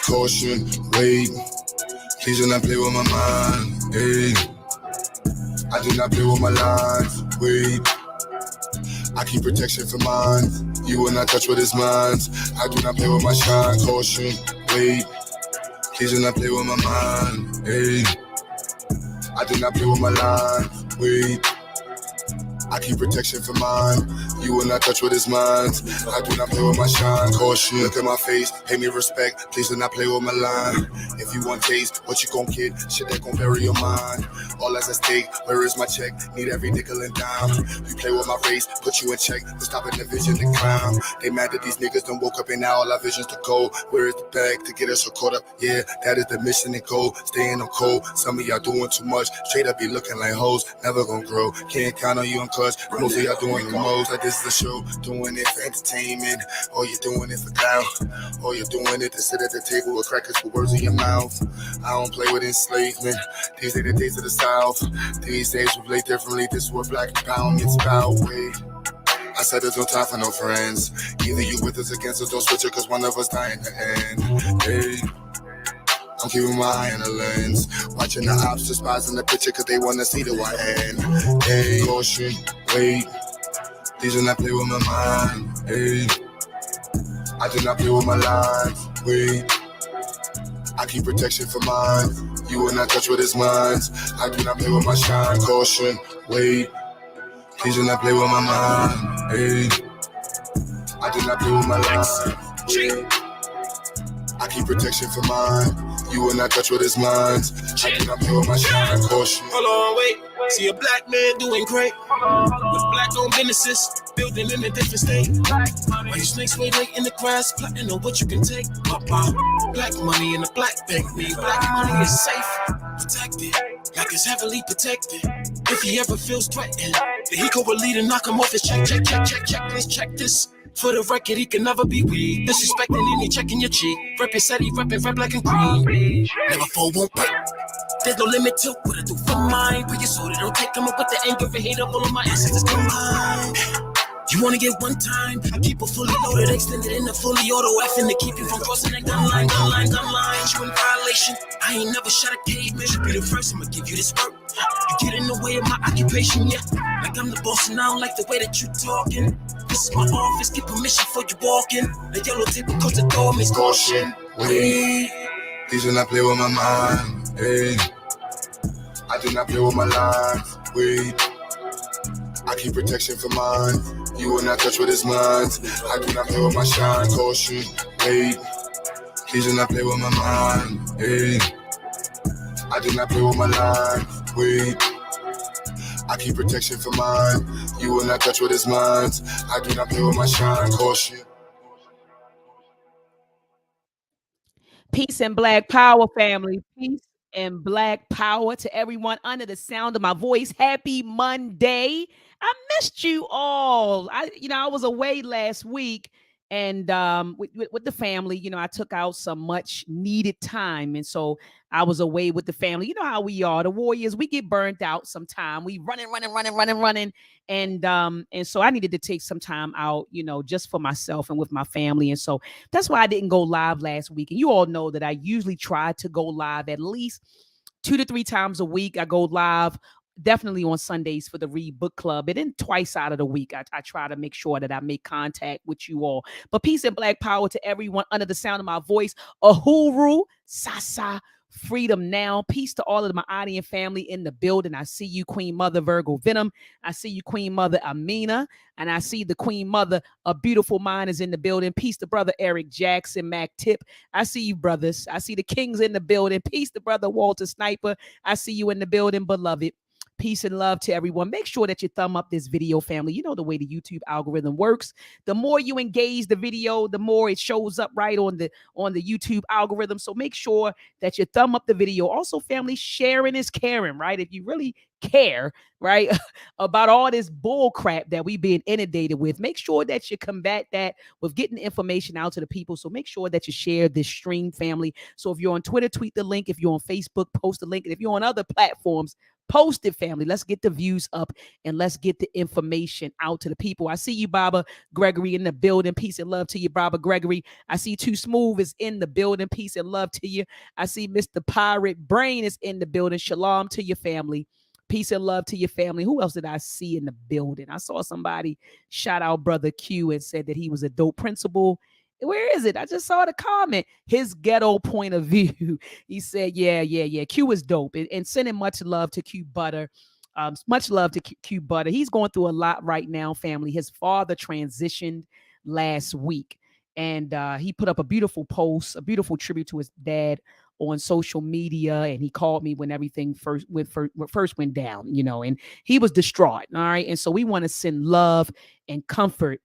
Caution, wait, please do not play with my mind, hey. I do not play with my lines, wait. I keep protection for mine, you will not touch what is mine. I do not play with my shine, caution, wait, please do not play with my mind, hey. I do not play with my lines, wait. I keep protection for mine, you will not touch what is mine. I do not play with my shine, caution. Look at my face, pay me respect, please do not play with my line. If you want taste, what you gon' get? Shit that gon' bury your mind. All that's at stake, where is my check? Need every nickel and dime. You play with my race, put you in check, to stop in the vision to climb. They mad that these niggas done woke up and now all our visions to go. Where is the bag to get us so caught up? Yeah, that is the mission and goal, staying on cold. Some of y'all doing too much, straight up be looking like hoes, never gonna grow. Can't count on you on cuz, most of y'all doing the most. Like this is a show, doing it for entertainment. Or you're doing it for clout, or you're doing it to sit at the table with crackers for words in your mouth. I don't play with enslavement, these are the days of the South. These days we play differently, this is what black empowerment's about. Wait, I said there's no time for no friends. Either you with us, against us, don't switch it, cause one of us dying to end. Hey, I'm keeping my eye on the lens, watching the ops despising the picture cause they wanna see the white end. Hey, caution, wait, these do not play with my mind. Hey, I do not play with my lines, wait. I keep protection for mine, you will not touch what is mine. I do not play with my shine, caution, wait. Please do not play with my mind, hey. I do not play with my life, wait. I keep protection for mine, you will not touch what is mine. I do not play with my shine, caution. Hold on, wait, see a black man doing great with black-owned businesses, building in a different state. Why you snakes wait in the grass, plotting on what you can take? Black money in the black bank, me. Black money is safe, protected, like it's heavily protected. If he ever feels threatened, then he go with lead and knock him off his check. Please check this. For the record, he can never be weak. Disrespecting any checking your cheek. Rep your set, he reppin' red, black, and green. Never fall, won't break. There's no limit to what I do for mine. But you so they don't take them up with the anger and hate up all of my ancestors combined. You wanna get one time? I keep it fully loaded, extended in the fully auto effing to keep you from crossing that gun line. You in violation. I ain't never shot a caveman. You be the first, I'ma give you this work. You get in the way of my occupation, yeah. Like I'm the boss and I don't like the way that you talking. This is my office, get permission before you walk in. The yellow tape across the door means caution. Wait, please do not play with my mind, hey. I do not play with my lines, wait. I keep protection for mine, you will not touch what is mine. I do not play with my shine, caution, wait. Please do not play with my mind, hey. I do not play with my line, wait. I keep protection for mine, you will not touch what is mine. I do not play with my shine, caution. Peace and Black Power, family. Peace and Black Power to everyone under the sound of my voice. Happy Monday. I missed you all. I was away last week, and with the family, I took out some much needed time, and so I was away with the family. You know how we are, the Warriors. We get burnt out sometime. We running, and so I needed to take some time out, just for myself and with my family, and so that's why I didn't go live last week. And you all know that I usually try to go live at least 2 to 3 times a week. I go live definitely on Sundays for the Read Book Club, and then twice out of the week, I try to make sure that I make contact with you all. But peace and Black Power to everyone under the sound of my voice. Uhuru, Sasa, freedom now. Peace to all of my audience family in the building. I see you, Queen Mother Virgo Venom. I see you, Queen Mother Amina. And I see the Queen Mother, A Beautiful Mind, is in the building. Peace to Brother Eric Jackson, Mac Tip. I see you, brothers. I see the Kings in the building. Peace to Brother Walter Sniper. I see you in the building, beloved. Peace and love to everyone. Make sure that you thumb up this video, family. You know the way the YouTube algorithm works. The more you engage the video, the more it shows up right on the YouTube algorithm. So make sure that you thumb up the video. Also, family, sharing is caring, right? If you really care, right, about all this bull crap that we being inundated with, make sure that you combat that with getting information out to the people. So make sure that you share this stream, family. So if you're on Twitter, tweet the link. If you're on Facebook, post the link. And if you're on other platforms, post it, family. Let's get the views up and let's get the information out to the people. I see you, Baba Gregory, in the building. Peace and love to you, Baba Gregory. I see Too Smooth is in the building. Peace and love to you. I see Mr. Pirate Brain is in the building. Shalom to your family. Peace and love to your family. Who else did I see in the building? I saw somebody shout out Brother Q and said that he was a dope principal. Where is it? I just saw the comment. His ghetto point of view. He said, yeah. Q is dope. And sending much love to Q Butter. Much love to Q Butter. He's going through a lot right now, family. His father transitioned last week. And he put up a beautiful post, a beautiful tribute to his dad on social media, and he called me when everything first went down, and he was distraught. All right. And so we want to send love and comfort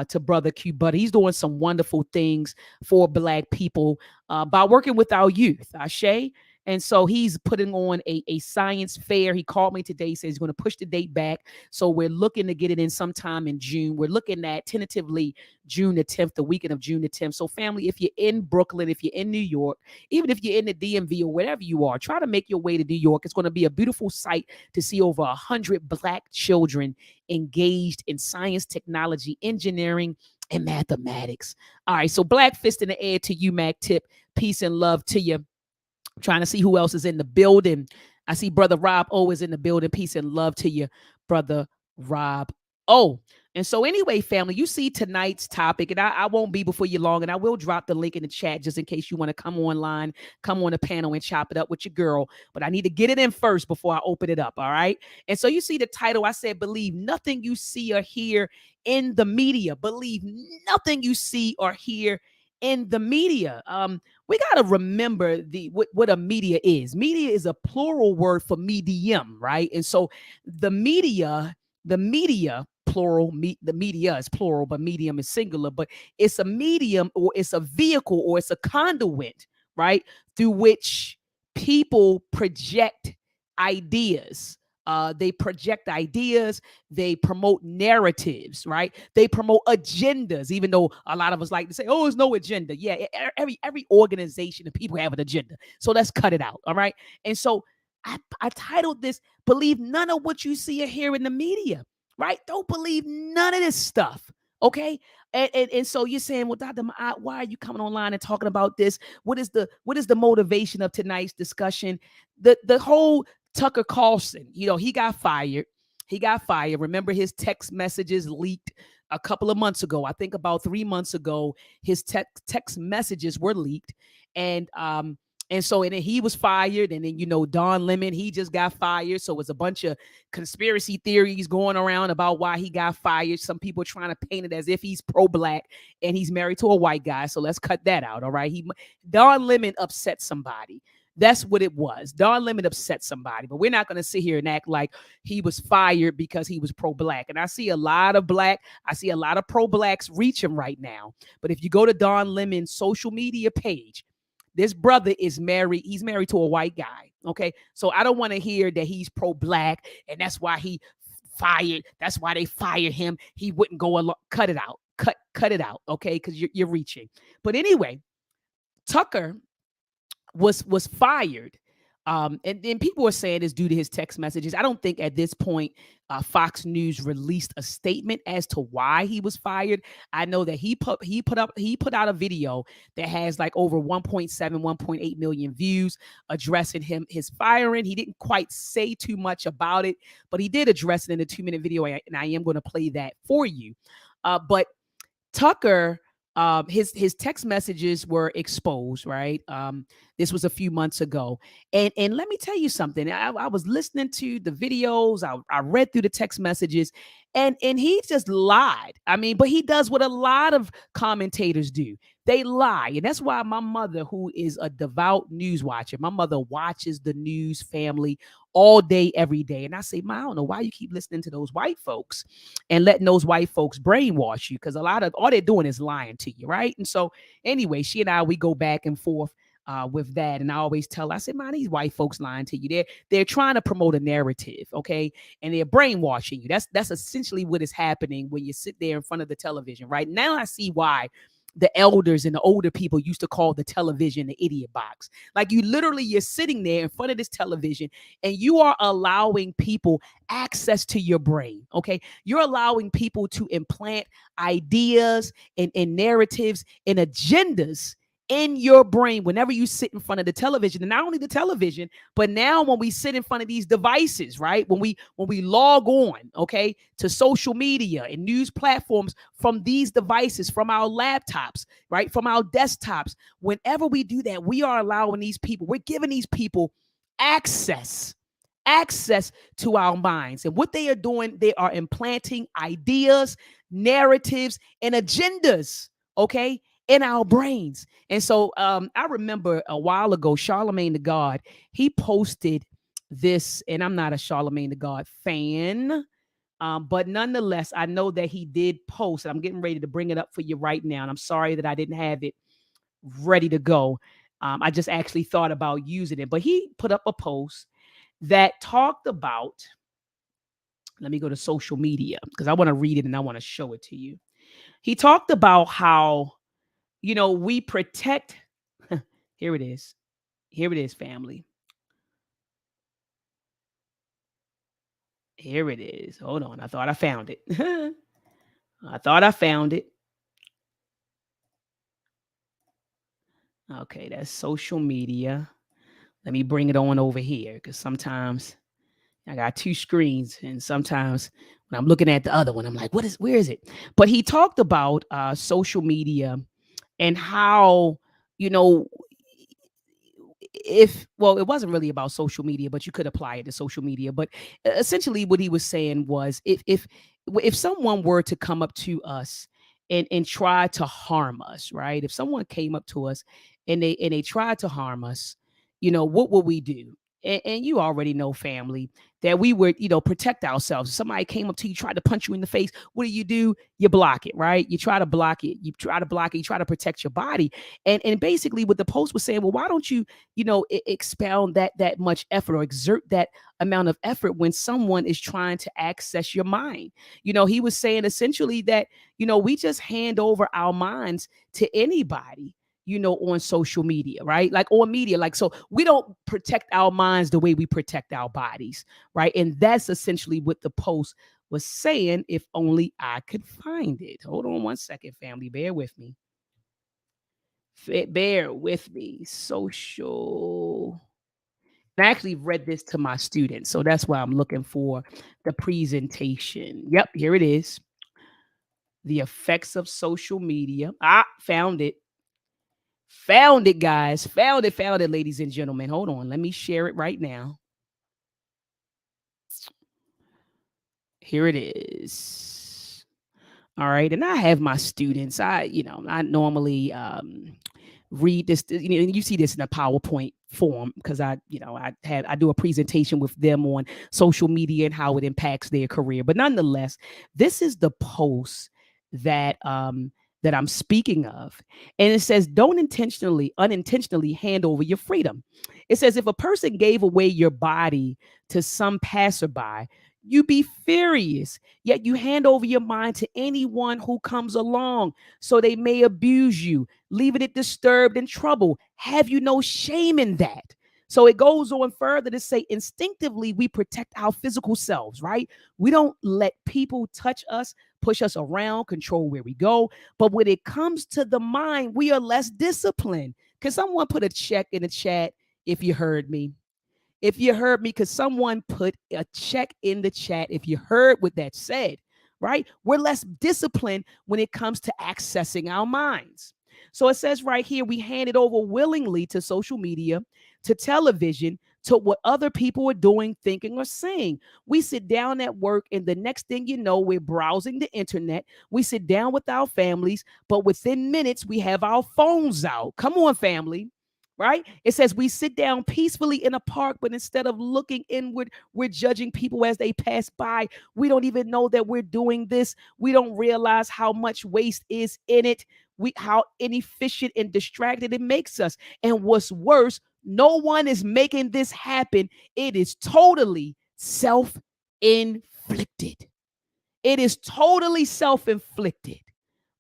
to Brother Q Butter. He's doing some wonderful things for Black people by working with our youth. Ashe. And so he's putting on a science fair. He called me today, says he's going to push the date back. So we're looking to get it in sometime in June. We're looking at tentatively June the 10th, the weekend of June the 10th. So family, if you're in Brooklyn, if you're in New York, even if you're in the DMV or wherever you are, try to make your way to New York. It's going to be a beautiful sight to see over 100 Black children engaged in science, technology, engineering, and mathematics. All right. So Black fist in the air to you, Mac Tip. Peace and love to you. Trying to see who else is in the building. I see Brother Rob O is in the building. Peace and love to you, Brother Rob O. And so anyway, family, you see tonight's topic, and I won't be before you long, and I will drop the link in the chat just in case you want to come online, come on the panel and chop it up with your girl. But I need to get it in first before I open it up, all right? And so you see the title. I said, believe nothing you see or hear in the media. Believe nothing you see or hear in the media. We got to remember what a media is. Media is a plural word for medium, right? And so the media, plural, the media is plural, but medium is singular, but it's a medium, or it's a vehicle, or it's a conduit, right? Through which people project ideas. They project ideas, they promote narratives, right? They promote agendas, even though a lot of us like to say, oh, there's no agenda. Yeah, every organization and people have an agenda. So let's cut it out, all right? And so I titled this, Believe None of What You See or Hear in the Media, right? Don't believe none of this stuff, okay? And so you're saying, well, Dr. Maat, why are you coming online and talking about this? What is the motivation of tonight's discussion? The whole Tucker Carlson, he got fired. Remember, his text messages leaked a couple of months ago. I think about 3 months ago, his text messages were leaked. And so then he was fired. And then, Don Lemon, he just got fired. So it's a bunch of conspiracy theories going around about why he got fired. Some people trying to paint it as if he's pro-Black and he's married to a white guy. So let's cut that out. All right. Don Lemon upset somebody. That's what it was. Don Lemon upset somebody, but we're not going to sit here and act like he was fired because he was pro-Black. And I see a lot of pro-Blacks reaching right now. But if you go to Don Lemon's social media page, this brother is married. He's married to a white guy. Okay. So I don't want to hear that he's pro-Black and that's why he fired. That's why they fired him. He wouldn't go along. Cut it out. Cut it out. Okay. Because you're reaching. But anyway, Tucker was fired. And people are saying it's due to his text messages. I don't think at this point Fox News released a statement as to why he was fired. I know that he put out a video that has like over 1.8 million views addressing his firing. He didn't quite say too much about it, but he did address it in a 2-minute video, and I am going to play that for you. But Tucker, his text messages were exposed, right? This was a few months ago. And let me tell you something. I was listening to the videos. I read through the text messages, and he just lied. I mean, but he does what a lot of commentators do. They lie. And that's why my mother, who is a devout news watcher, my mother watches the news family all day, every day. And I say, Ma, I don't know why you keep listening to those white folks and letting those white folks brainwash you, because a lot of all they're doing is lying to you, right? And so anyway, she and I, we go back and forth with that. And I always tell her, I said, man, these white folks lying to you. They're trying to promote a narrative, okay? And they're brainwashing you. That's essentially what is happening when you sit there in front of the television, right? Now I see why the elders and the older people used to call the television the idiot box. Like you're sitting there in front of this television and you are allowing people access to your brain. Okay. You're allowing people to implant ideas and narratives and agendas in your brain whenever you sit in front of the television. And not only the television, but now when we sit in front of these devices, right? When we log on, okay, to social media and news platforms from these devices, from our laptops, right, from our desktops, whenever we do that, we are allowing these people, we're giving these people access to our minds. And what they are doing, they are implanting ideas, narratives, and agendas, okay, in our brains. And so I remember a while ago, Charlemagne the God, he posted this, and I'm not a Charlemagne the God fan, but nonetheless, I know that he did post, and I'm getting ready to bring it up for you right now. And I'm sorry that I didn't have it ready to go. I just actually thought about using it, but he put up a post that talked about, let me go to social media because I want to read it and I want to show it to you. He talked about how, we protect. Here it is. Here it is, family. Here it is. Hold on. I thought I found it. I thought I found it. Okay, that's social media. Let me bring it on over here because sometimes I got two screens, and sometimes when I'm looking at the other one, I'm like, where is it? But he talked about social media and how, it wasn't really about social media, but you could apply it to social media. But essentially what he was saying was if someone were to come up to us and try to harm us, right? If someone came up to us and they tried to harm us, what would we do? And you already know, family, that we would, protect ourselves. If somebody came up to you, tried to punch you in the face, what do? You block it, right? You try to block it. You try to protect your body. And basically what the post was saying, well, why don't you, expound that much effort or exert that amount of effort when someone is trying to access your mind? He was saying essentially that, we just hand over our minds to anybody, on social media, right? Like on media, like, so we don't protect our minds the way we protect our bodies, right? And that's essentially what the post was saying, if only I could find it. Hold on one second, family. Bear with me. Bear with me. Social. I actually read this to my students, so that's why I'm looking for the presentation. Yep, here it is. The effects of social media. Found it. Found it, guys. Found it, ladies and gentlemen. Hold on. Let me share it right now. Here it is. All right. And I have my students. I normally read this. You see this in a PowerPoint form because I do a presentation with them on social media and how it impacts their career. But nonetheless, this is the post that I'm speaking of. And it says, don't unintentionally hand over your freedom. It says, if a person gave away your body to some passerby, you be furious, yet you hand over your mind to anyone who comes along so they may abuse you, leaving it disturbed and troubled. Have you no shame in that? So it goes on further to say, instinctively, we protect our physical selves, right? We don't let people touch us, push us around, control where we go. But when it comes to the mind, we are less disciplined. Can someone put a check in the chat if you heard me? If you heard me, because someone put a check in the chat if you heard what that said, right? We're less disciplined when it comes to accessing our minds. So it says right here, we hand it over willingly to social media, to television, to what other people are doing, thinking, or saying. We sit down at work, and the next thing you know, we're browsing the internet. We sit down with our families, but within minutes, we have our phones out. Come on, family. Right? It says we sit down peacefully in a park, but instead of looking inward, we're judging people as they pass by. We don't even know that we're doing this. We don't realize how much waste is in it. How inefficient and distracted it makes us. And what's worse, no one is making this happen. It is totally self-inflicted. It is totally self-inflicted,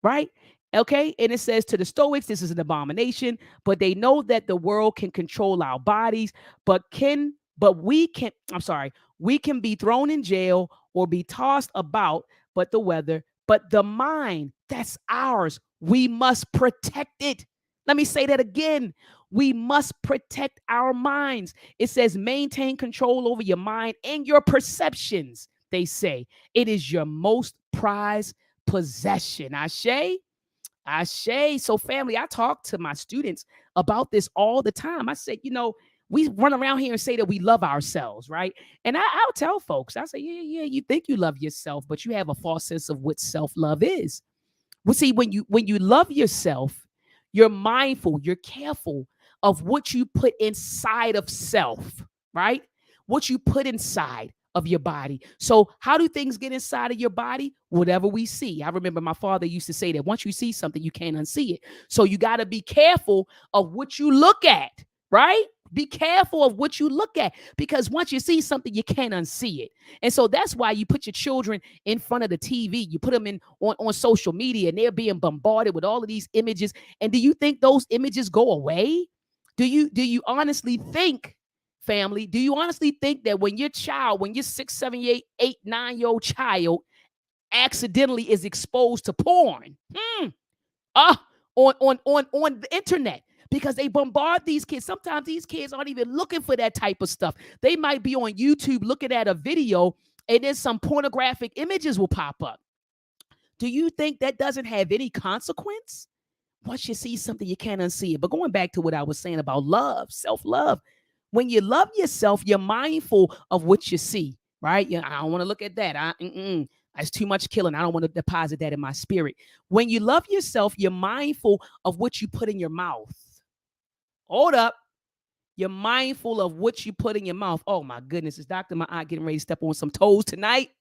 right? Okay. And it says to the Stoics, this is an abomination, but they know that the world can control our bodies, we can be thrown in jail or be tossed about, but the mind, that's ours. We must protect it. Let me say that again. We must protect our minds. It says maintain control over your mind and your perceptions. They say it is your most prized possession. Ashe. So, family, I talk to my students about this all the time. I say, we run around here and say that we love ourselves, right? And I'll tell folks, I say, yeah, you think you love yourself, but you have a false sense of what self-love is. Well, see, when you love yourself, you're mindful, you're careful of what you put inside of self, right? What you put inside of your body. So how do things get inside of your body? Whatever we see. I remember my father used to say that once you see something, you can't unsee it. So you got to be careful of what you look at, right? Be careful of what you look at, because once you see something, you can't unsee it. And so that's why you put your children in front of the TV. You put them on social media, and they're being bombarded with all of these images. And do you think those images go away? Do you honestly think, family, do you honestly think that when your 6, 7, 8, 9-year-old child accidentally is exposed to porn on the internet, because they bombard these kids? Sometimes these kids aren't even looking for that type of stuff. They might be on YouTube looking at a video, and then some pornographic images will pop up. Do you think that doesn't have any consequence? Once you see something, you can't unsee it. But going back to what I was saying about love, self-love, when you love yourself, you're mindful of what you see, right? I don't want to look at that. That's too much killing. I don't want to deposit that in my spirit. When you love yourself, you're mindful of what you put in your mouth. Hold up. You're mindful of what you put in your mouth. Oh, my goodness. Is Dr. Maat getting ready to step on some toes tonight?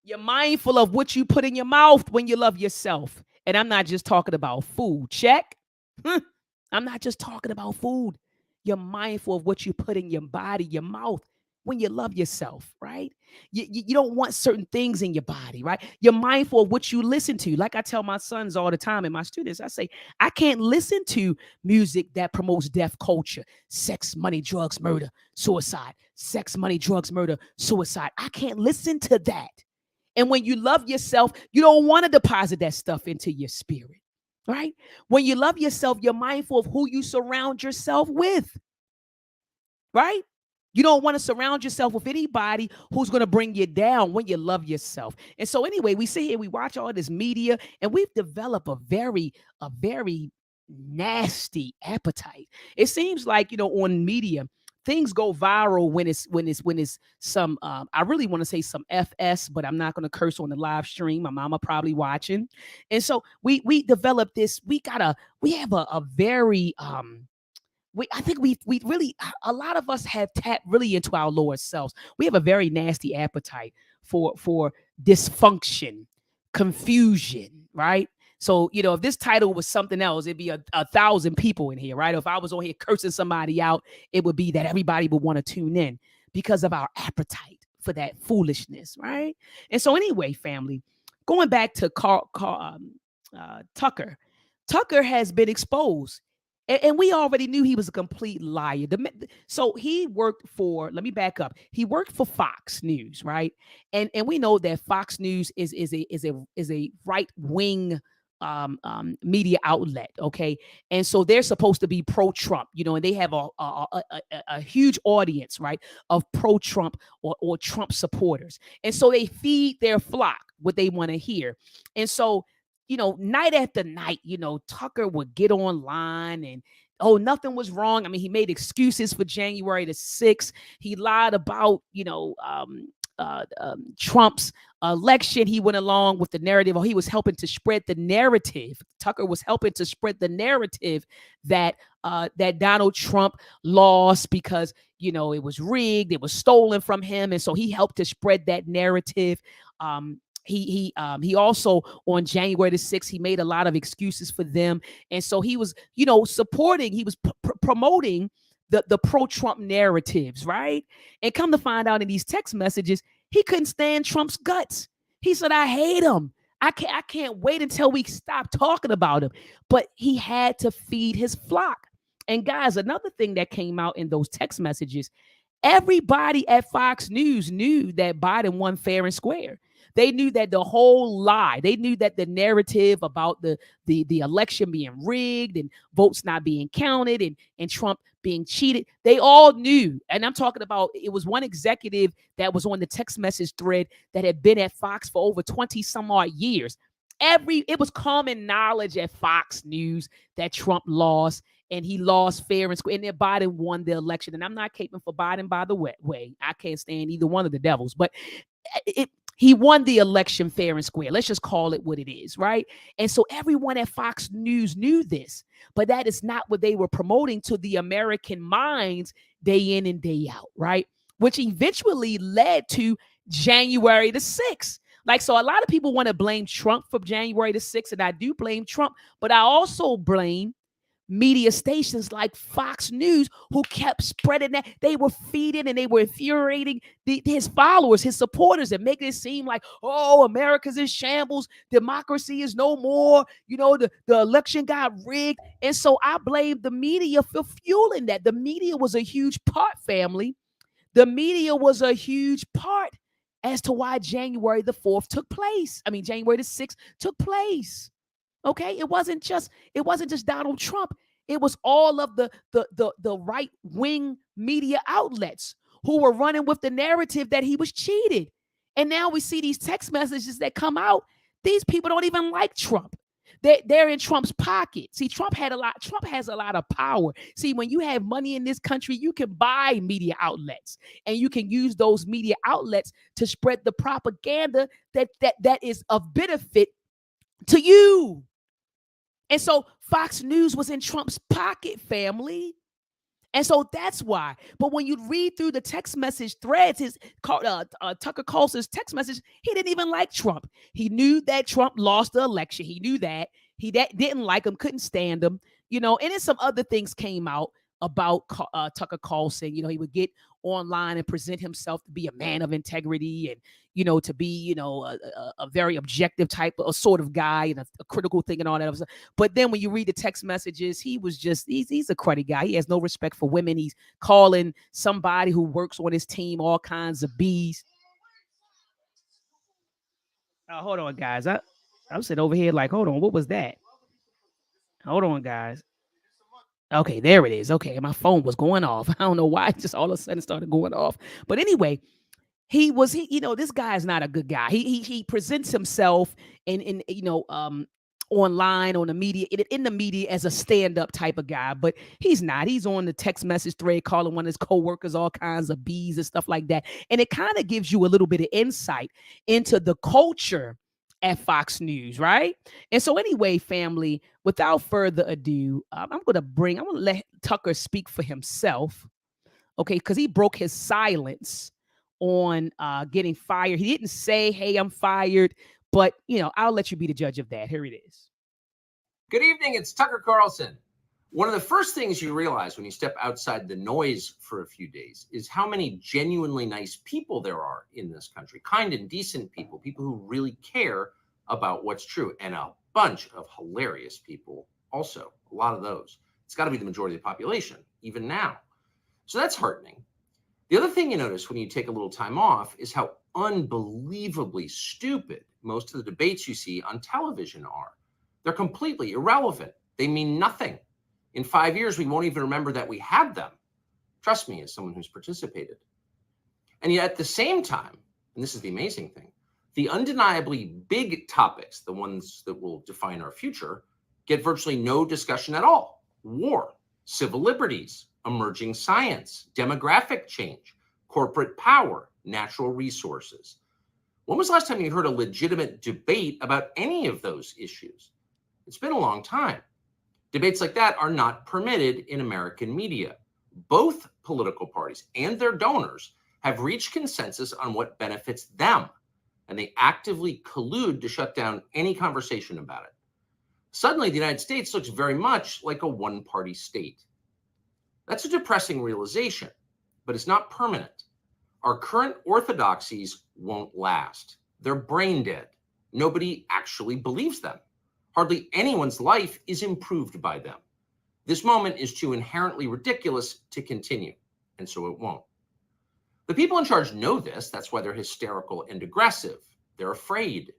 You're mindful of what you put in your mouth when you love yourself. And I'm not just talking about food. Check. I'm not just talking about food. You're mindful of what you put in your body, your mouth, when you love yourself, right? You don't want certain things in your body, right? You're mindful of what you listen to. Like I tell my sons all the time and my students, I say, I can't listen to music that promotes death culture, sex, money, drugs, murder, suicide, sex, money, drugs, murder, suicide. I can't listen to that. And when you love yourself, you don't want to deposit that stuff into your spirit, right? When you love yourself, you're mindful of who you surround yourself with, right? You don't want to surround yourself with anybody who's going to bring you down when you love yourself. And so anyway, we sit here, we watch all this media, and we've developed a very nasty appetite. It seems like, on media, things go viral when it's some I really want to say some FS, but I'm not going to curse on the live stream. My mama probably watching. And so we developed this. We have a very I think we really, a lot of us have tapped really into our lower selves. We have a very nasty appetite for dysfunction, confusion, right? So, if this title was something else, it'd be a 1,000 people in here, right? If I was on here cursing somebody out, it would be that everybody would want to tune in because of our appetite for that foolishness, right? And so anyway, family, going back to Tucker. Tucker has been exposed. And we already knew he was a complete liar. So he worked for, let me back up. He worked for Fox News, right? And we know that Fox News is a right-wing media outlet, okay? And so they're supposed to be pro-Trump, and they have a huge audience, right, of pro-Trump or Trump supporters. And so they feed their flock what they want to hear. And so night after night, Tucker would get online and oh, nothing was wrong. I mean, he made excuses for January the 6th. He lied about, Trump's election. He went along with the narrative, or he was helping to spread the narrative. Tucker was helping to spread the narrative that that Donald Trump lost because it was rigged, it was stolen from him, and so he helped to spread that narrative. He also on January the 6th, he made a lot of excuses for them, and so he was supporting, he was promoting the pro-Trump narratives, right? And come to find out in these text messages, he couldn't stand Trump's guts. He said, I hate him. I can't wait until we stop talking about him. But he had to feed his flock. And guys, another thing that came out in those text messages, everybody at Fox News knew that Biden won fair and square. They knew that the whole lie, they knew that the narrative about the election being rigged and votes not being counted and Trump being cheated, they all knew. And I'm talking about, it was one executive that was on the text message thread that had been at Fox for over 20 some odd years. It was common knowledge at Fox News that Trump lost, and he lost fair and square, and that Biden won the election. And I'm not caping for Biden, by the way. I can't stand either one of the devils, but he won the election fair and square. Let's just call it what it is, right? And so everyone at Fox News knew this, but that is not what they were promoting to the American minds day in and day out, right? Which eventually led to January the 6th. So a lot of people want to blame Trump for January the 6th, and I do blame Trump, but I also blame media stations like Fox News, who kept spreading that. They were feeding and they were infuriating his followers, his supporters, and making it seem like, oh, America's in shambles, democracy is no more, the election got rigged. And so I blame the media for fueling that. The media was a huge part, family. The media was a huge part as to why January the 4th took place. I mean, January the 6th took place. Okay, it wasn't just Donald Trump. It was all of the right-wing media outlets who were running with the narrative that he was cheated. And now we see these text messages that come out. These people don't even like Trump. They're in Trump's pocket. See, Trump has a lot of power. See, when you have money in this country, you can buy media outlets, and you can use those media outlets to spread the propaganda that is of benefit to you. And so Fox News was in Trump's pocket, family. And so that's why. But when you read through the text message threads, Tucker Carlson's text message, he didn't even like Trump. He knew that Trump lost the election. He knew that. He didn't like him, couldn't stand him, and then some other things came out about Tucker Carlson. He would get online and present himself to be a man of integrity and, to be, a very objective type of sort of guy and a critical thing and all that other stuff. But then when you read the text messages, he's a cruddy guy. He has no respect for women. He's calling somebody who works on his team all kinds of bees. Hold on, guys. I'm sitting over here like, hold on, what was that? Hold on, guys. Okay, there it is. Okay, my phone was going off. I don't know why. It just all of a sudden started going off. But anyway, this guy is not a good guy. He presents himself in online on the media, in the media as a stand-up type of guy, but he's not. He's on the text message thread calling one of his co-workers all kinds of bees and stuff like that. And it kind of gives you a little bit of insight into the culture at Fox News, right? And so anyway, family, without further ado, I'm going to let Tucker speak for himself, okay, because he broke his silence on getting fired. He didn't say, hey, I'm fired, but, I'll let you be the judge of that. Here it is. Good evening. It's Tucker Carlson. One of the first things you realize when you step outside the noise for a few days is how many genuinely nice people there are in this country, kind and decent people who really care about what's true, and a bunch of hilarious people also, a lot of those. It's got to be the majority of the population, even now. So that's heartening. The other thing you notice when you take a little time off is how unbelievably stupid most of the debates you see on television are. They're completely irrelevant. They mean nothing. In 5 years, we won't even remember that we had them. Trust me, as someone who's participated. And yet at the same time, and this is the amazing thing, the undeniably big topics, the ones that will define our future, get virtually no discussion at all. War, civil liberties, emerging science, demographic change, corporate power, natural resources. When was the last time you heard a legitimate debate about any of those issues? It's been a long time. Debates like that are not permitted in American media. Both political parties and their donors have reached consensus on what benefits them, and they actively collude to shut down any conversation about it. Suddenly, the United States looks very much like a one-party state. That's a depressing realization, but it's not permanent. Our current orthodoxies won't last. They're brain dead. Nobody actually believes them. Hardly anyone's life is improved by them. This moment is too inherently ridiculous to continue, and so it won't. The people in charge know this. That's why they're hysterical and aggressive. They're afraid.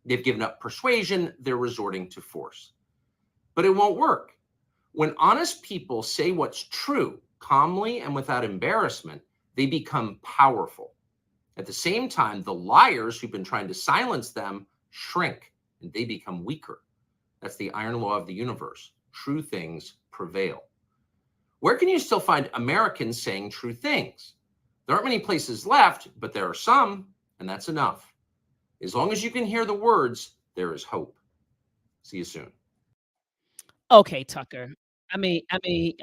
They've given up persuasion. They're resorting to force. But it won't work. When honest people say what's true, calmly and without embarrassment, they become powerful. At the same time, the liars who've been trying to silence them shrink and they become weaker. That's the iron law of the universe. True things prevail. Where can you still find Americans saying true things? There aren't many places left, but there are some, and that's enough. As long as you can hear the words, there is hope. See you soon. Okay, Tucker. He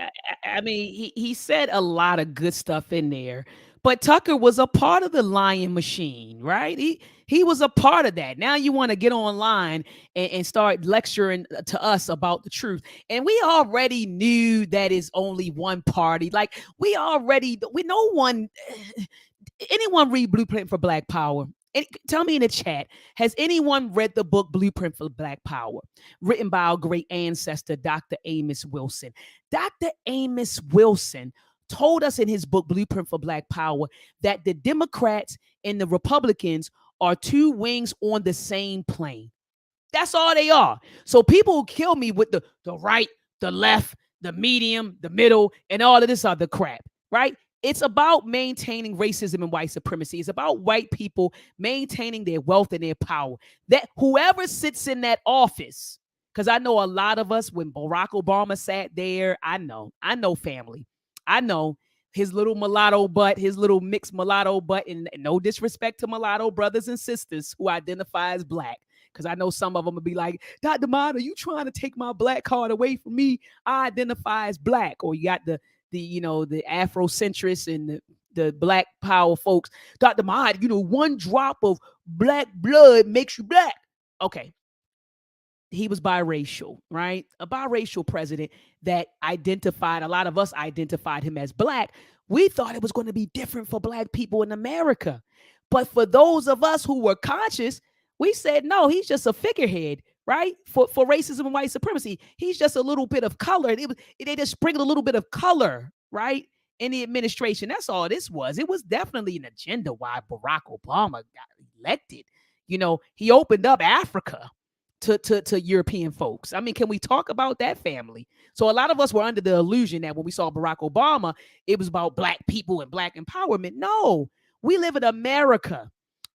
said a lot of good stuff in there, but Tucker was a part of the lying machine, right? He was a part of that. Now you want to get online and start lecturing to us about the truth, and we already knew that is only one party. Like no one. Anyone read Blueprint for Black Power? Tell me in the chat, has anyone read the book Blueprint for Black Power, written by our great ancestor, Dr. Amos Wilson? Dr. Amos Wilson told us in his book, Blueprint for Black Power, that the Democrats and the Republicans are two wings on the same plane. That's all they are. So people will kill me with the right, the left, the medium, the middle, and all of this other crap, right? It's about maintaining racism and white supremacy. It's about white people maintaining their wealth and their power. That whoever sits in that office, because I know a lot of us, when Barack Obama sat there, I know family. I know his little mulatto butt, his little mixed mulatto butt, and no disrespect to mulatto brothers and sisters who identify as Black. Because I know some of them would be like, Dr. Maat, are you trying to take my Black card away from me? I identify as Black. Or you got the Afrocentrists and the Black power folks. Dr. Maat, one drop of Black blood makes you Black. Okay. He was biracial, right? A biracial president that a lot of us identified him as Black. We thought it was going to be different for Black people in America. But for those of us who were conscious, we said, no, he's just a figurehead, right? For racism and white supremacy. He's just a little bit of color. They just sprinkled a little bit of color, right? In the administration. That's all this was. It was definitely an agenda why Barack Obama got elected. He opened up Africa to European folks. I mean, can we talk about that family? So a lot of us were under the illusion that when we saw Barack Obama, it was about Black people and Black empowerment. No, we live in America.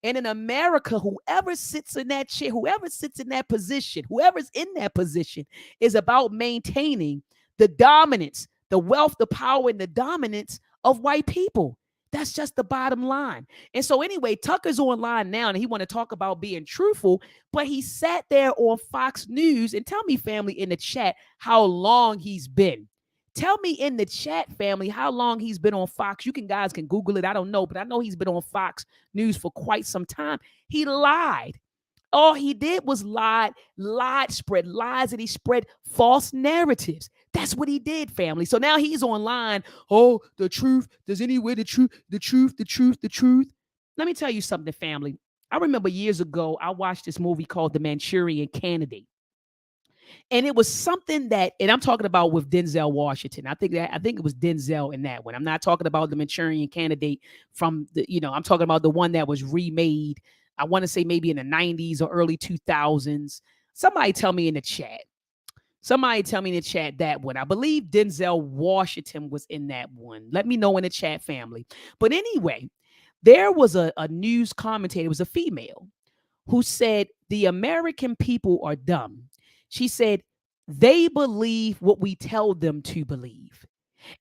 And in America, whoever sits in that chair, whoever sits in that position, whoever's in that position is about maintaining the dominance, the wealth, the power, and the dominance of white people. That's just the bottom line. And so anyway, Tucker's online now and he want to talk about being truthful, but he sat there on Fox News. And tell me, family, in the chat, how long he's been. Tell me in the chat, family, how long he's been on Fox. You guys can Google it. I don't know, but I know he's been on Fox News for quite some time. He lied. All he did was spread lies, and he spread false narratives. That's what he did, family. So now he's online. Oh, the truth. There's anywhere the truth. Let me tell you something, family. I remember years ago, I watched this movie called The Manchurian Candidate. And it was something that, and I'm talking about with Denzel Washington. I think it was Denzel in that one. I'm not talking about the Manchurian Candidate from I'm talking about the one that was remade. I want to say maybe in the 90s or early 2000s. Somebody tell me in the chat that one. I believe Denzel Washington was in that one. Let me know in the chat, family. But anyway, there was a news commentator, it was a female, who said the American people are dumb. She said, They believe what we tell them to believe.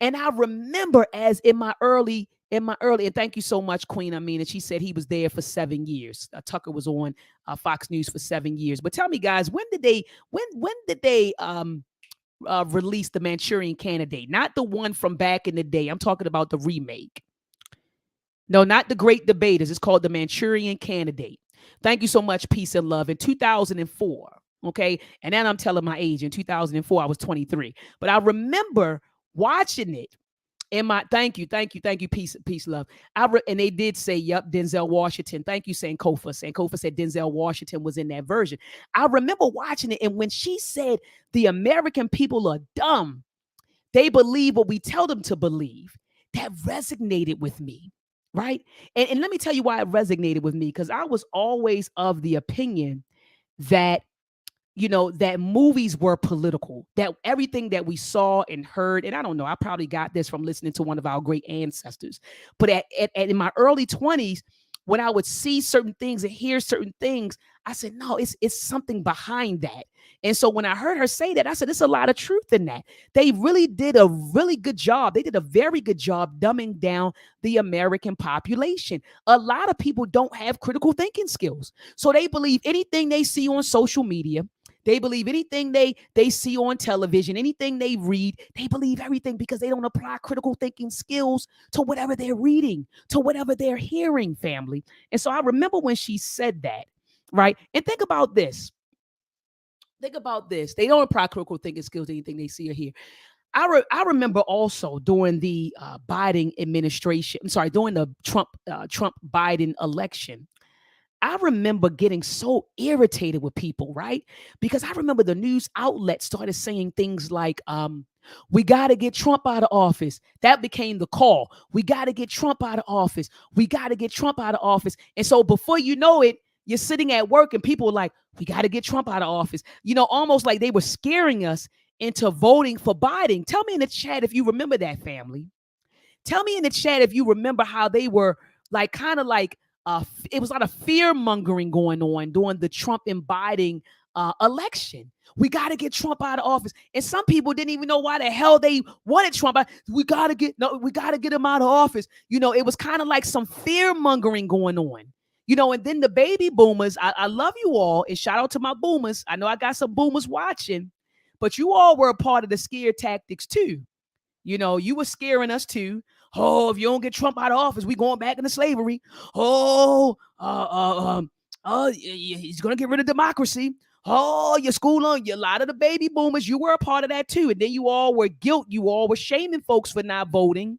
And I remember as in my early, and thank you so much, Queen Amina. She said he was there for 7 years. Tucker was on Fox News for 7 years. But tell me, guys, when did they release the Manchurian Candidate? Not the one from back in the day. I'm talking about the remake. No, not the Great Debaters. It's called the Manchurian Candidate. Thank you so much. Peace and love. In 2004. Okay. And then I'm telling my age. In 2004, I was 23. But I remember watching it. Thank you, peace, love. And they did say, yep, Denzel Washington. Thank you, Sankofa. Sankofa said Denzel Washington was in that version. I remember watching it, and when she said the American people are dumb, they believe what we tell them to believe, that resonated with me, right? And let me tell you why it resonated with me, because I was always of the opinion that that movies were political, that everything that we saw and heard, and I don't know, I probably got this from listening to one of our great ancestors, but in my early 20s, when I would see certain things and hear certain things, I said, no, it's something behind that. And so when I heard her say that, I said, there's a lot of truth in that. They really did a really good job. They did a very good job dumbing down the American population. A lot of people don't have critical thinking skills. So they believe anything they see on social media. They believe anything they see on television, anything they read, they believe everything because they don't apply critical thinking skills to whatever they're reading, to whatever they're hearing, family. And so I remember when she said that, right? And think about this. Think about this. They don't apply critical thinking skills to anything they see or hear. I remember also during the Biden administration, during the Trump Biden election, I remember getting so irritated with people, right? Because I remember the news outlets started saying things like, we got to get Trump out of office. That became the call. We got to get Trump out of office. We got to get Trump out of office. And so before you know it, you're sitting at work and people are like, we got to get Trump out of office. Almost like they were scaring us into voting for Biden. Tell me in the chat if you remember that, family. Tell me in the chat if you remember how they were like, kind of like, it was a lot of fear mongering going on during the Trump and Biden election. We got to get Trump out of office. And some people didn't even know why the hell they wanted Trump. We got to get him out of office. It was kind of like some fear mongering going on. And then the baby boomers, I love you all. And shout out to my boomers. I know I got some boomers watching, but you all were a part of the scare tactics too. You were scaring us too. Oh, if you don't get Trump out of office, we going back into slavery. He's going to get rid of democracy. Oh, your school on a lot of the baby boomers, you were a part of that too. And then you all were you all were shaming folks for not voting.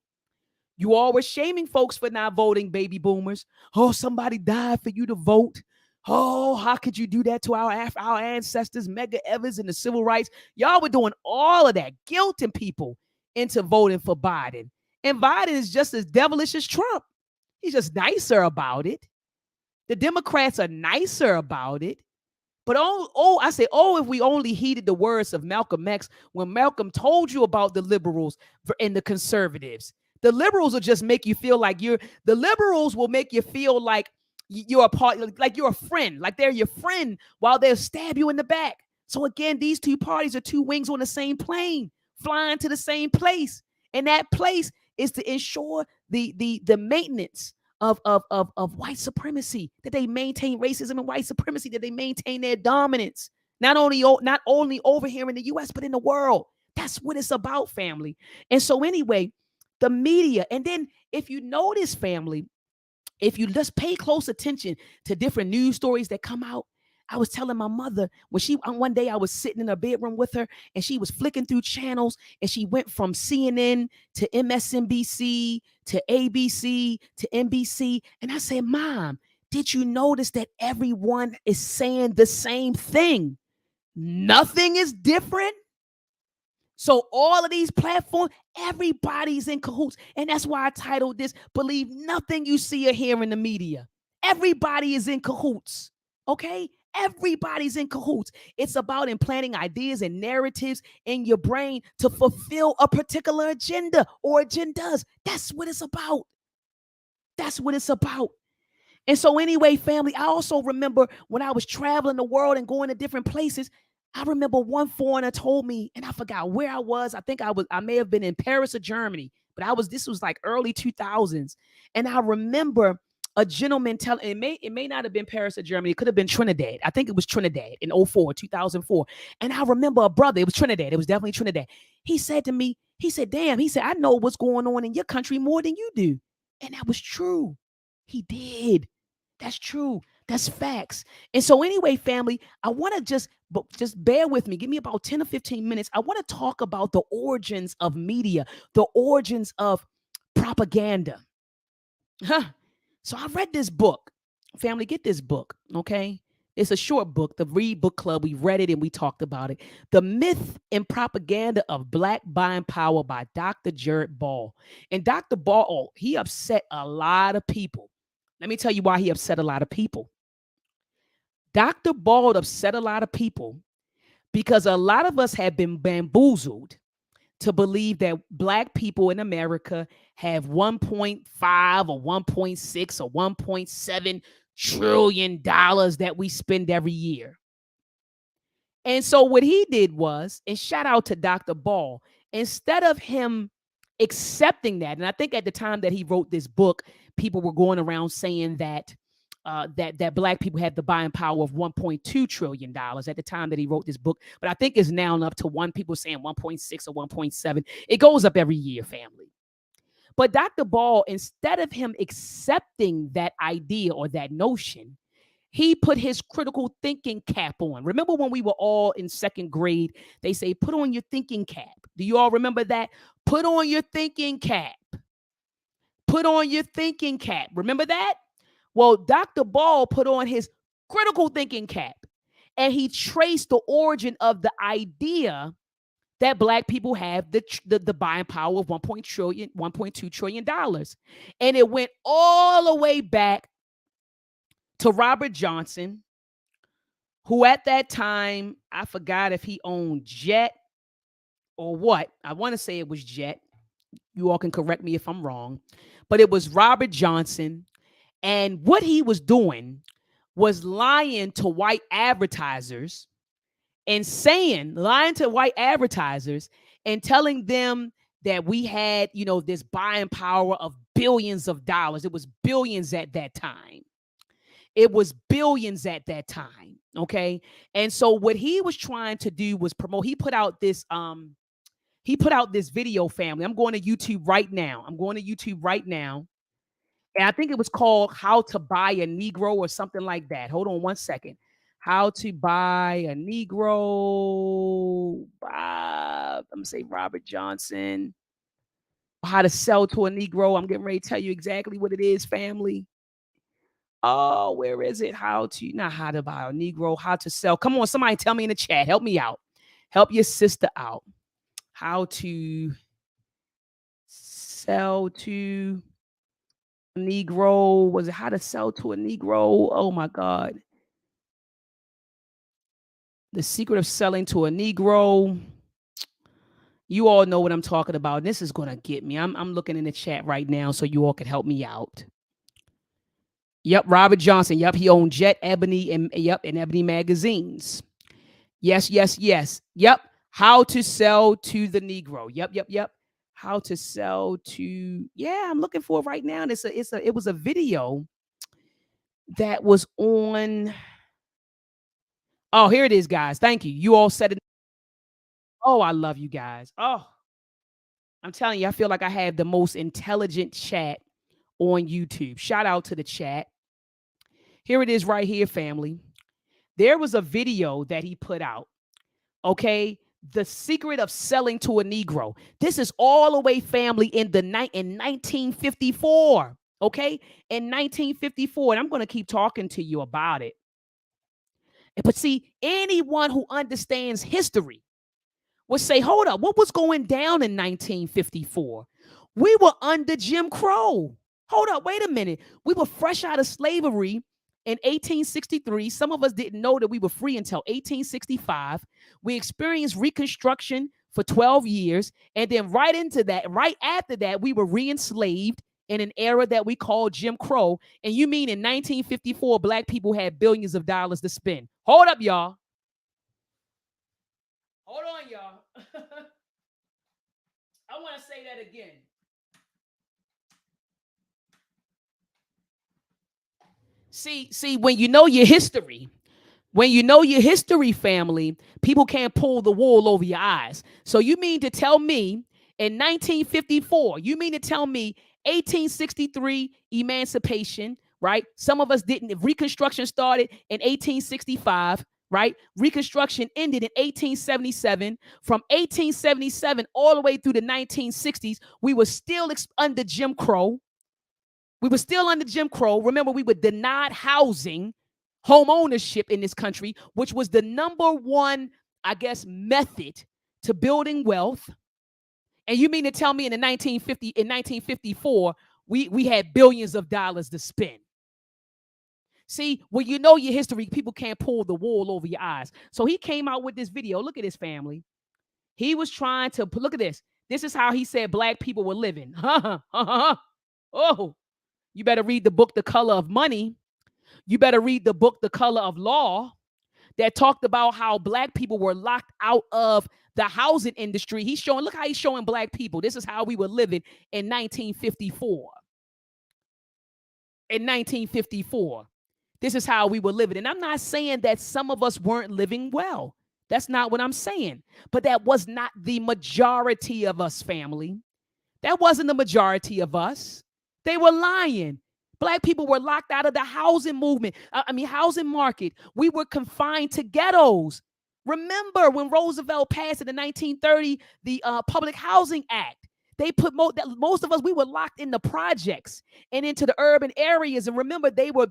You all were shaming folks for not voting, baby boomers. Oh, somebody died for you to vote. Oh, how could you do that to our ancestors, Medgar Evers and the civil rights? Y'all were doing all of that, guilting people into voting for Biden. And Biden is just as devilish as Trump. He's just nicer about it. The Democrats are nicer about it. But if we only heeded the words of Malcolm X when Malcolm told you about the liberals and the conservatives. The liberals will just make you feel like the liberals will make you feel like you're a part, like you're a friend, like they're your friend while they'll stab you in the back. So again, these two parties are two wings on the same plane, flying to the same place. And that place is to ensure the maintenance of white supremacy, that they maintain racism and white supremacy, that they maintain their dominance, not only over here in the US, but in the world. That's what it's about, family. And so anyway, the media, and then if you notice, family, if you just pay close attention to different news stories that come out. I was telling my mother one day I was sitting in her bedroom with her and she was flicking through channels and she went from CNN to MSNBC to ABC to NBC. And I said, Mom, did you notice that everyone is saying the same thing? Nothing is different. So all of these platforms, everybody's in cahoots. And that's why I titled this, Believe Nothing You See or Hear in the Media. Everybody is in cahoots, okay? Everybody's in cahoots. It's about implanting ideas and narratives in your brain to fulfill a particular agenda or agendas. That's what it's about. That's what it's about. And so anyway, family, I also remember when I was traveling the world and going to different places, I remember one foreigner told me, and I forgot where I was. I may have been in Paris or Germany, but this was like early 2000s. And I remember a gentleman telling, it may not have been Paris or Germany. It could have been Trinidad. I think it was Trinidad in 2004. And I remember a brother, it was Trinidad. It was definitely Trinidad. He said to me, he said, damn, he said, I know what's going on in your country more than you do. And that was true. He did. That's true. That's facts. And so anyway, family, I want to just bear with me. Give me about 10 or 15 minutes. I want to talk about the origins of media, the origins of propaganda. So I read this book. Family, get this book, okay? It's a short book, the Read Book Club. We read it and we talked about it. The Myth and Propaganda of Black Buying Power by Dr. Jared Ball. And Dr. Ball, he upset a lot of people. Let me tell you why he upset a lot of people. Dr. Ball upset a lot of people because a lot of us have been bamboozled to believe that Black people in America have 1.5 or 1.6 or 1.7 trillion dollars that we spend every year. And so what he did was, and shout out to Dr. Ball, instead of him accepting that, and I think at the time that he wrote this book, people were going around saying that that Black people had the buying power of $1.2 trillion at the time that he wrote this book. But I think it's now up to people saying 1.6 or 1.7. It goes up every year, family. But Dr. Ball, instead of him accepting that idea or that notion, he put his critical thinking cap on. Remember when we were all in second grade, they say, put on your thinking cap. Do you all remember that? Put on your thinking cap. Put on your thinking cap. Remember that? Well, Dr. Ball put on his critical thinking cap, and he traced the origin of the idea that Black people have the buying power of $1.2 trillion. And it went all the way back to Robert Johnson, who at that time, I forgot if he owned Jet or what. I want to say it was Jet. You all can correct me if I'm wrong. But it was Robert Johnson. And what he was doing was lying to white advertisers and lying to white advertisers and telling them that we had, this buying power of billions of dollars. It was billions at that time. It was billions at that time. Okay. And so what he was trying to do was promote. He put out this video, family. I'm going to YouTube right now. And I think it was called How to Buy a Negro or something like that. Hold on one second. How to Buy a Negro by, I'm going to say Robert Johnson. How to Sell to a Negro. I'm getting ready to tell you exactly what it is, family. Oh, where is it? Not how to buy a Negro, how to sell. Come on, somebody tell me in the chat. Help me out. Help your sister out. How to sell to a Negro. Was it How to Sell to a Negro? Oh my God. The Secret of Selling to a Negro. You all know what I'm talking about. This is going to get me. I'm looking in the chat right now so you all can help me out. Yep, Robert Johnson. Yep, he owned Jet, Ebony, and Ebony magazines. Yes. Yep. How to Sell to the Negro. Yep. How to Sell to. Yeah, I'm looking for it right now. And it was a video that was on. Oh, here it is, guys. Thank you. You all said it. Oh, I love you guys. Oh, I'm telling you, I feel like I have the most intelligent chat on YouTube. Shout out to the chat. Here it is right here, family. There was a video that he put out. Okay. The Secret of Selling to a Negro. This is all the way, family, in 1954. Okay. In 1954. And I'm going to keep talking to you about it. But see, anyone who understands history would say, hold up, what was going down in 1954? We were under Jim Crow. Hold up, wait a minute. We were fresh out of slavery in 1863. Some of us didn't know that we were free until 1865. We experienced Reconstruction for 12 years. And then right after that, we were re-enslaved in an era that we call Jim Crow. And you mean in 1954, Black people had billions of dollars to spend? Hold up, y'all. Hold on, y'all. I want to say that again. See, when you know your history, family, people can't pull the wool over your eyes. So you mean to tell me in 1954, you mean to tell me 1863 emancipation, right? Some of us didn't. Reconstruction started in 1865, right? Reconstruction ended in 1877. From 1877 all the way through the 1960s, we were still under Jim Crow. Remember, we were denied housing, home ownership in this country, which was the number one, I guess, method to building wealth. And you mean to tell me in 1954, we had billions of dollars to spend? See, when you know your history, people can't pull the wool over your eyes. So he came out with this video. Look at his family. He was trying to look at this. This is how he said black people were living. Oh, you better read the book, The Color of Money. You better read the book, The Color of Law, that talked about how black people were locked out of the housing industry. Look how he's showing black people. This is how we were living in 1954. In 1954, this is how we were living. And I'm not saying that some of us weren't living well. That's not what I'm saying. But that was not the majority of us, family. That wasn't the majority of us. They were lying. Black people were locked out of the housing movement. Housing market. We were confined to ghettos. Remember when Roosevelt passed in the 1930, the Public Housing Act? They put most of us, we were locked in the projects and into the urban areas. And remember, they were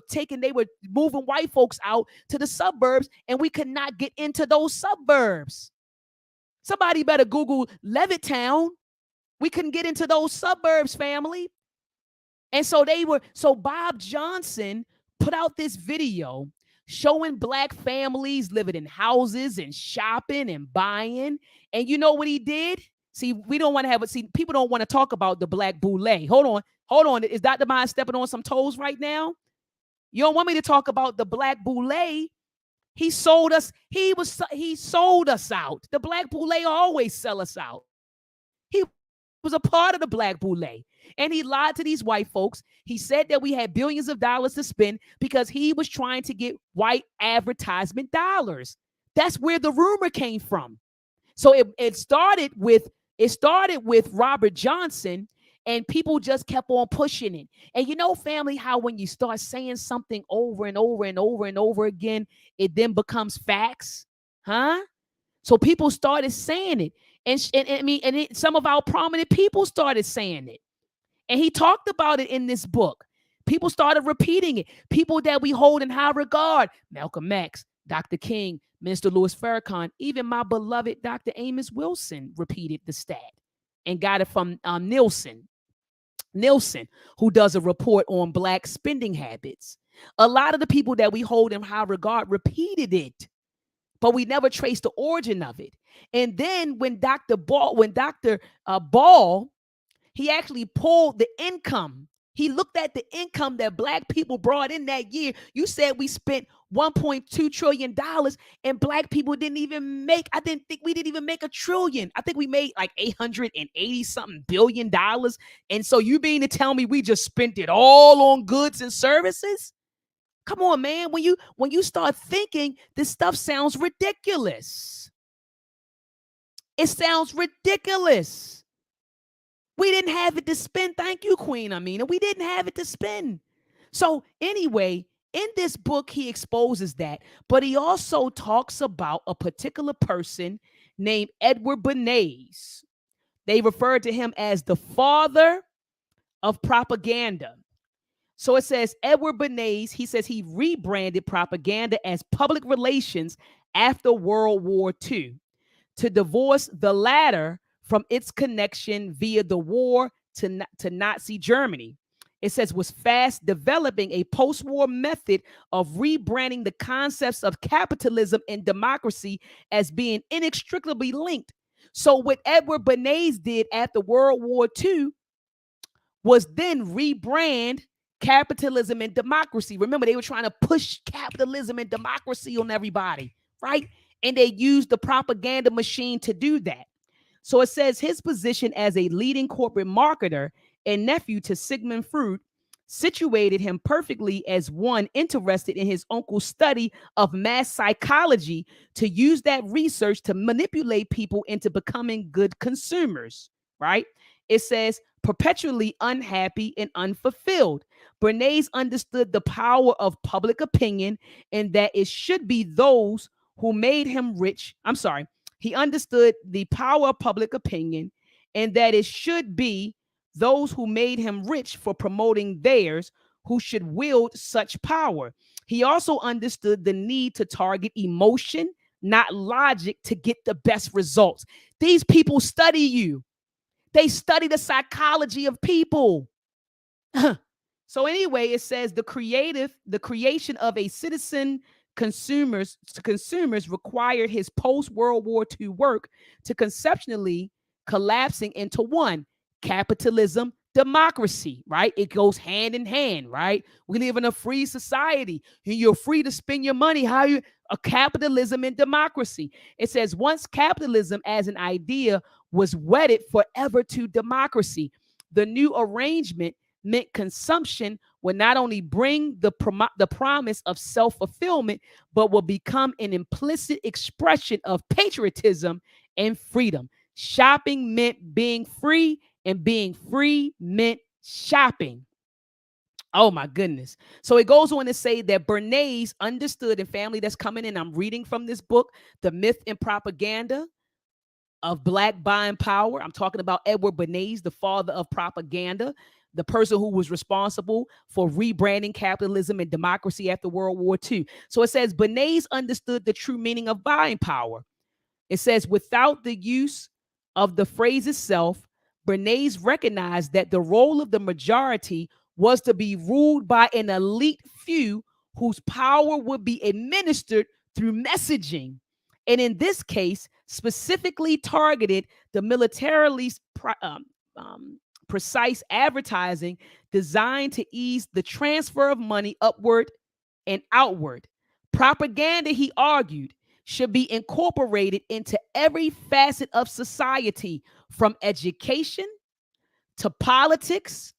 moving white folks out to the suburbs, and we could not get into those suburbs. Somebody better Google Levittown. We couldn't get into those suburbs, family. And so Bob Johnson put out this video showing black families living in houses and shopping and buying. And you know what he did? See, people don't want to talk about the black boule. Hold on. Is Dr. Maat stepping on some toes right now? You don't want me to talk about the black boule. He sold us. He sold us out. The black boule always sell us out. He was a part of the black boule. And he lied to these white folks. He said that we had billions of dollars to spend because he was trying to get white advertisement dollars. That's where the rumor came from. So it started with Robert Johnson, and people just kept on pushing it. And you know, family, how when you start saying something over and over and over and over again, it then becomes facts, huh? So people started saying it. And some of our prominent people started saying it. And he talked about it in this book. People started repeating it. People that we hold in high regard, Malcolm X, Dr. King, Minister Louis Farrakhan, even my beloved Dr. Amos Wilson repeated the stat and got it from Nielsen, who does a report on black spending habits. A lot of the people that we hold in high regard repeated it, but we never traced the origin of it. And then when Dr. Ball, he actually pulled the income. He looked at the income that black people brought in that year. You said we spent $1.2 trillion and black people didn't even make, I didn't think we didn't even make $1 trillion. I think we made like $880 something billion. And so you mean to tell me we just spent it all on goods and services? Come on, man. When you start thinking, this stuff sounds ridiculous. It sounds ridiculous. We didn't have it to spend. Thank you, Queen Amina. We didn't have it to spend. So anyway, in this book, he exposes that, but he also talks about a particular person named Edward Bernays. They referred to him as the father of propaganda. So it says Edward Bernays, he says he rebranded propaganda as public relations after World War II to divorce the latter from its connection via the war to Nazi Germany. It says was fast developing a post-war method of rebranding the concepts of capitalism and democracy as being inextricably linked. So what Edward Bernays did after World War II was then rebrand capitalism and democracy. Remember, they were trying to push capitalism and democracy on everybody, right? And they used the propaganda machine to do that. So it says his position as a leading corporate marketer and nephew to Sigmund Freud situated him perfectly as one interested in his uncle's study of mass psychology to use that research to manipulate people into becoming good consumers, right? It says perpetually unhappy and unfulfilled. Bernays understood the power of public opinion and that it should be those who made him rich. He understood the power of public opinion and that it should be those who made him rich for promoting theirs who should wield such power. He also understood the need to target emotion, not logic, to get the best results. These people study you. They study the psychology of people. So anyway, it says the creation of a citizen consumers required his post-World War II work to conceptually collapsing into one, capitalism, democracy, right? It goes hand in hand, right? We live in a free society. You're free to spend your money how you a capitalism and democracy. It says once capitalism as an idea was wedded forever to democracy, the new arrangement meant consumption would not only bring the promise of self-fulfillment, but will become an implicit expression of patriotism and freedom. Shopping meant being free, and being free meant shopping. Oh my goodness. So it goes on to say that Bernays understood, and family that's coming in, I'm reading from this book, The Myth and Propaganda of Black Buying Power. I'm talking about Edward Bernays, the father of propaganda, the person who was responsible for rebranding capitalism and democracy after World War II. So it says Bernays understood the true meaning of buying power. It says without the use of the phrase itself, Bernays recognized that the role of the majority was to be ruled by an elite few whose power would be administered through messaging. And in this case, specifically targeted the militarily precise advertising designed to ease the transfer of money upward and outward. Propaganda, he argued, should be incorporated into every facet of society, from education to politics,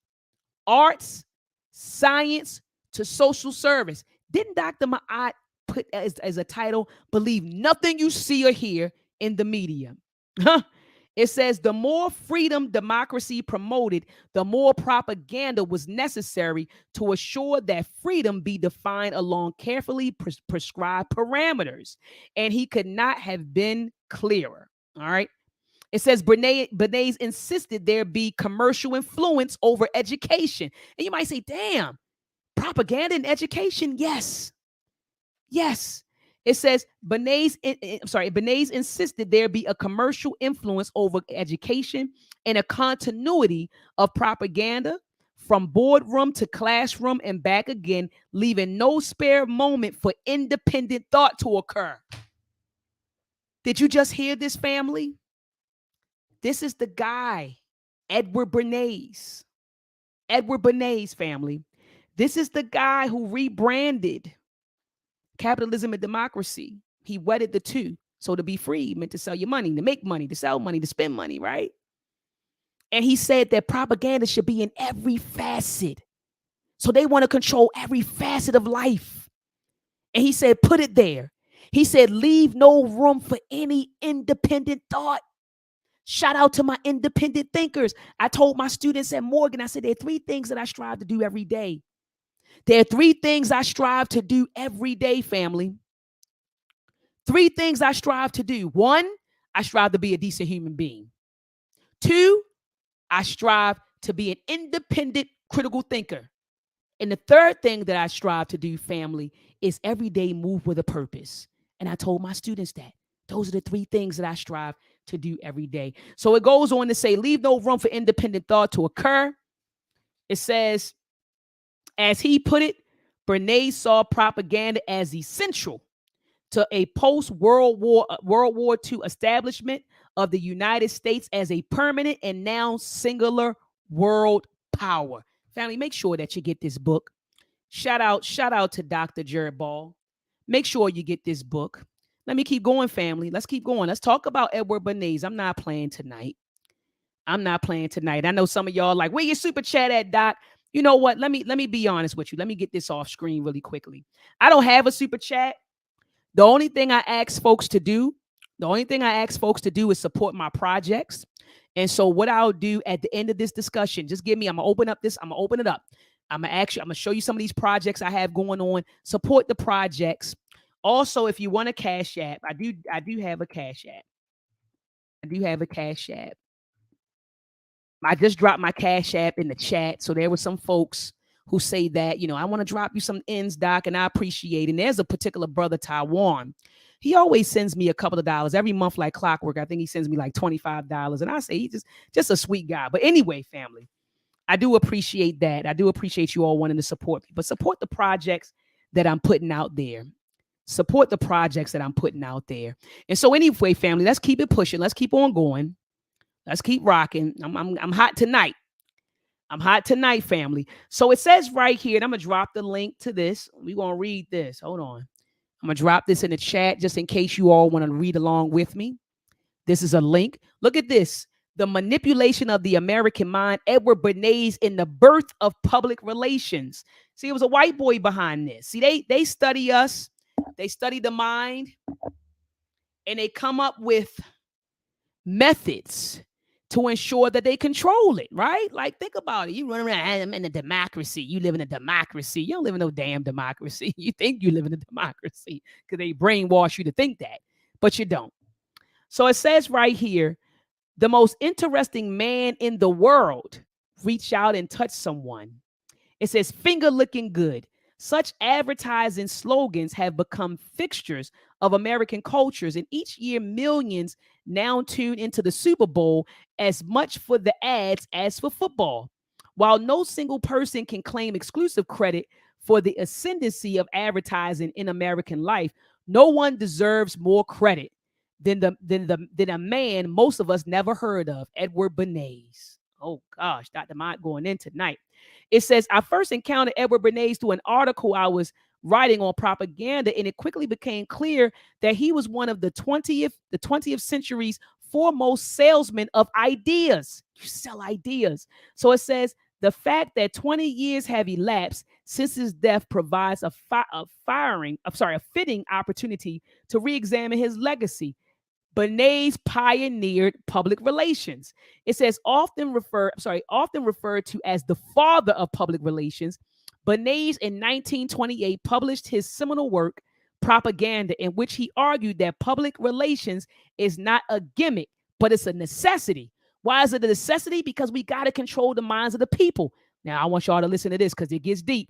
arts, science to social service. Didn't Dr. Maat put as a title, believe nothing you see or hear in the media? It says the more freedom democracy promoted, the more propaganda was necessary to assure that freedom be defined along carefully prescribed parameters. And he could not have been clearer. All right. It says Bernays insisted there be commercial influence over education. And you might say, damn, propaganda and education? Yes. Yes. It says Bernays insisted there be a commercial influence over education and a continuity of propaganda from boardroom to classroom and back again, leaving no spare moment for independent thought to occur. Did you just hear this, family? This is the guy, Edward Bernays. Edward Bernays, family. This is the guy who rebranded capitalism and democracy. He wedded the two. So to be free meant to sell your money, to make money, to sell money, to spend money, right? And he said that propaganda should be in every facet. So they want to control every facet of life. And he said, put it there. He said, leave no room for any independent thought. Shout out to my independent thinkers. I told my students at Morgan, I said, there are three things that I strive to do every day. There are three things I strive to do every day, family. Three things I strive to do. One, I strive to be a decent human being. Two, I strive to be an independent critical thinker. And the third thing that I strive to do, family, is every day move with a purpose. And I told my students that. Those are the three things that I strive to do every day. So it goes on to say, leave no room for independent thought to occur. It says, as he put it, Bernays saw propaganda as essential to a post-World War II establishment of the United States as a permanent and now singular world power. Family, make sure that you get this book. Shout out to Dr. Jared Ball. Make sure you get this book. Let me keep going, family. Let's keep going. Let's talk about Edward Bernays. I'm not playing tonight. I know some of y'all like, where your super chat at, Doc? You know what? Let me be honest with you. Let me get this off screen really quickly. I don't have a super chat. The only thing I ask folks to do is support my projects. And so what I'll do at the end of this discussion, I'm going to open it up. I'm going to show you some of these projects I have going on. Support the projects. Also, if you want a Cash App, I do have a Cash App. I just dropped my Cash App in the chat. So there were some folks who say that, I want to drop you some ends, Doc, and I appreciate it. And there's a particular brother, Taiwan. He always sends me a couple of dollars every month like clockwork. I think he sends me like $25. And I say he's just a sweet guy. But anyway, family, I do appreciate that. I do appreciate you all wanting to support me. But support the projects that I'm putting out there. And so anyway, family, let's keep it pushing. Let's keep on going. Let's keep rocking. I'm hot tonight. Family. So it says right here, and I'm going to drop the link to this. We're going to read this. Hold on. I'm going to drop this in the chat just in case you all want to read along with me. This is a link. Look at this. The manipulation of the American mind, Edward Bernays in the birth of public relations. See, it was a white boy behind this. See, they study us. They study the mind. And they come up with methods to ensure that they control it, right? Like, think about it. You run around, I'm in a democracy. You live in a democracy. You don't live in no damn democracy. You think you live in a democracy because they brainwash you to think that, but you don't. So it says right here, the most interesting man in the world reached out and touched someone. It says, finger looking good. Such advertising slogans have become fixtures of American cultures, and each year millions now tune into the Super Bowl as much for the ads as for football. While no single person can claim exclusive credit for the ascendancy of advertising in American life, no one deserves more credit than a man most of us never heard of, Edward Bernays. Oh gosh, Dr. Maat going in tonight. It says, I first encountered Edward Bernays through an article I was writing on propaganda, and it quickly became clear that he was one of the 20th century's foremost salesmen of ideas. You sell ideas. So it says, the fact that 20 years have elapsed since his death provides a fitting opportunity to re-examine his legacy. Bernays pioneered public relations. It says often referred to as the father of public relations. Bernays in 1928 published his seminal work, Propaganda, in which he argued that public relations is not a gimmick, but it's a necessity. Why is it a necessity? Because we got to control the minds of the people. Now, I want y'all to listen to this because it gets deep.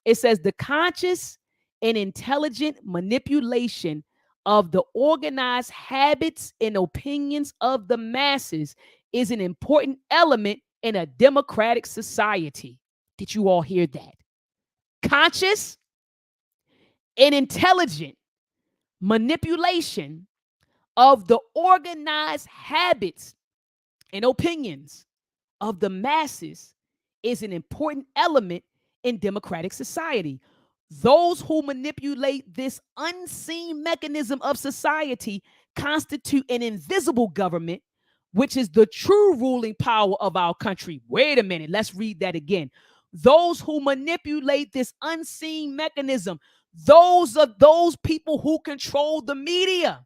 It says the conscious and intelligent manipulation of the organized habits and opinions of the masses is an important element in a democratic society. Did you all hear that? Conscious and intelligent manipulation of the organized habits and opinions of the masses is an important element in democratic society. Those who manipulate this unseen mechanism of society constitute an invisible government, which is the true ruling power of our country. Wait a minute. Let's read that again. Those who manipulate this unseen mechanism, those are those people who control the media.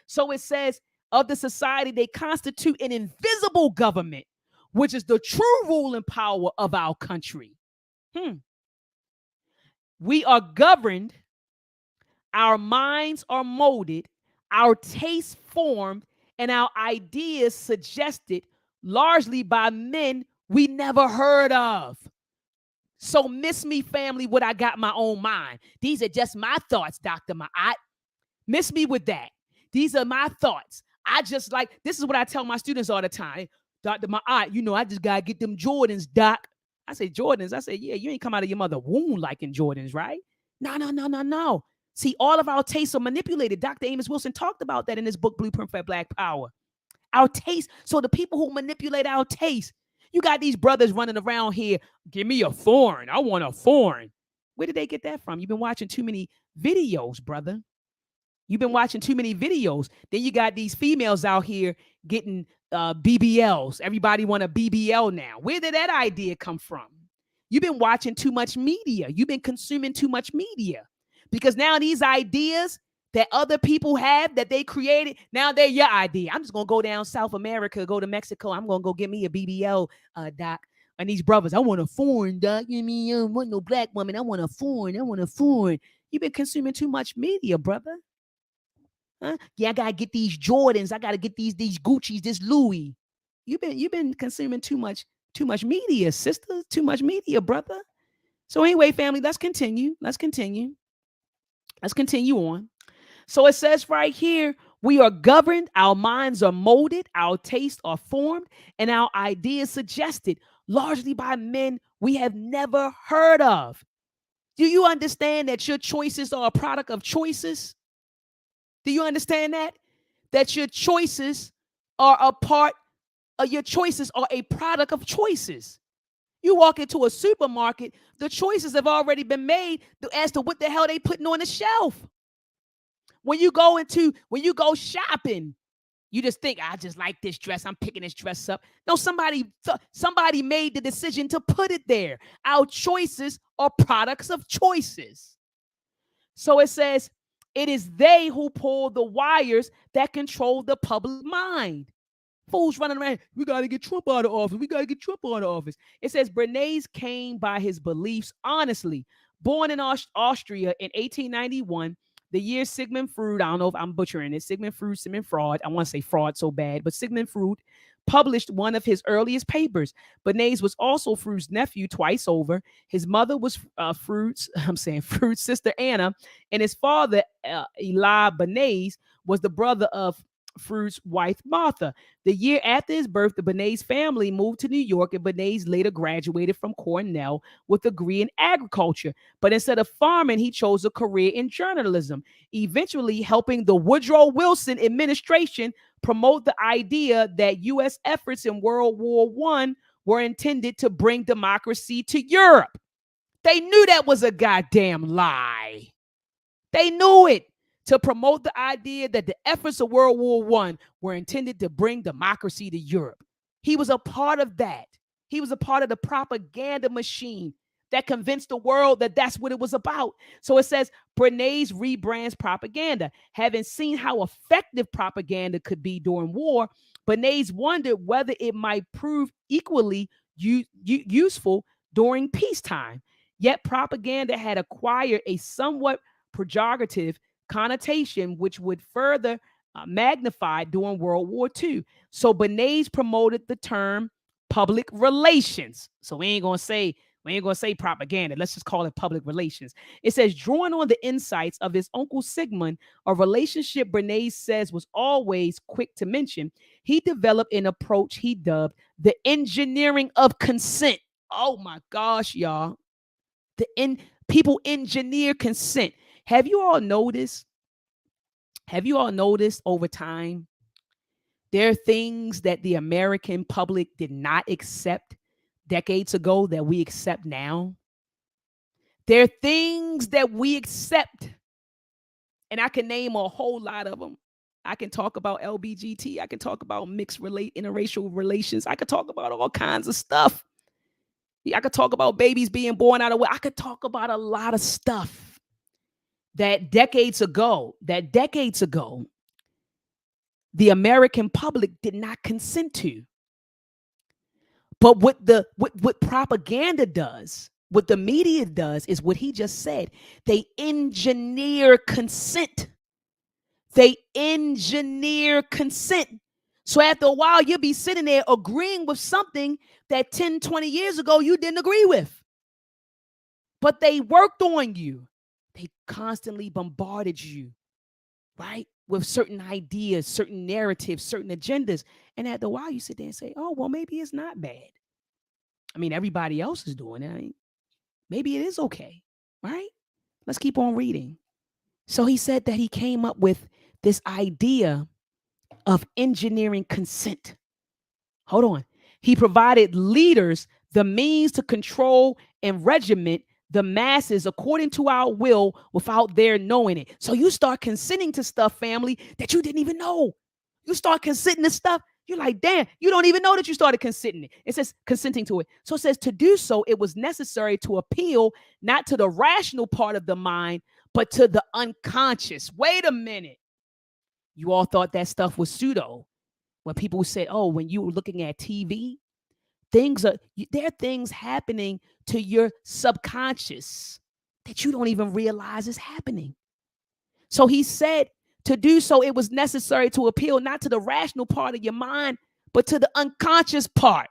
So it says of the society, they constitute an invisible government, which is the true ruling power of our country. We are governed, our minds are molded, our tastes formed, and our ideas suggested largely by men we never heard of. So miss me, family, what I got my own mind. These are just my thoughts, Dr. Maat. Miss me with that. These are my thoughts. This is what I tell my students all the time. Dr. Maat, I just got to get them Jordans, Doc. I say, Jordans? I say, yeah, you ain't come out of your mother womb liking Jordans, right? No. See, all of our tastes are manipulated. Dr. Amos Wilson talked about that in his book, Blueprint for Black Power. Our taste. So the people who manipulate our taste, you got these brothers running around here, give me a foreign. I want a foreign. Where did they get that from? You've been watching too many videos, brother. You've been watching too many videos. Then you got these females out here getting BBLs. Everybody want a BBL now. Where did that idea come from? You've been watching too much media. You've been consuming too much media, because now these ideas that other people have that they created, now they're your idea. I'm just going to go down South America, go to Mexico. I'm going to go get me a BBL, doc. And these brothers, I want a foreign, doc. You mean, I want no black woman. I want a foreign. I want a foreign. You've been consuming too much media, brother. Huh? Yeah, I got to get these Jordans. I got to get these Gucci's, this Louis. You've been consuming too much media, sister. Too much media, brother. So anyway, family, let's continue. Let's continue on. So it says right here, we are governed, our minds are molded, our tastes are formed, and our ideas suggested largely by men we have never heard of. Do you understand that your choices are a product of choices? Do you understand that? That your choices are a product of choices. You walk into a supermarket, the choices have already been made as to what the hell they putting on the shelf. When you go shopping, you just think, I just like this dress. I'm picking this dress up. No, somebody made the decision to put it there. Our choices are products of choices. So it says, it is they who pull the wires that control the public mind. Fools running around, we got to get Trump out of office. We got to get Trump out of office. It says Bernays came by his beliefs honestly. Born in Austria in 1891, the year Sigmund Freud, I don't know if I'm butchering it, Sigmund Freud, I want to say fraud so bad, but Sigmund Freud published one of his earliest papers. Bernays was also Freud's nephew twice over. His mother was Freud's sister Anna, and his father, Eli Bernays, was the brother of Freud's wife, Martha. The year after his birth, the Bernays family moved to New York, and Bernays later graduated from Cornell with a degree in agriculture. But instead of farming, he chose a career in journalism, eventually helping the Woodrow Wilson administration promote the idea that U.S. efforts in World War I were intended to bring democracy to Europe. They knew that was a goddamn lie. They knew it. To promote the idea that the efforts of World War I were intended to bring democracy to Europe. He was a part of that. He was a part of the propaganda machine that convinced the world that that's what it was about. So it says Bernays rebrands propaganda. Having seen how effective propaganda could be during war, Bernays wondered whether it might prove equally useful during peacetime. Yet propaganda had acquired a somewhat pejorative connotation, which would further magnify during World War II. So Bernays promoted the term public relations. So we ain't gonna say propaganda. Let's just call it public relations. It says, drawing on the insights of his uncle Sigmund, a relationship Bernays says was always quick to mention, he developed an approach he dubbed the engineering of consent. Oh my gosh, y'all. People engineer consent. Have you all noticed over time, there are things that the American public did not accept decades ago that we accept now? There are things that we accept, and I can name a whole lot of them. I can talk about LBGT. I can talk about interracial relations. I could talk about all kinds of stuff. I could talk about babies being born out of wedlock. I could talk about a lot of stuff that decades ago, the American public did not consent to. But what propaganda does, what the media does, is what he just said. They engineer consent. So after a while, you'll be sitting there agreeing with something that 10, 20 years ago you didn't agree with. But they worked on you. They constantly bombarded you, right? With certain ideas, certain narratives, certain agendas. And after a while, you sit there and say, oh, well, maybe it's not bad. I mean, everybody else is doing it. I mean, maybe it is okay, right? Let's keep on reading. So he said that he came up with this idea of engineering consent. Hold on. He provided leaders the means to control and regiment the masses according to our will without their knowing it. So you start consenting to stuff, family, that you didn't even know. You start consenting to stuff. You're like, damn, you don't even know that you started consenting it. It says consenting to it. So it says to do so, it was necessary to appeal not to the rational part of the mind, but to the unconscious. Wait a minute. You all thought that stuff was pseudo. When people said, oh, when you were looking at TV, there are things happening to your subconscious that you don't even realize is happening. So he said to do so, it was necessary to appeal not to the rational part of your mind, but to the unconscious part.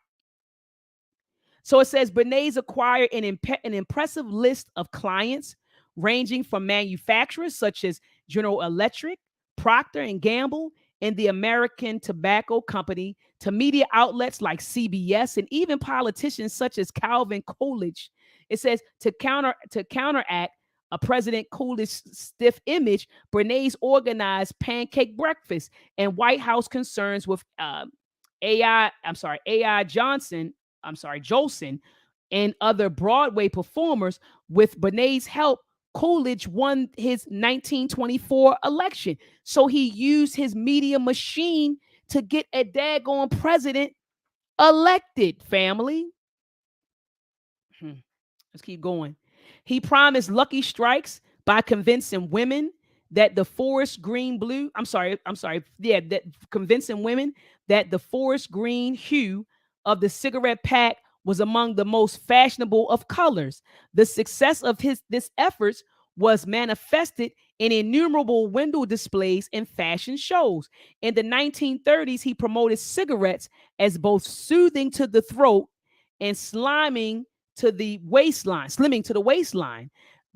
So it says Bernays acquired an impressive list of clients ranging from manufacturers such as General Electric, Procter & Gamble, and the American Tobacco Company, to media outlets like CBS, and even politicians such as Calvin Coolidge. It says to counteract President Coolidge's stiff image, Bernays organized pancake breakfast and White House concerns with Jolson, and other Broadway performers. With Bernays' help, Coolidge won his 1924 election. So he used his media machine to get a daggone president elected, family. Let's keep going. He promised lucky strikes by convincing women that the forest green hue of the cigarette pack was among the most fashionable of colors. The success of this efforts was manifested in innumerable window displays and fashion shows. In the 1930s, he promoted cigarettes as both soothing to the throat and slimming to the waistline.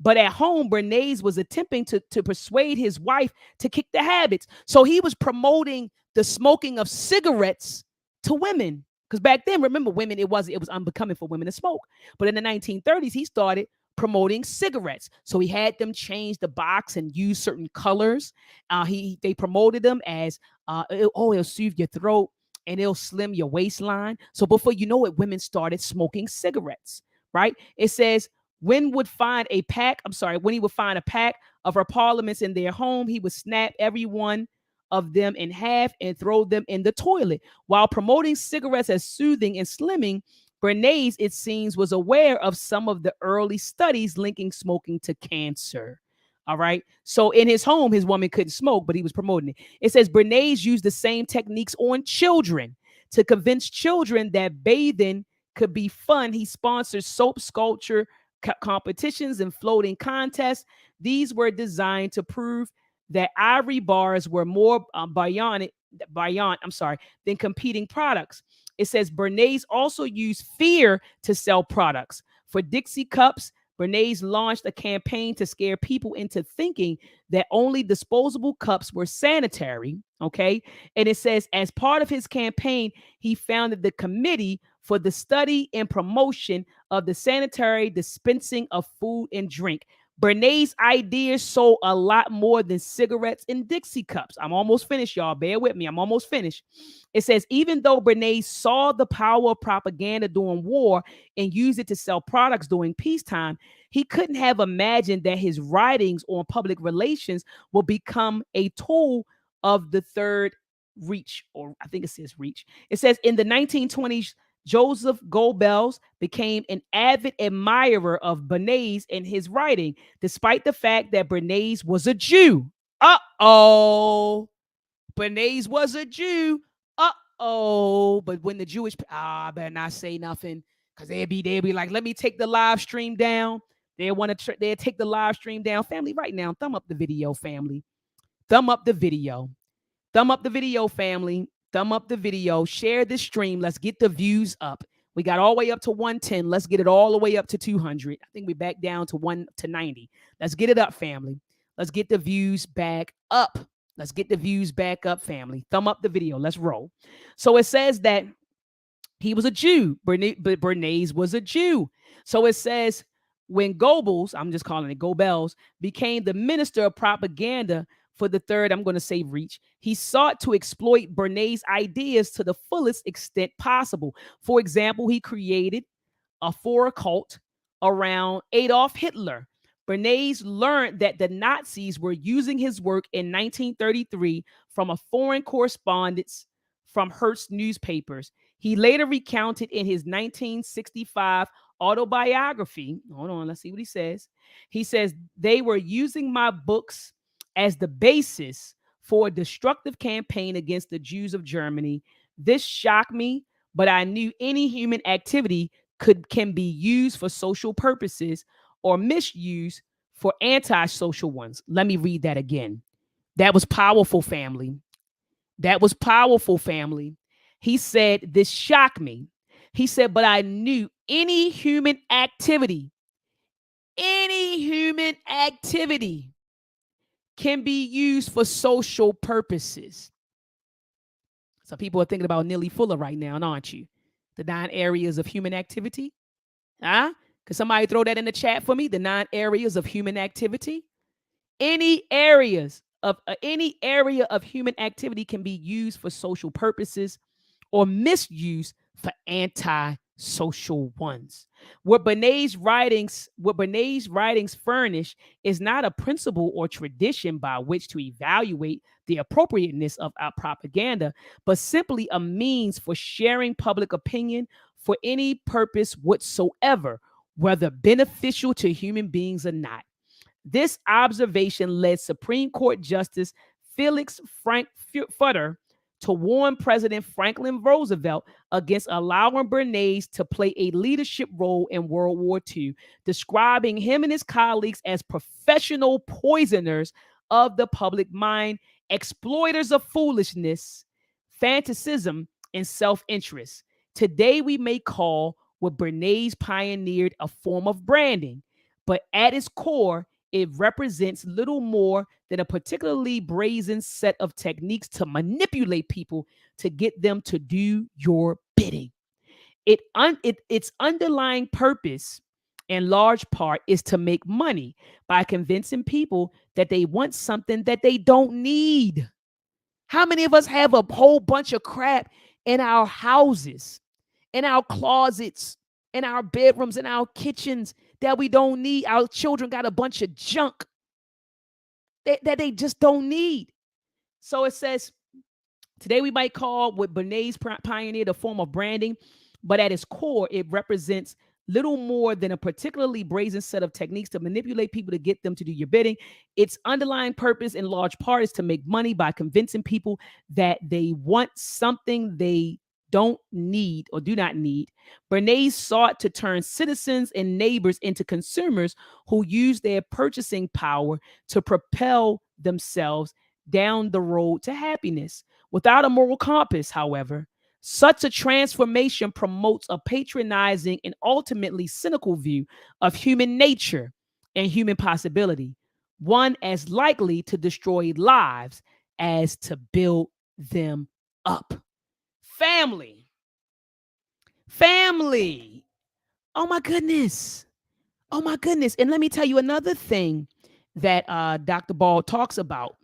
But at home, Bernays was attempting to persuade his wife to kick the habits. So he was promoting the smoking of cigarettes to women. Because back then, remember, women, it was unbecoming for women to smoke. But in the 1930s, he started promoting cigarettes. So he had them change the box and use certain colors. They promoted them as, it'll soothe your throat and it'll slim your waistline. So before you know it, women started smoking cigarettes, right? It says, when he would find a pack of her parliaments in their home, he would snap every one of them in half and throw them in the toilet. While promoting cigarettes as soothing and slimming, Bernays, it seems, was aware of some of the early studies linking smoking to cancer. All right. So in his home, his woman couldn't smoke, but he was promoting it. It says Bernays used the same techniques on children to convince children that bathing could be fun. He sponsored soap sculpture competitions and floating contests. These were designed to prove that ivory bars were more buoyant than competing products. It says Bernays also used fear to sell products. For Dixie cups, Bernays launched a campaign to scare people into thinking that only disposable cups were sanitary. Okay. And it says, as part of his campaign, he founded the Committee for the Study and Promotion of the Sanitary Dispensing of Food and Drink. Bernays' ideas sold a lot more than cigarettes and Dixie cups. I'm almost finished, y'all. Bear with me. I'm almost finished. It says, even though Bernays saw the power of propaganda during war and used it to sell products during peacetime, he couldn't have imagined that his writings on public relations will become a tool of the Third Reich, or I think it says Reach. It says in the 1920s, Joseph Goebbels became an avid admirer of Bernays and his writing, despite the fact that Bernays was a Jew. Bernays was a Jew. But when the Jewish, I better not say nothing, because they'll be like, let me take the live stream down. They'll take the live stream down. Family, right now, thumb up the video, family. Thumb up the video. Thumb up the video, family. Thumb up the video. Share this stream. Let's get the views up. We got all the way up to 110. Let's get it all the way up to 200. I think we're back down to 90. Let's get it up, family. Let's get the views back up. Let's get the views back up, family. Thumb up the video. Let's roll. So it says that he was a Jew. Bernays was a Jew. So it says when Goebbels, I'm just calling it Goebbels, became the minister of propaganda for the Third, I'm going to say Reach, he sought to exploit Bernays' ideas to the fullest extent possible. For example, he created for a cult around Adolf Hitler. Bernays learned that the Nazis were using his work in 1933 from a foreign correspondence from Hearst newspapers. He later recounted in his 1965 autobiography. Hold on, let's see what he says. He says, they were using my books as the basis for a destructive campaign against the Jews of Germany. This shocked me, but I knew any human activity can be used for social purposes or misused for antisocial ones. Let me read that again. That was powerful, family. That was powerful, family. He said, this shocked me. He said, but I knew any human activity can be used for social purposes. Some people are thinking about Neely Fuller right now, aren't you? The 9 areas of human activity. Huh? Could somebody throw that in the chat for me? The 9 areas of human activity. Any area of human activity can be used for social purposes or misused for anti-social ones. What Bernays' writings furnish is not a principle or tradition by which to evaluate the appropriateness of our propaganda, but simply a means for sharing public opinion for any purpose whatsoever, whether beneficial to human beings or not. This observation led Supreme Court Justice Felix Frankfurter to warn President Franklin Roosevelt against allowing Bernays to play a leadership role in World War II, describing him and his colleagues as professional poisoners of the public mind, exploiters of foolishness, fanaticism, and self-interest. Today, we may call what Bernays pioneered a form of branding, but at its core, it represents little more than a particularly brazen set of techniques to manipulate people to get them to do your bidding. Its underlying purpose, in large part, is to make money by convincing people that they want something that they don't need. How many of us have a whole bunch of crap in our houses, in our closets, in our bedrooms, in our kitchens that we don't need? Our children got a bunch of junk that they just don't need. So it says, today we might call what Bernays pioneered a form of branding, but at its core, it represents little more than a particularly brazen set of techniques to manipulate people to get them to do your bidding. Its underlying purpose, in large part, is to make money by convincing people that they want something they don't need or do not need. Bernays sought to turn citizens and neighbors into consumers who use their purchasing power to propel themselves down the road to happiness. Without a moral compass, however, such a transformation promotes a patronizing and ultimately cynical view of human nature and human possibility, one as likely to destroy lives as to build them up. Family. Oh my goodness. And let me tell you another thing that Dr. Ball talks about,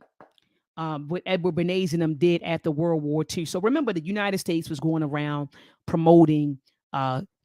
what Edward Bernays and them did after World War II. So remember, the United States was going around promoting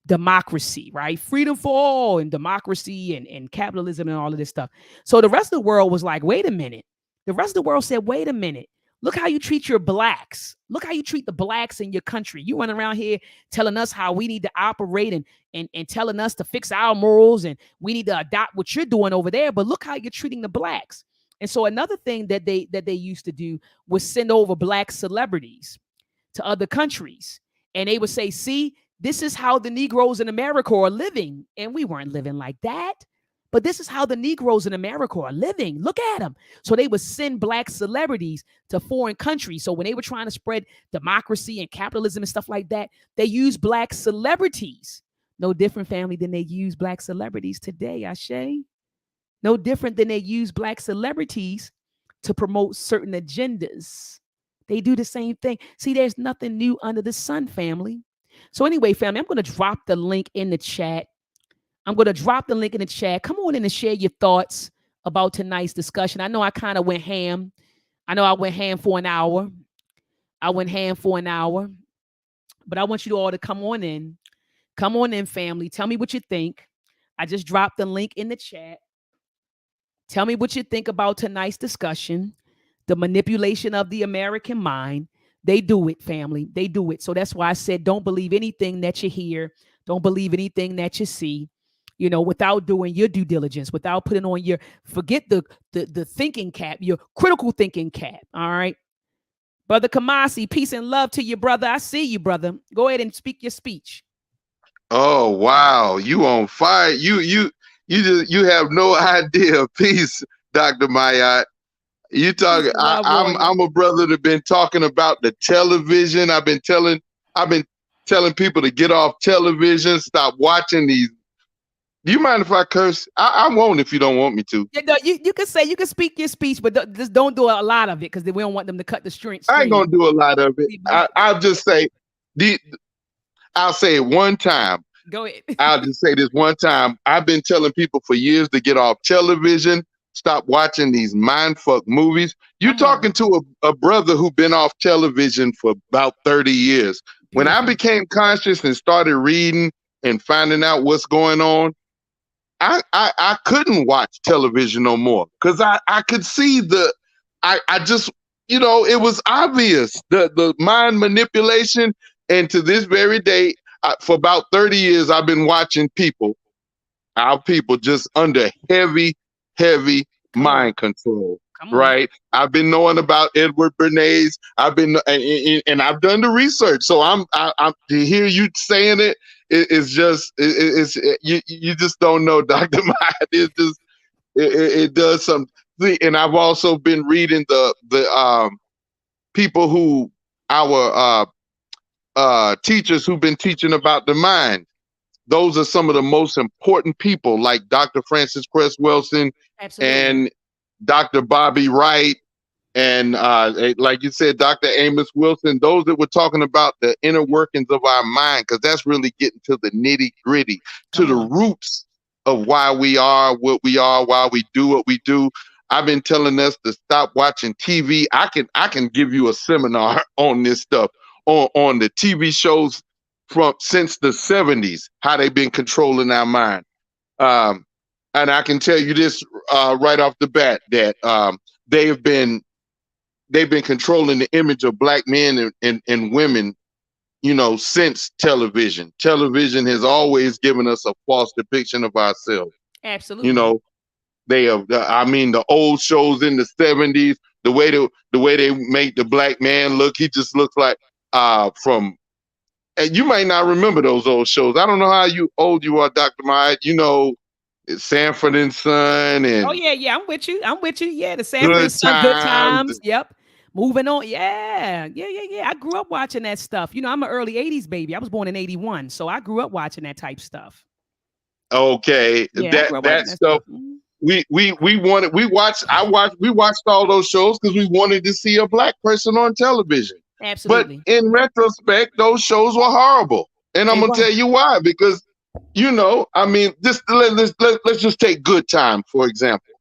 democracy, right? Freedom for all and democracy and capitalism and all of this stuff. So the rest of the world was like, wait a minute. The rest of the world said, wait a minute. Look how you treat your blacks. Look how you treat the blacks in your country. You run around here telling us how we need to operate and telling us to fix our morals and we need to adopt what you're doing over there. But look how you're treating the blacks. And so another thing that they used to do was send over black celebrities to other countries. And they would say, see, this is how the Negroes in America are living. And we weren't living like that. But this is how the Negroes in America are living. Look at them. So they would send black celebrities to foreign countries. So when they were trying to spread democracy and capitalism and stuff like that, they used black celebrities. No different, family, than they use black celebrities today, Ashe. No different than they use black celebrities to promote certain agendas. They do the same thing. See, there's nothing new under the sun, family. So anyway, family, I'm going to drop the link in the chat. Come on in and share your thoughts about tonight's discussion. I know I kind of went ham. I went ham for an hour. But I want you all to come on in. Come on in, family. Tell me what you think. I just dropped the link in the chat. Tell me what you think about tonight's discussion, the manipulation of the American mind. They do it, family. They do it. So that's why I said don't believe anything that you hear. Don't believe anything that you see, without doing your due diligence, without putting on forget the thinking cap, your critical thinking cap. All right. Brother Kamasi, peace and love to you, brother. I see you, brother. Go ahead and speak your speech. Oh, wow. You on fire. You have no idea. Peace, Dr. Maat. You talking? I'm a brother that been talking about the television. I've been telling people to get off television, stop watching these. Do you mind if I curse? I won't if you don't want me to. Yeah, no, you can speak your speech, but just don't do a lot of it because we don't want them to cut the string. I ain't gonna do a lot of it. I'll just say I'll say it one time. Go ahead. I'll just say this one time. I've been telling people for years to get off television, stop watching these mindfuck movies. You're talking to a brother who been off television for about 30 years. When I became conscious and started reading and finding out what's going on, I couldn't watch television no more because I could see I just, it was obvious, the mind manipulation. And to this very day, for about 30 years, I've been watching our people just under heavy mind control, right? I've been knowing about Edward Bernays. And I've done the research. So I'm to hear you saying it, it's just, you just don't know, Dr. Maat. It does something. And I've also been reading the people who, our teachers who've been teaching about the mind. Those are some of the most important people, like Dr. Francis Cress Wilson and Dr. Bobby Wright, and like you said, Dr. Amos Wilson. Those that were talking about the inner workings of our mind, because that's really getting to the nitty gritty, to the roots of why we are what we are, why we do what we do. I've been telling us to stop watching TV. I can give you a seminar on this stuff. On the TV shows since the 70s, how they've been controlling our mind. And I can tell you this right off the bat, that they've been controlling the image of Black men and women, since television. Television has always given us a false depiction of ourselves. Absolutely. They have, the old shows in the 70s, the way they make the Black man look, he just looks like, and you might not remember those old shows. I don't know how old you are, Dr. Maat. Sanford and Son, and I'm with you. Yeah, the Sanford and Son, Good Times. Yep. Moving on. Yeah. I grew up watching that stuff. I'm an early 80s baby. I was born in 81, so I grew up watching that type stuff. Okay, that stuff. We watched all those shows because we wanted to see a Black person on television. Absolutely. But in retrospect, those shows were horrible. And I'm going to tell you why. Because, let's just take Good Time, for example.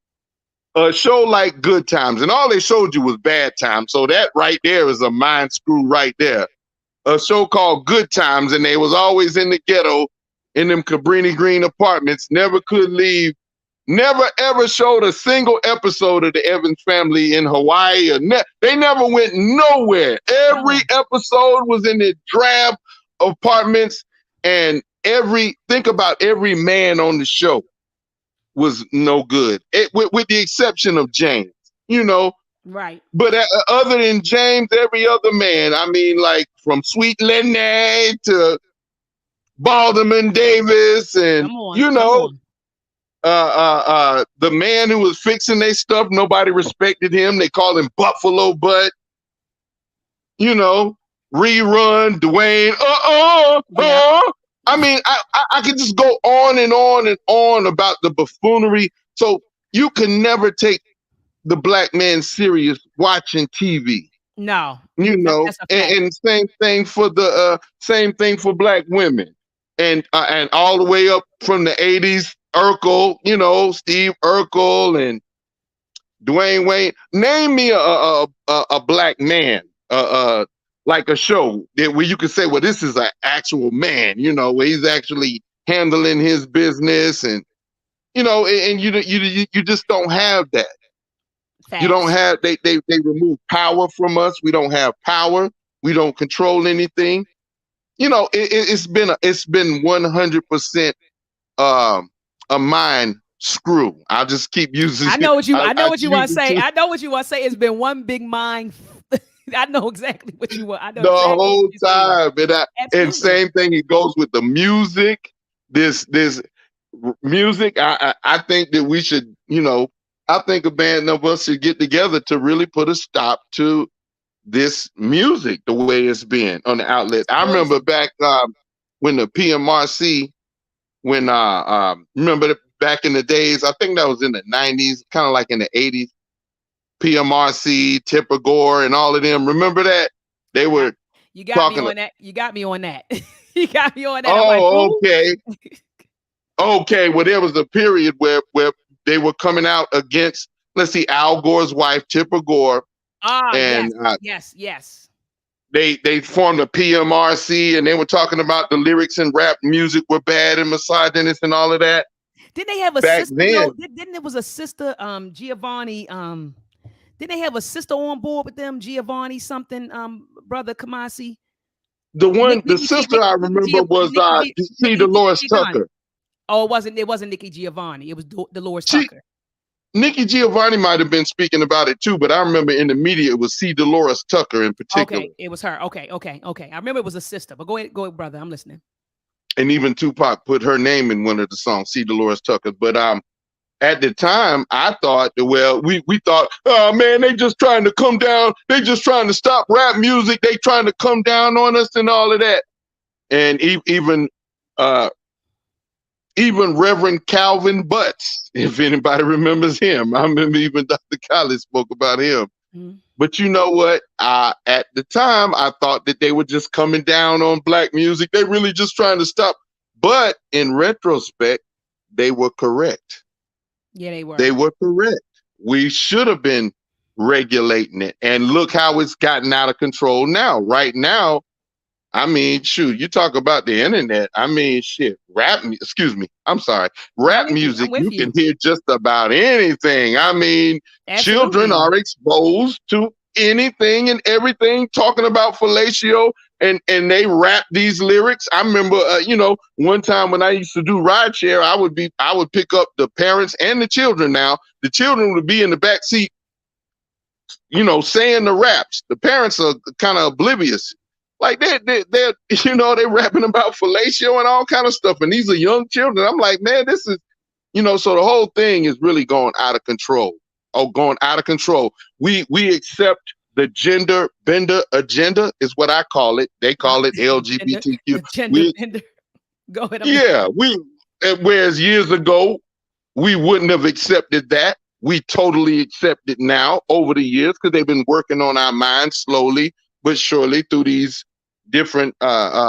A show like Good Times, and all they showed you was bad times. So that right there is a mind screw right there. A show called Good Times, and they was always in the ghetto, in them Cabrini Green apartments, never could leave. Never ever showed a single episode of the Evans family in Hawaii. They never went nowhere. Every episode was in the drab apartments, and think about every man on the show was no good, with the exception of James. Right. But other than James, every other man, like from Sweet Lenny to Balderman Davis, and the man who was fixing their stuff, nobody respected him. They called him Buffalo Butt. Rerun, Dwayne. I could just go on and on and on about the buffoonery. So you can never take the Black man serious watching TV. No. And same thing for Black women, and all the way up from the 80s. Urkel, Steve Urkel and Dwayne Wayne. Name me a Black man, like a show where you could say, well, this is an actual man, where he's actually handling his business, and and you just don't have that. Facts. You don't have they remove power from us. We don't have power. We don't control anything. It's been 100% a mind screw. I'll just keep using. I know what you want to say. I know what you want to say. It's been one big mind. I know exactly what you want. I know the exactly whole time, and same thing. It goes with the music. This music. I think that we should. I think a band of us should get together to really put a stop to this music the way it's been on the outlet. I remember back when the PMRC, remember back in the days, I think that was in the 90s, kind of like in the 80s, PMRC, Tipper Gore, and all of them. Remember that? They were You got me on that. You got me on that. You got me on that. Oh, okay. Okay, well, there was a period where they were coming out against, let's see, Al Gore's wife, Tipper Gore. And yes. They formed a PMRC, and they were talking about the lyrics and rap music were bad and misogynist and all of that. Didn't they have a back sister? then? Didn't it was a sister, Giovanni? Didn't they have a sister on board with them, Giovanni something, brother Kamasi? The sister I remember was Dolores Tucker. Oh, it wasn't Nikki Giovanni. It was Dolores Tucker. Nikki Giovanni might have been speaking about it too, but I remember in the media it was Dolores Tucker in particular. Okay, it was her. Okay. I remember it was a sister, but go ahead, brother. I'm listening. And even Tupac put her name in one of the songs, Dolores Tucker. But at the time, I thought that, well, we thought, oh man, they just trying to come down. They just trying to stop rap music. They trying to come down on us and all of that. And even Reverend Calvin Butts, if anybody remembers him, I remember even Dr. Collins spoke about him. Mm-hmm. But you know what? At the time, I thought that they were just coming down on black music. They really just trying to stop. But in retrospect, they were correct. Yeah, they were. They were correct. We should have been regulating it. And look how it's gotten out of control now. Right now, I mean, shoot, you talk about the internet. I mean, shit, rap music, you can hear just about anything. I mean, children are exposed to anything and everything, talking about fellatio, and they rap these lyrics. I remember, one time when I used to do rideshare, I would pick up the parents and the children. Now, the children would be in the back seat, saying the raps. The parents are kind of oblivious. Like they're rapping about fellatio and all kind of stuff, and these are young children. I'm like, man, this is, so the whole thing is really going out of control. We accept the gender bender agenda is what I call it. They call it LGBTQ. Gender bender. Go ahead. Yeah, whereas years ago we wouldn't have accepted that. We totally accept it now over the years because they've been working on our minds slowly but surely through these different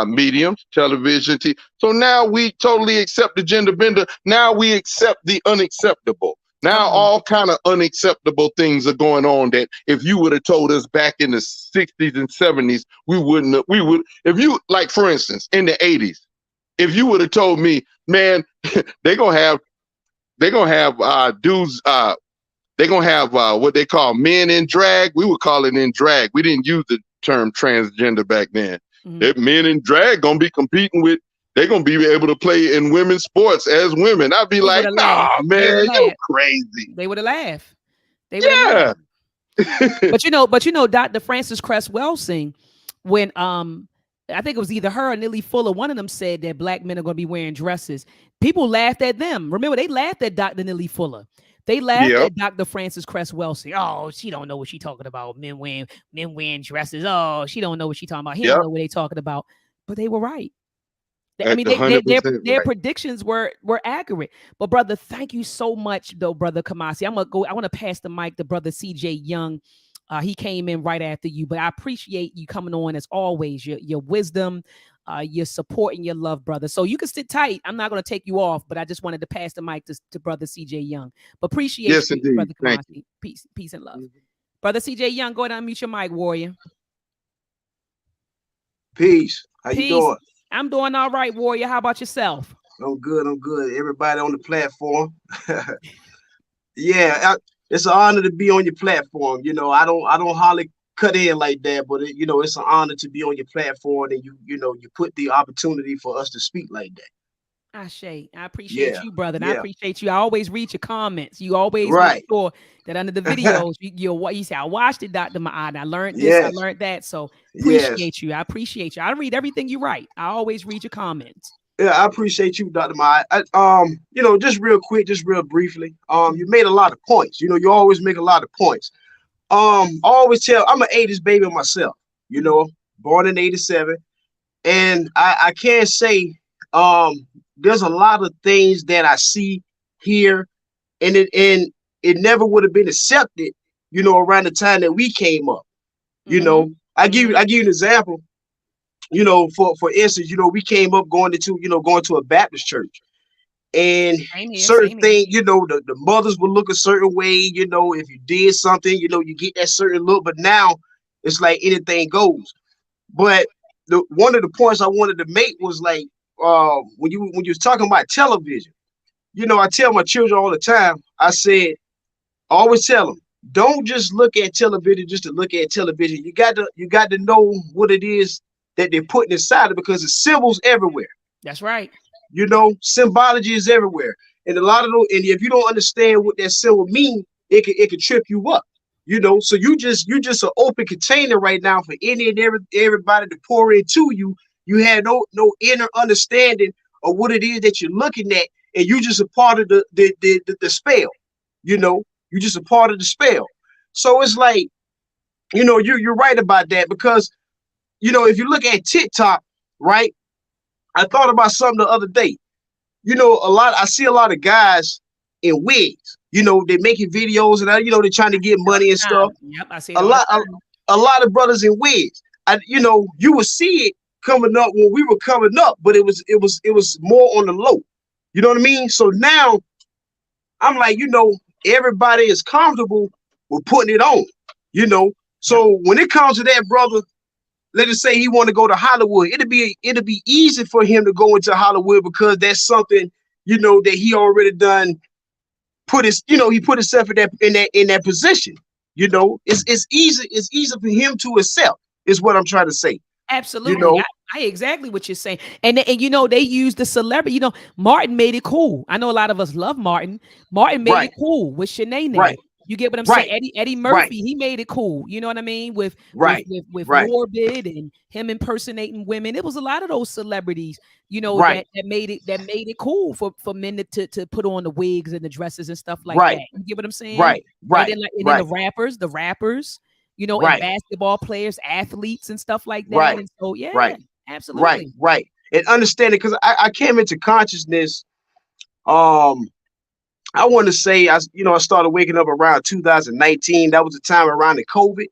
mediums, television. So now we totally accept the gender bender. Now we accept the unacceptable. Now all kind of unacceptable things are going on that if you would have told us back in the 60s and 70s, we would, if you, like for instance, in the 80s, if you would have told me, man, they're gonna have dudes, they're gonna have what they call men in drag. We would call it in drag. We didn't use the term transgender back then. Mm-hmm. That men in drag gonna be competing with, they're gonna be able to play in women's sports as women. I'd be like, nah, man, you crazy. They would have laughed. Laughed. But Dr. Frances Cress Welsing, when I think it was either her or Nellie Fuller, one of them said that black men are gonna be wearing dresses. People laughed at them. Remember, they laughed at Dr. Nellie Fuller. They laughed at Dr. Frances Cress Welsing. Oh, she don't know what she's talking about. Men wearing dresses. Oh, she don't know what she's talking about. He don't know what they talking about. But they were right. I mean, their predictions were accurate. But brother, thank you so much, though, brother Kamasi. I want to pass the mic to brother CJ Young. He came in right after you, but I appreciate you coming on as always. Your wisdom, your support, and your love, brother. So you can sit tight. I'm not going to take you off, but I just wanted to pass the mic to brother CJ Young. But appreciate you, indeed. Brother Kamasi. Peace and love. Brother CJ Young, go ahead and unmute your mic, warrior. Peace. How you doing? I'm doing all right, warrior. How about yourself? I'm good. I'm good. Everybody on the platform. Yeah, it's an honor to be on your platform. You know, I don't hardly cut in like that, but you know, it's an honor to be on your platform, and you put the opportunity for us to speak like that. I appreciate Yeah, you, brother. And I yeah, appreciate you. I always read your comments. You always make right. sure that under the videos, you say, I watched it, Dr. Maat. I learned this, I Yes, learned that. So yes. appreciate you. I appreciate you. I read everything you write. I always read your comments. Yeah, I appreciate you, Dr. Mai. Just real quick, just real briefly. You made a lot of points. You know, you always make a lot of points. I always tell I'm an 80s baby myself, you know, born in 87. And I can't say there's a lot of things that I see here, and it never would have been accepted, you know, around the time that we came up. You Mm-hmm. know, I give you an example. You know, for instance, you know, we came up going to a Baptist church, and Same here, certain same here. things, you know, the mothers would look a certain way. You know, if you did something, you know, you get that certain look. But now it's like anything goes. But one of the points I wanted to make was like when you was talking about television, you know, I tell my children all the time. I always tell them, don't just look at television just to look at television. You got to know what it is that they're putting inside it, because it's symbols everywhere. That's right. You know, symbology is everywhere, and a lot of those. And if you don't understand what that symbol means, it can trip you up. You know, so you just an open container right now for any and everybody to pour into you. You have no inner understanding of what it is that you're looking at, and you just a part of the spell. You know, you just a part of the spell. So it's like, you know, you're right about that, because, you know, if you look at TikTok, right? I thought about something the other day. You know, I see a lot of guys in wigs. You know, they're making videos, and you know, they're trying to get money and stuff. Yep, I see it A all lot, the time. a lot of brothers in wigs. You know, you would see it coming up when we were coming up, but it was more on the low. You know what I mean? So now I'm like, you know, everybody is comfortable with putting it on. You know, so when it comes to that, brother, let us say he want to go to Hollywood. It'll be easy for him to go into Hollywood, because that's something, you know, that he already done. He put himself in that position. You know, it's easy for him to accept, is what I'm trying to say. Absolutely. You know, I exactly what you're saying. And you know, they use the celebrity. You know, Martin made it cool. I know a lot of us love Martin. Martin made right, it cool with Shanae. right, You get what I'm right, saying? Eddie right, Murphy, he made it cool. You know what I mean? With right, right, Morbid and him impersonating women. It was a lot of those celebrities, you know, right, that made it cool for men to put on the wigs and the dresses and stuff like right, that. You get what I'm saying? right, right, And then the rappers, you know, and right, basketball players, athletes, and stuff like that. right, And so, yeah, right, absolutely. right. And understand it, because I came into consciousness. I want to say I started waking up around 2019. That was the time around the COVID,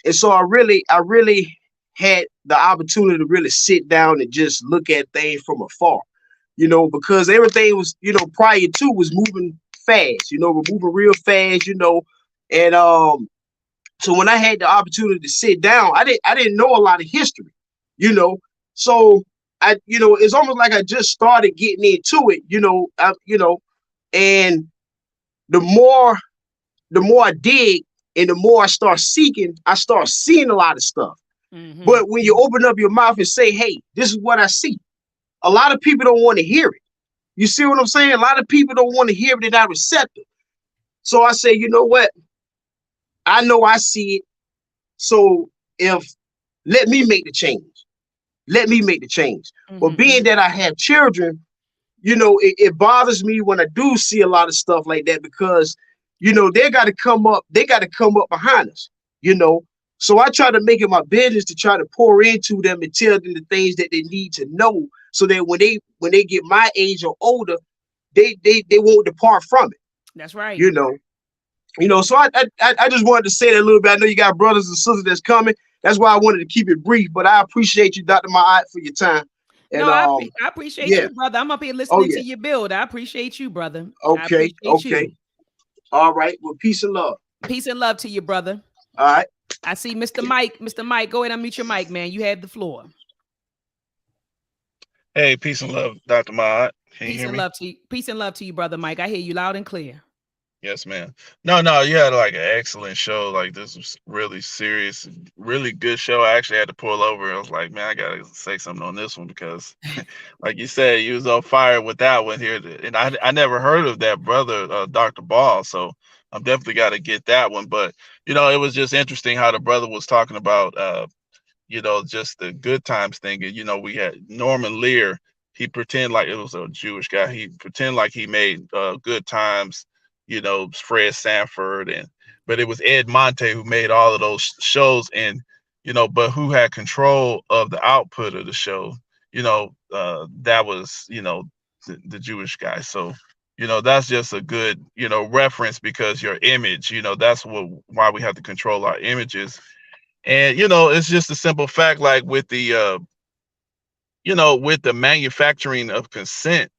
and so I really had the opportunity to really sit down and just look at things from afar. You know, because everything was, you know, prior to was moving fast. You know, we're moving real fast. You know, and so when I had the opportunity to sit down, I didn't know a lot of history. You know, so it's almost like I just started getting into it. And the more I dig, and the more I start seeking, I start seeing a lot of stuff. Mm-hmm. But when you open up your mouth and say, hey, this is what I see, a lot of people don't want to hear it. You see what I'm saying? A lot of people don't want to hear it. They're not receptive. So I say, you know what? I know I see it. So let me make the change. Let me make the change. Mm-hmm. But being that I have children, you know, it bothers me when I do see a lot of stuff like that, because, you know, they got to come up behind us, you know. So I try to make it my business to try to pour into them and tell them the things that they need to know, so that when they get my age or older, they won't depart from it. That's right. You know. So I just wanted to say that a little bit. I know you got brothers and sisters that's coming. That's why I wanted to keep it brief. But I appreciate you, Dr. Maat, for your time. And, no, I appreciate you, brother. I'm up here listening to your build. I appreciate you, brother. Okay. You. All right. Well, peace and love. Peace and love to you, brother. All right. I see Mr. Mike. Mr. Mike, go ahead and unmute your mic, man. You have the floor. Hey, peace and love, Dr. Maat. Can you Peace hear and me? love to you. Peace and love to you, brother Mike. I hear you loud and clear. Yes, man. No, you had like an excellent show. Like this was really serious, really good show. I actually had to pull over. I was like, man, I gotta say something on this one because, like you said, you was on fire with that one here. And I never heard of that brother, Dr. Ball. So I'm definitely got to get that one. But it was just interesting how the brother was talking about, just the good times thing. And we had Norman Lear. He pretended like it was a Jewish guy. He pretended like he made good times. Fred Sanford but it was Ed Monte who made all of those shows, and but who had control of the output of the show. That was the Jewish guy. So that's just a good reference, because your image, that's why we have to control our images. And it's just a simple fact, like with the with the manufacturing of consent,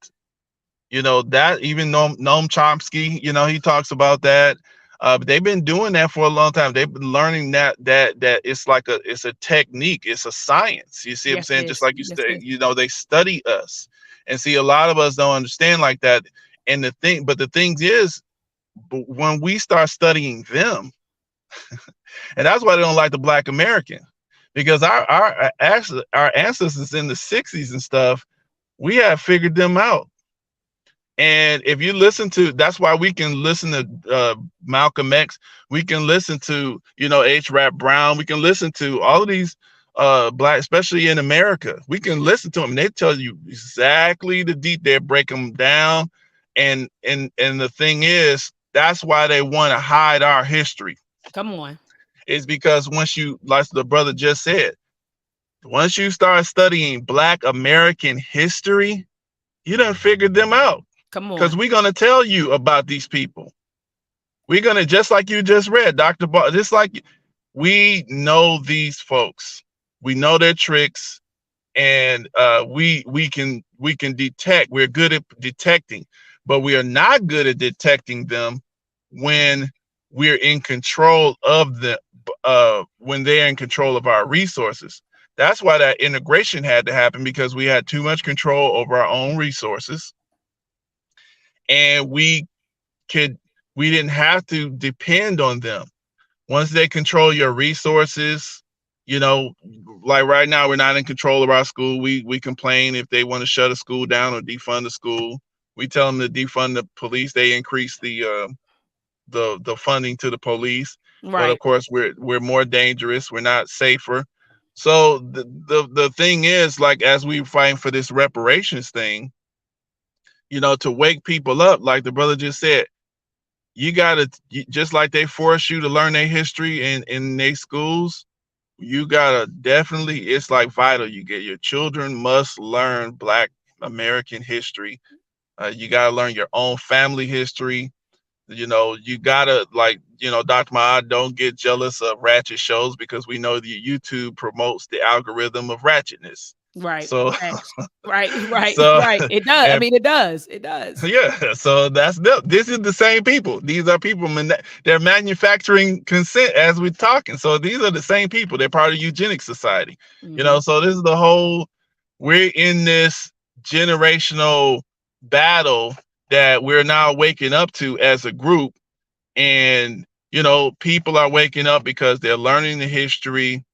that even Noam Chomsky, he talks about that. But they've been doing that for a long time. They've been learning that it's it's a technique, it's a science. You see what I'm Yes, it saying? Just is. like you Yes, say, it is. they study us. And see, a lot of us don't understand like that. And the thing is, when we start studying them, and that's why they don't like the Black American, because our ancestors in the 60s and stuff, we have figured them out. And if you listen to, that's why we can listen to Malcolm X, we can listen to, H. Rap Brown, we can listen to all of these Black, especially in America. We can listen to them. And they tell you exactly the deep, they break them down. And the thing is, that's why they want to hide our history. Come on. Is because once you, like the brother just said, once you start studying Black American history, you done figured them out. Come on. Because we're going to tell you about these people. We're going to, just like you just read, Dr. Ball, just like we know these folks. We know their tricks, and we can detect. We're good at detecting, but we are not good at detecting them when we're in control of when they're in control of our resources. That's why that integration had to happen, because we had too much control over our own resources. And we didn't have to depend on them. Once they control your resources, like right now, we're not in control of our school. We complain if they want to shut a school down or defund the school. We tell them to defund the police. They increase the funding to the police. Right. But of course, we're more dangerous. We're not safer. So the thing is, like, as we fighting for this reparations thing, to wake people up, like the brother just said, you gotta, just like they force you to learn their history in their schools, you gotta definitely, it's like vital. Your children must learn Black American history. You gotta learn your own family history. You gotta, like, Dr. Maat, don't get jealous of ratchet shows, because we know the YouTube promotes the algorithm of ratchetness. Right. So, right. so, Right. It does. I mean, it does. It does. Yeah. So this is the same people. These are people, they're manufacturing consent as we're talking. So these are the same people. They're part of eugenics society. Mhm. So this is the whole, we're in this generational battle that we're now waking up to as a group. And, people are waking up because they're learning the history.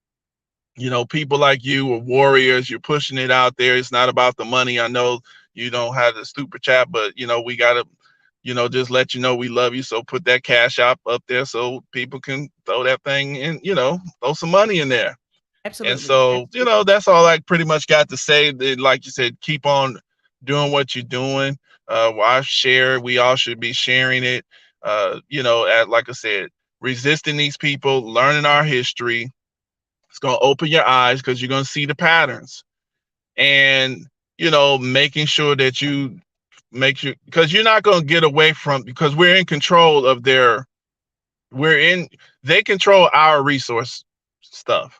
People like you are warriors. You're pushing it out there. It's not about the money. I know you don't have the super chat, but we gotta, just let you know we love you. So put that cash up there so people can throw that thing in, throw some money in there. Absolutely. And so, that's all I pretty much got to say. That, like you said, keep on doing what you're doing. I share. We all should be sharing it. Like I said, resisting these people, learning our history. It's going to open your eyes, because you're going to see the patterns, and, making sure that you make sure, because you're not going to get away from, because we're in control of they control our resource stuff.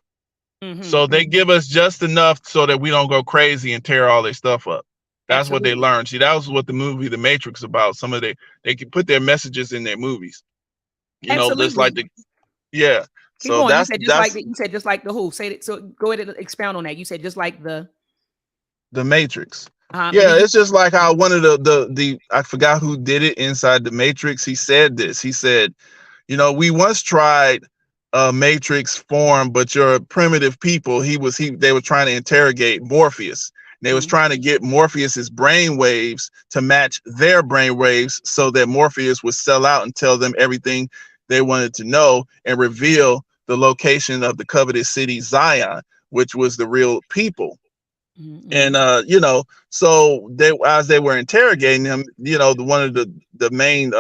Mhm. So they give us just enough so that we don't go crazy and tear all their stuff up. That's what they learned. See, that was what the movie The Matrix about. Some of they can put their messages in their movies. Just like yeah. Keep So going. that's You said just like the who. Say it. So go ahead and expound on that. You said just like the Matrix. And Yeah, then it's just like how one of the I forgot who did it inside the Matrix. He said this. He said, you know, we once tried a Matrix form, but you're primitive people. They were trying to interrogate Morpheus. They was trying to get Morpheus's brain waves to match their brain waves so that Morpheus would sell out and tell them everything they wanted to know and reveal the location of the coveted city Zion, which was the real people. And you know, so they, as they were interrogating him, you know, one of the main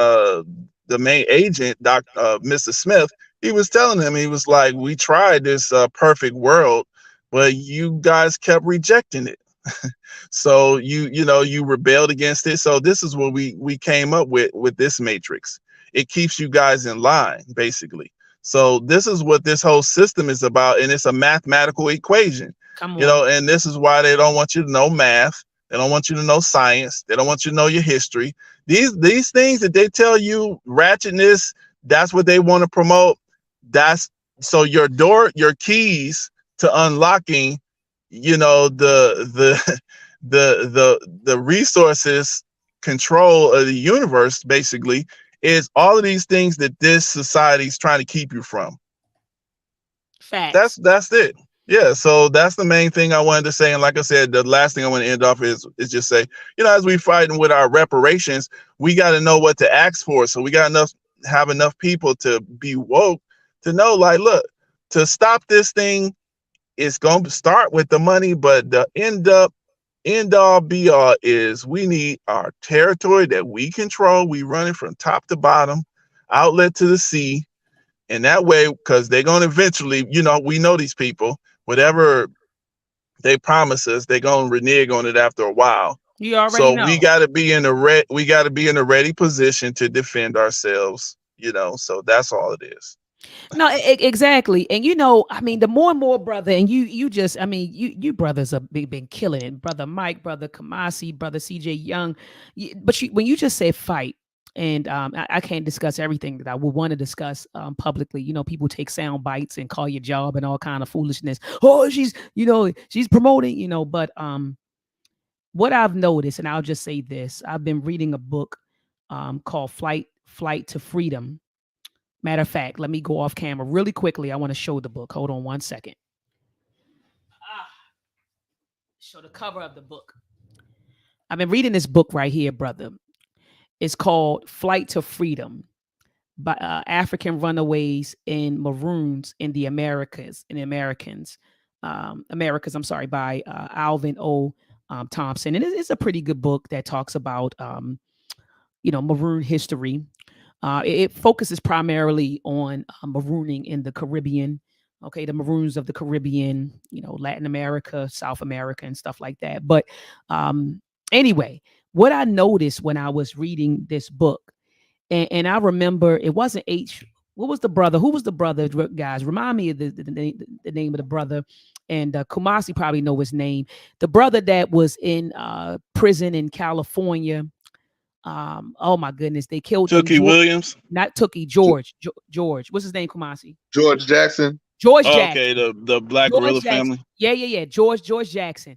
agent, Mr. Smith, he was telling him, he was like, we tried this perfect world, but you guys kept rejecting it. So you know, you rebelled against it. So this is what we came up with this matrix. It keeps you guys in line, basically. So this is what this whole system is about, and it's a mathematical equation. come You on. know, and this is why they don't want you to know math. They don't want you to know science. They don't want you to know your history. These things that they tell you, ratchetness, that's what they want to promote. That's so your keys to unlocking, you know, the resources control of the universe, basically, is all of these things that this society is trying to keep you from. Facts. That's it. Yeah, so that's the main thing I wanted to say. And like I said, the last thing I want to end off is just say, you know, as we fighting with our reparations, we got to know what to ask for. So we got have enough people to be woke to know, like, look, to stop this thing, it's going to start with the money, but the end all be all is we need our territory that we control. We run it from top to bottom, outlet to the sea. And that way, because they're going to eventually, you know, we know these people, whatever they promise us, they're going to renege on it after a while. You already So know. we got to be in a ready position to defend ourselves, you know. So that's all it is. No, exactly. And you know, I mean, the more and more, brother, and you just, I mean, you brothers have been killing it. Brother Mike, brother Kamasi, brother CJ Young. But when you just said fight, and I can't discuss everything that I would want to discuss publicly. You know, people take sound bites and call your job and all kind of foolishness. Oh, she's promoting, you know, but what I've noticed, and I'll just say this, I've been reading a book called Flight to Freedom. Matter of fact, let me go off camera really quickly. I want to show the book. Hold on one second. Show the cover of the book. I've been reading this book right here, brother. It's called Flight to Freedom by African Runaways and Maroons in the Americas, I'm sorry, by Alvin O. Thompson. And it's a pretty good book that talks about, Maroon history. It focuses primarily on marooning in the Caribbean. Okay, the Maroons of the Caribbean, you know, Latin America, South America, and stuff like that. But anyway, what I noticed when I was reading this book, and I remember it wasn't H. What was the brother? Who was the brother, guys? Remind me of the name of the brother. And Kumasi probably know his name. The brother that was in prison in California. Oh my goodness, they killed Tookie Williams, not Tookie, George. George, what's his name? Kumasi. George Jackson. George Jackson. Okay, the Black Gorilla family. Yeah. George Jackson.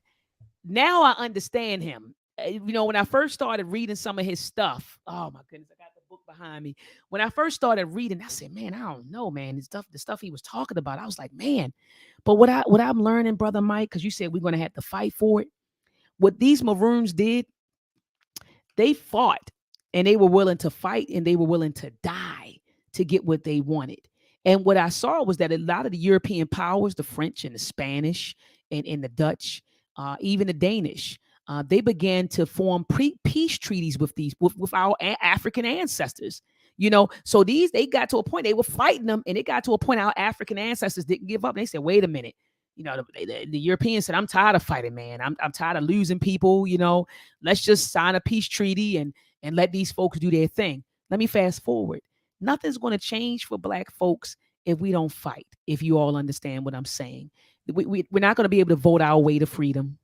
Now I understand him. You know, when I first started reading some of his stuff, oh my goodness, I got the book behind me. When I first started reading, I said, man, I don't know, man. The stuff he was talking about, I was like, man. But what I'm learning, brother Mike, because you said we're gonna have to fight for it. What these Maroons did, they fought and they were willing to fight and they were willing to die to get what they wanted. And what I saw was that a lot of the European powers, the French and the Spanish and the Dutch, even the Danish, they began to form peace treaties with our African ancestors. You know, so they got to a point, they were fighting them, and it got to a point our African ancestors didn't give up. And they said, wait a minute. You know, the Europeans said, I'm tired of fighting, man. I'm tired of losing people. You know, let's just sign a peace treaty and let these folks do their thing. Let me fast forward. Nothing's going to change for Black folks if we don't fight, if you all understand what I'm saying. We're not going to be able to vote our way to freedom.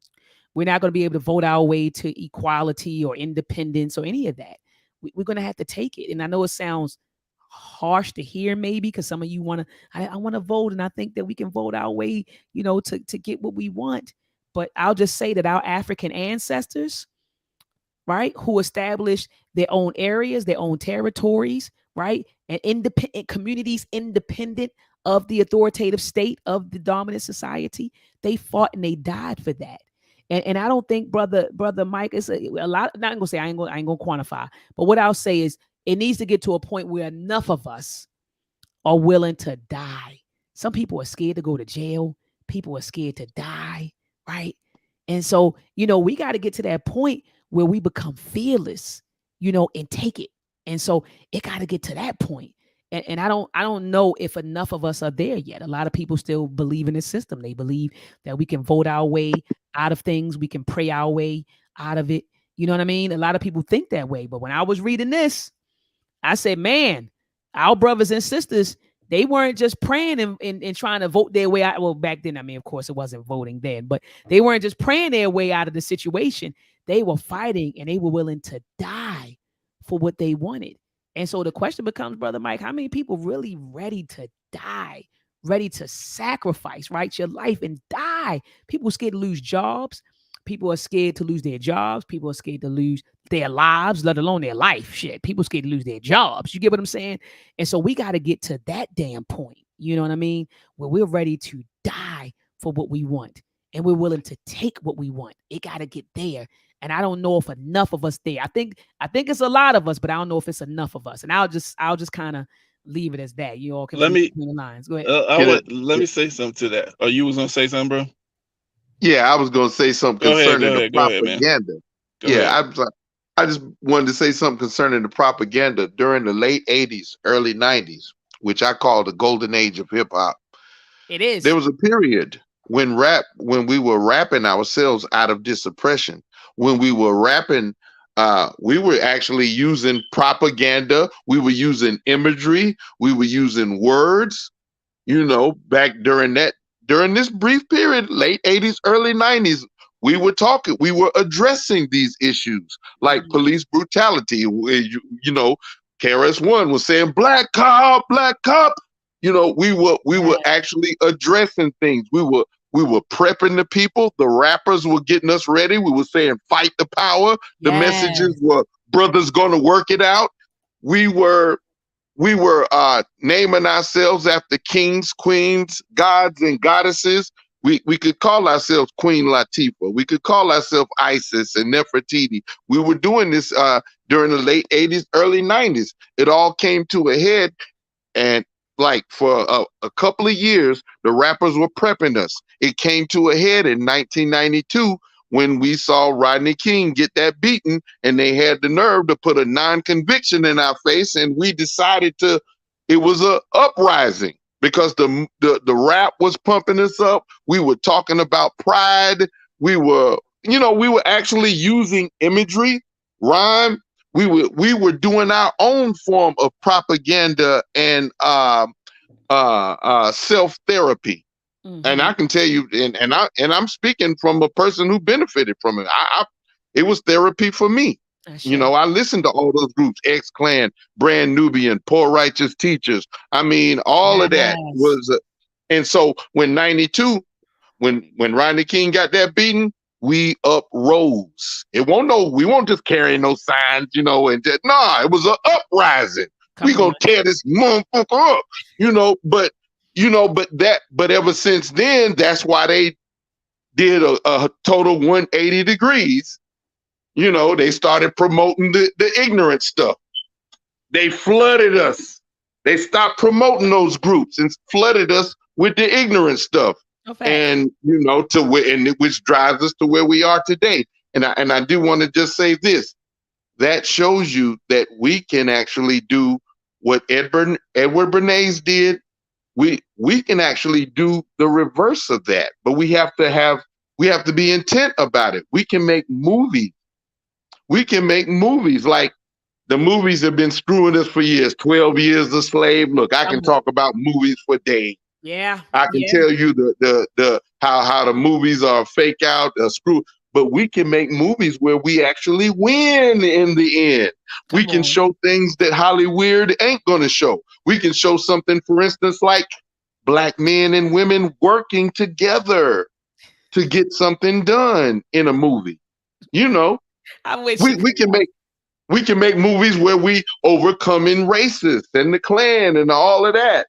We're not going to be able to vote our way to equality or independence or any of that. We're going to have to take it. And I know it sounds harsh to hear, maybe, because some of you I want to vote, and I think that we can vote our way, you know, to get what we want. But I'll just say that our African ancestors, right, who established their own areas, their own territories, right, and independent communities, independent of the authoritative state of the dominant society, they fought and they died for that. And I don't think brother Mike, is a lot. Not gonna say I ain't gonna quantify, but what I'll say is it needs to get to a point where enough of us are willing to die. Some people are scared to go to jail. People are scared to die, right? And so, we got to get to that point where we become fearless, and take it. And so it got to get to that point. And I don't know if enough of us are there yet. A lot of people still believe in the system. They believe that we can vote our way out of things. We can pray our way out of it. You know what I mean? A lot of people think that way. But when I was reading this, I said, man, our brothers and sisters, they weren't just praying and trying to vote their way out. Well, back then, I mean, of course, it wasn't voting then, but they weren't just praying their way out of the situation. They were fighting and they were willing to die for what they wanted. And so the question becomes, Brother Mike, how many people really ready to die, ready to sacrifice, right, your life and die? People are scared to lose jobs. People are scared to lose their jobs. People are scared to lose their lives, let alone their life. Shit, people are scared to lose their jobs. You get what I'm saying? And so we got to get to that damn point, you know what I mean, where we're ready to die for what we want and we're willing to take what we want. It got to get there. And I don't know if enough of us there. I think it's a lot of us, but I don't know if it's enough of us. And I'll just kind of leave it as that. You all can let me between the lines. Go ahead. Let me say something to that. Oh, you was gonna say something, bro? Yeah, I was going to say something concerning the propaganda. I just wanted to say something concerning the propaganda during the late 80s, early 90s, which I call the golden age of hip hop. It is. There was a period when we were rapping ourselves out of disoppression. When we were rapping, we were actually using propaganda. We were using imagery. We were using words, back during this brief period, late 80s, early 90s, we were addressing these issues like police brutality. KRS-One was saying, black cop. We were actually addressing things. We were prepping the people. The rappers were getting us ready. We were saying, fight the power. The messages were, brothers gonna work it out. We were naming ourselves after kings, queens, gods, and goddesses. We could call ourselves Queen Latifah. We could call ourselves Isis and Nefertiti. We were doing this during the late 80s, early 90s. It all came to a head, and like for a couple of years, the rappers were prepping us. It came to a head in 1992 when we saw Rodney King get that beating, and they had the nerve to put a non-conviction in our face, and we decided it was a uprising because the rap was pumping us up. We were talking about pride. We were actually using imagery, rhyme. We were doing our own form of propaganda and self-therapy. Mm-hmm. And I can tell you, and I'm speaking from a person who benefited from it. It was therapy for me. I listened to all those groups, X-Clan, Brand Nubian, Poor Righteous Teachers. I mean, all of that was, and so when 92, when Rodney King got that beating, we uprose. We won't just carry no signs, it was an uprising. We gonna tear this motherfucker up, but ever since then, that's why they did a total 180 degrees. They started promoting the ignorant stuff. They flooded us. They stopped promoting those groups and flooded us with the ignorant stuff. Okay. And which drives us to where we are today. And I do want to just say this. That shows you that we can actually do what Edward Bernays did. We can actually do the reverse of that, but we have to be intent about it. We can make movies. Like the movies have been screwing us for years. 12 Years a Slave. Look, I can talk about movies for days. Yeah. I can tell you the how the movies are fake out, screw. But we can make movies where we actually win in the end. We can show things that Hollywood ain't gonna show. We can show something, for instance, like Black men and women working together to get something done in a movie. You know, I wish we can make movies where we overcoming racists and the Klan and all of that.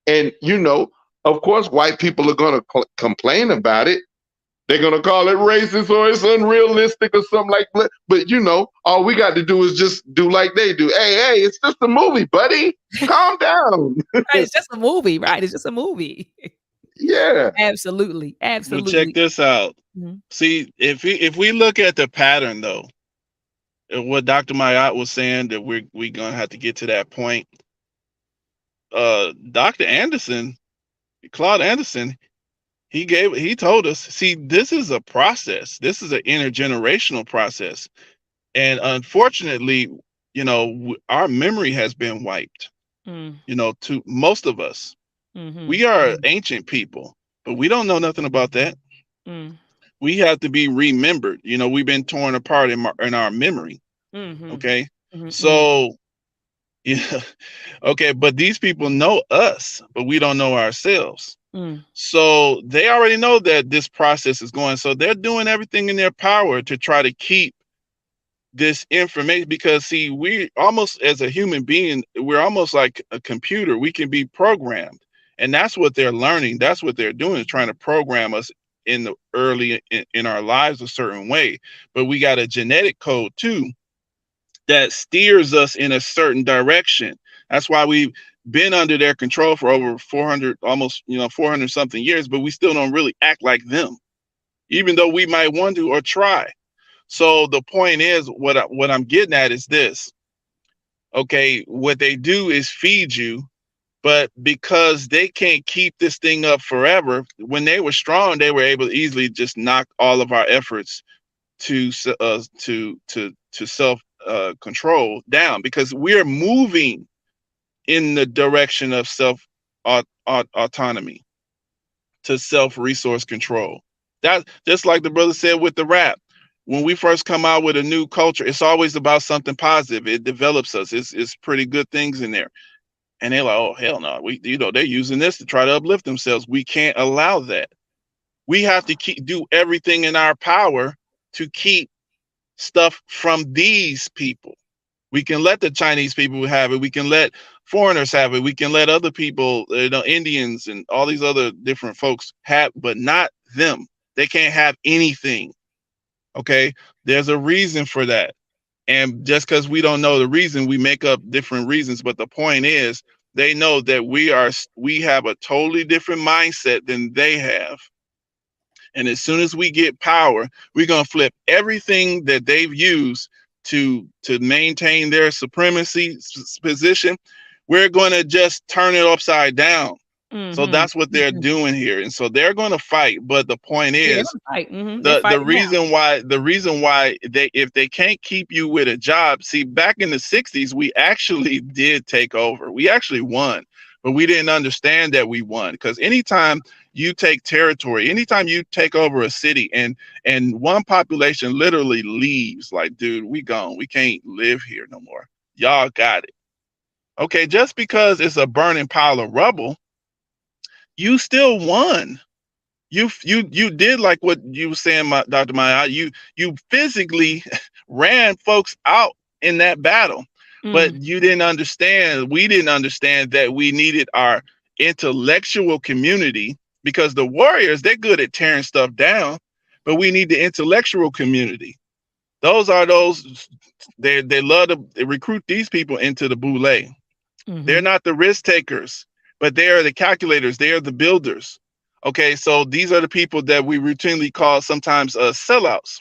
And, you know, of course, white people are going to complain about it. They're going to call it racist or it's unrealistic or something like that. But, you know, all we got to do is just do like they do. Hey, it's just a movie, buddy. Calm down. Right, it's just a movie, right? It's just a movie. Yeah. Absolutely. Well, Absolutely. check this out. Mhm. See, if we look at the pattern though, what Dr. Maat was saying that we're gonna have to get to that point. Dr. Anderson, Claude Anderson, he told us, see, this is a process. This is an intergenerational process. And unfortunately, you know, our memory has been wiped, Mm, you know, to most of us. mhm, We are ancient people, but we don't know nothing about that. mm, We have to be remembered. You know, we've been torn apart in our memory. mhm, Okay. mhm, So, yeah. Okay. But these people know us, but we don't know ourselves. mm, So they already know that this process is going. So they're doing everything in their power to try to keep this information, because see, we almost, as a human being, we're almost like a computer. We can be programmed, and that's what they're learning. That's what they're doing, is trying to program us in the early in our lives a certain way. But we got a genetic code too that steers us in a certain direction. That's why we've been under their control for over 400, almost, you know, 400 something years, but we still don't really act like them, even though we might want to or try. So the point is, what I'm getting at is this. Okay, what they do is feed you, but because they can't keep this thing up forever, when they were strong, they were able to easily just knock all of our efforts to self control down, because we're moving in the direction of self autonomy, to self resource control. That, just like the brother said with the rap, when we first come out with a new culture, it's always about something positive. It develops us. It's pretty good things in there. And they're like, oh hell no, they're using this to try to uplift themselves. We can't allow that. We have to do everything in our power to keep stuff from these people. We can let the Chinese people have it. We can let foreigners have it. We can let other people, Indians and all these other different folks have, but not them. They can't have anything. Okay, there's a reason for that. And just because we don't know the reason, we make up different reasons. But the point is, they know that we have a totally different mindset than they have. And as soon as we get power, we're going to flip everything that they've used to maintain their supremacy position. We're going to just turn it upside down. So that's what they're doing here. And so they're going to fight. But the point is, the reason why if they can't keep you with a job, see, back in the 60s, we actually did take over. We actually won, but we didn't understand that we won, because anytime you take territory, anytime you take over a city and one population literally leaves, like, dude, we gone. We can't live here no more. Y'all got it. Okay, just because it's a burning pile of rubble, you still won. You did like what you were saying, Dr. Maya. You physically ran folks out in that battle, but you didn't understand. We didn't understand that we needed our intellectual community, because the warriors, they're good at tearing stuff down, but we need the intellectual community. Those they love to recruit these people into the boule. They're not the risk takers, but they are the calculators. They are the builders. Okay, so these are the people that we routinely call sometimes sellouts,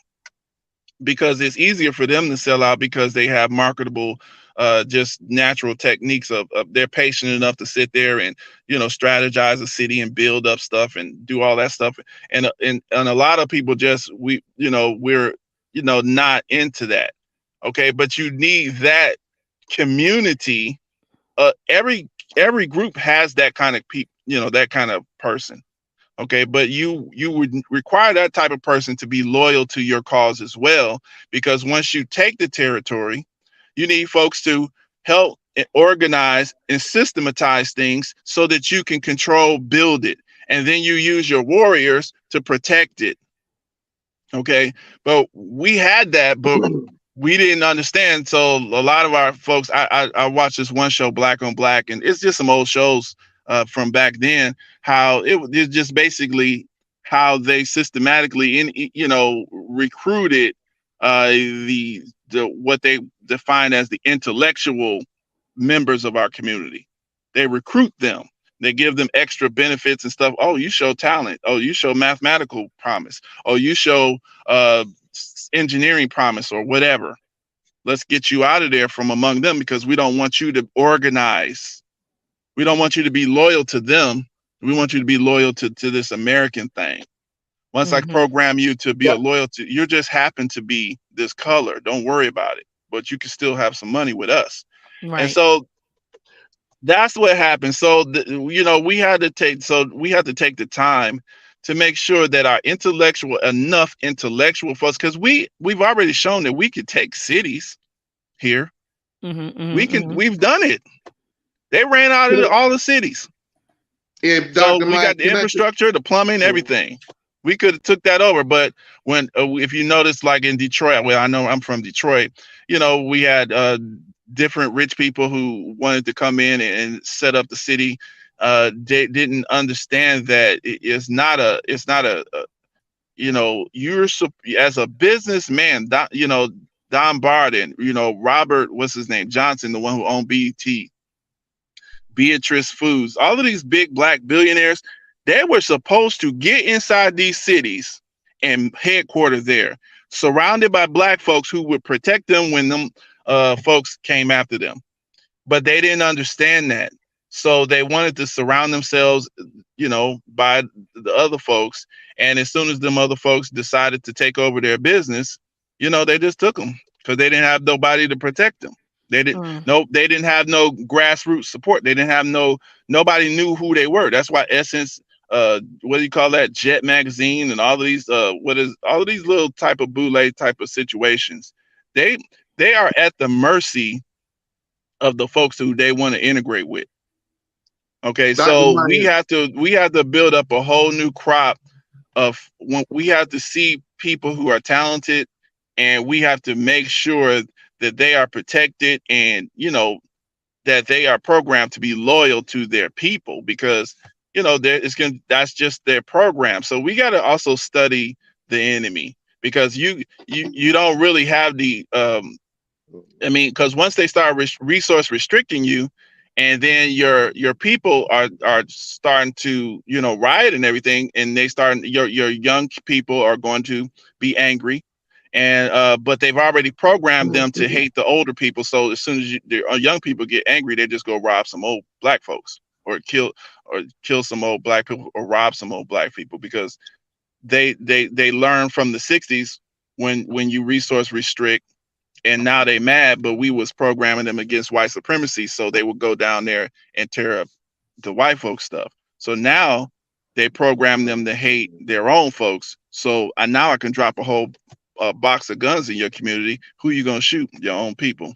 because it's easier for them to sell out because they have marketable, just natural techniques of they're patient enough to sit there and, strategize a city and build up stuff and do all that stuff. And a lot of people just, we're not into that. Okay, but you need that community. Every group has that kind of that kind of person. Okay, but you would require that type of person to be loyal to your cause as well, because once you take the territory, you need folks to help organize and systematize things so that you can control, build it, and then you use your warriors to protect it. Okay, but we had that, but we didn't understand. So a lot of our folks, I watched this one show, Black on Black, and it's just some old shows from back then. How it's just basically how they systematically, recruited the what they define as the intellectual members of our community. They recruit them. They give them extra benefits and stuff. Oh, you show talent. Oh, you show mathematical promise. Oh, you show engineering promise or whatever. Let's get you out of there from among them because we don't want you to organize. We don't want you to be loyal to them. We want you to be loyal to this American thing. Once I program you to be a loyal to, you just happen to be this color. Don't worry about it. But you can still have some money with us. Right. And so that's what happened. So, we had to take the time to make sure that our enough intellectual folks, because we've already shown that we could take cities here. We've done it. They ran out of all the cities. So we got the infrastructure, the plumbing, everything. We could have took that over. But when, if you notice, like in Detroit, well, I know I'm from Detroit, we had different rich people who wanted to come in and set up the city. They didn't understand that it's not a you're as a businessman, Don Barden, Robert, what's his name? Johnson, the one who owned BET, Beatrice Foods, all of these big black billionaires, they were supposed to get inside these cities and headquarter there, surrounded by black folks who would protect them when them folks came after them. But they didn't understand that. So they wanted to surround themselves, by the other folks. And as soon as them other folks decided to take over their business, they just took them because they didn't have nobody to protect them. They didn't they didn't have no grassroots support. They didn't have nobody knew who they were. That's why Essence, what do you call that? Jet Magazine and all of these all of these little type of boule type of situations. They are at the mercy of the folks who they want to integrate with. Okay, so we have to build up a whole new crop of when we have to see people who are talented, and we have to make sure that they are protected and that they are programmed to be loyal to their people, because that's just their program. So we got to also study the enemy, because you don't really have the because once they start resource restricting you, and then your people are starting to riot and everything, and your young people are going to be angry, and but they've already programmed them to hate the older people. So as soon as the young people get angry, they just go rob some old black folks or kill some old black people or rob some old black people, because they learned from the 60s when you resource restrict. And now they mad, but we was programming them against white supremacy, so they would go down there and tear up the white folks stuff. So now they program them to hate their own folks. So now I can drop a whole box of guns in your community. Who you gonna shoot? Your own people.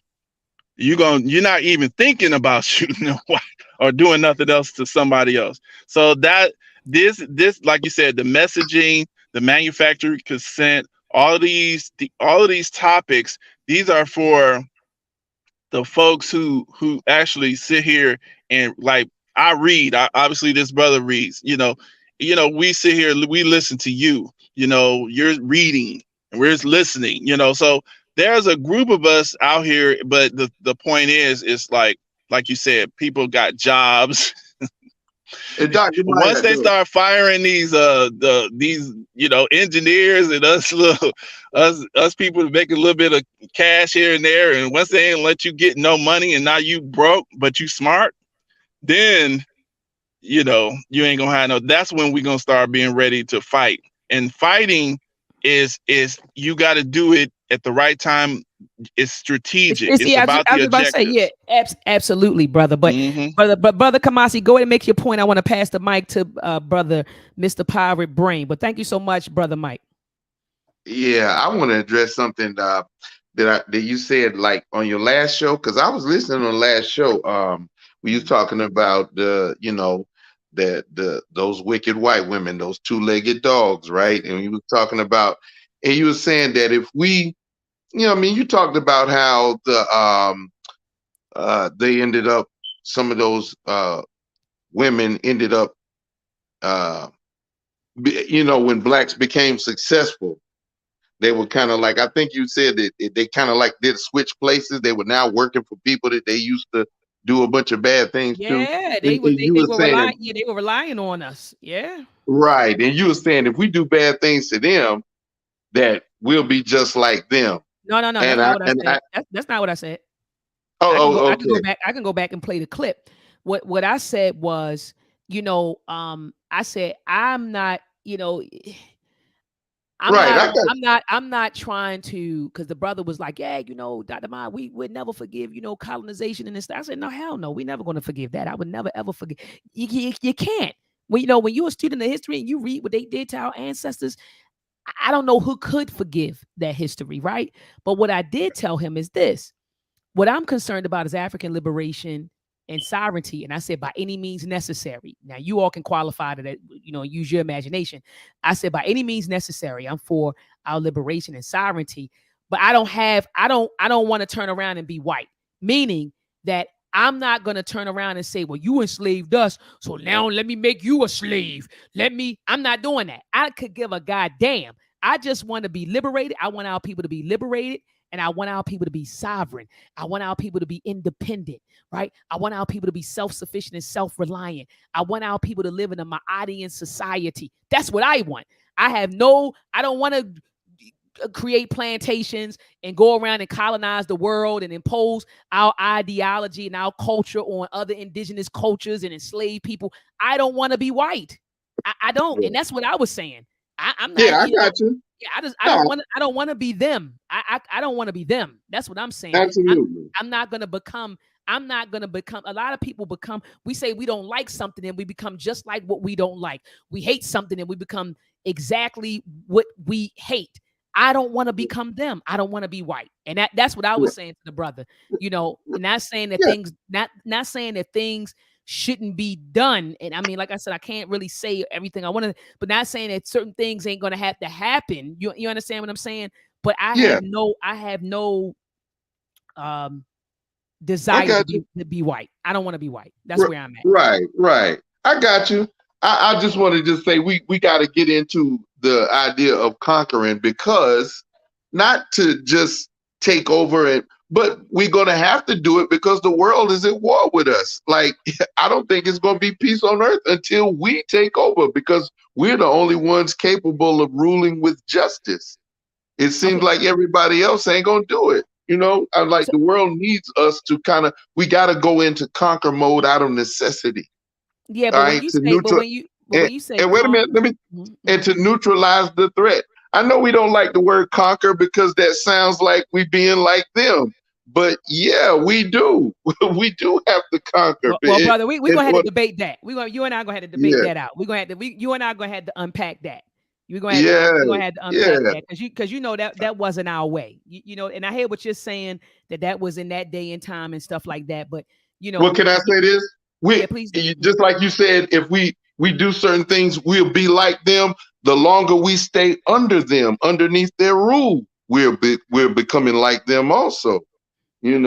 You're not even thinking about shooting them or doing nothing else to somebody else. So that this like you said, the messaging, the manufactured consent, all of these topics. These are for the folks who actually sit here and, like, I read. Obviously, this brother reads. We sit here, we listen to you. You're reading and we're just listening. So there's a group of us out here, but the point is, it's like you said, people got jobs. Hey, Doc, once they start firing these engineers and us people making a little bit of cash here and there, and once they ain't let you get no money and now you broke but you smart, then you ain't gonna have no. That's when we gonna start being ready to fight. And fighting is you got to do it at the right time. It's strategic. It's about the objective. Absolutely, brother. But brother Kamasi, go ahead and make your point. I want to pass the mic to brother Mr. Pirate Brain. But thank you so much, brother Mike. Yeah, I want to address something that you said, like, on your last show, because I was listening on the last show. We was talking about the those wicked white women, those two-legged dogs, right? And he was talking about, and he was saying that if we, I mean, you talked about how they ended up, some of those women ended up, when blacks became successful, they were kind of like, I think you said that they kind of like did switch places. They were now working for people that they used to do a bunch of bad things to. Yeah, And you were saying, they were relying on us. Yeah. right. And you were saying if we do bad things to them, that we'll be just like them. No, that's And not I what I and said. I That's not what I said. oh, I can go okay. back. I can go back and play the clip. What I said was, I said I'm not, Right. I got I'm not trying to, because the brother was like, yeah, Dr. Ma, we would never forgive, colonization and this. I said, no, hell no, we're never going to forgive that. I would never ever forgive. You can't. When you're a student of history and you read what they did to our ancestors, I don't know who could forgive that history, right? But what I did tell him is this: what I'm concerned about is African liberation and sovereignty. And I said, by any means necessary. Now you all can qualify that, use your imagination. I said, by any means necessary, I'm for our liberation and sovereignty. But I don't want to turn around and be white, meaning that I'm not going to turn around and say, well, you enslaved us, so now let me make you a slave. I'm not doing that. I could give a goddamn. I just want to be liberated. I want our people to be liberated. And I want our people to be sovereign. I want our people to be independent, right? I want our people to be self-sufficient and self-reliant. I want our people to live in a Maadian society. That's what I want. I don't want to create plantations and go around and colonize the world and impose our ideology and our culture on other indigenous cultures and enslave people. I don't want to be white. I don't. And that's what I was saying. I'm not. Yeah, I got you. Yeah, I don't want to be them. I don't want to be them. That's what I'm saying. Absolutely. I'm not going to become. A lot of people become. We say we don't like something and we become just like what we don't like. We hate something and we become exactly what we hate. I don't want to become them. I don't want to be white. And that's what I was saying to the brother. Not saying that things, not saying that things shouldn't be done. And I mean, like I said, I can't really say everything I want to, but not saying that certain things ain't going to have to happen. You understand what I'm saying? But I have no desire to be white. I don't want to be white. That's where I'm at. Right. I got you. I just want to just say we got to get into the idea of conquering, because not to just take over it, but we're going to have to do it because the world is at war with us. Like, I don't think it's going to be peace on earth until we take over, because we're the only ones capable of ruling with justice. It seems like everybody else ain't going to do it. The world needs us to we got to go into conquer mode out of necessity. Yeah, but when you say, and wait a minute, and to neutralize the threat. I know we don't like the word conquer because that sounds like we being like them, but yeah, we do. We do have to conquer. Well, brother, we're gonna have to debate that. You and I gonna have to debate that out. You and I are gonna have to unpack that. We're gonna have to unpack that because that wasn't our way. And I hear what you're saying, that was in that day and time and stuff like that. But well, can I say this? Please. Just like you said, if we do certain things, we'll be like them. The longer we stay under them, underneath their rule, we're becoming like them also. Staying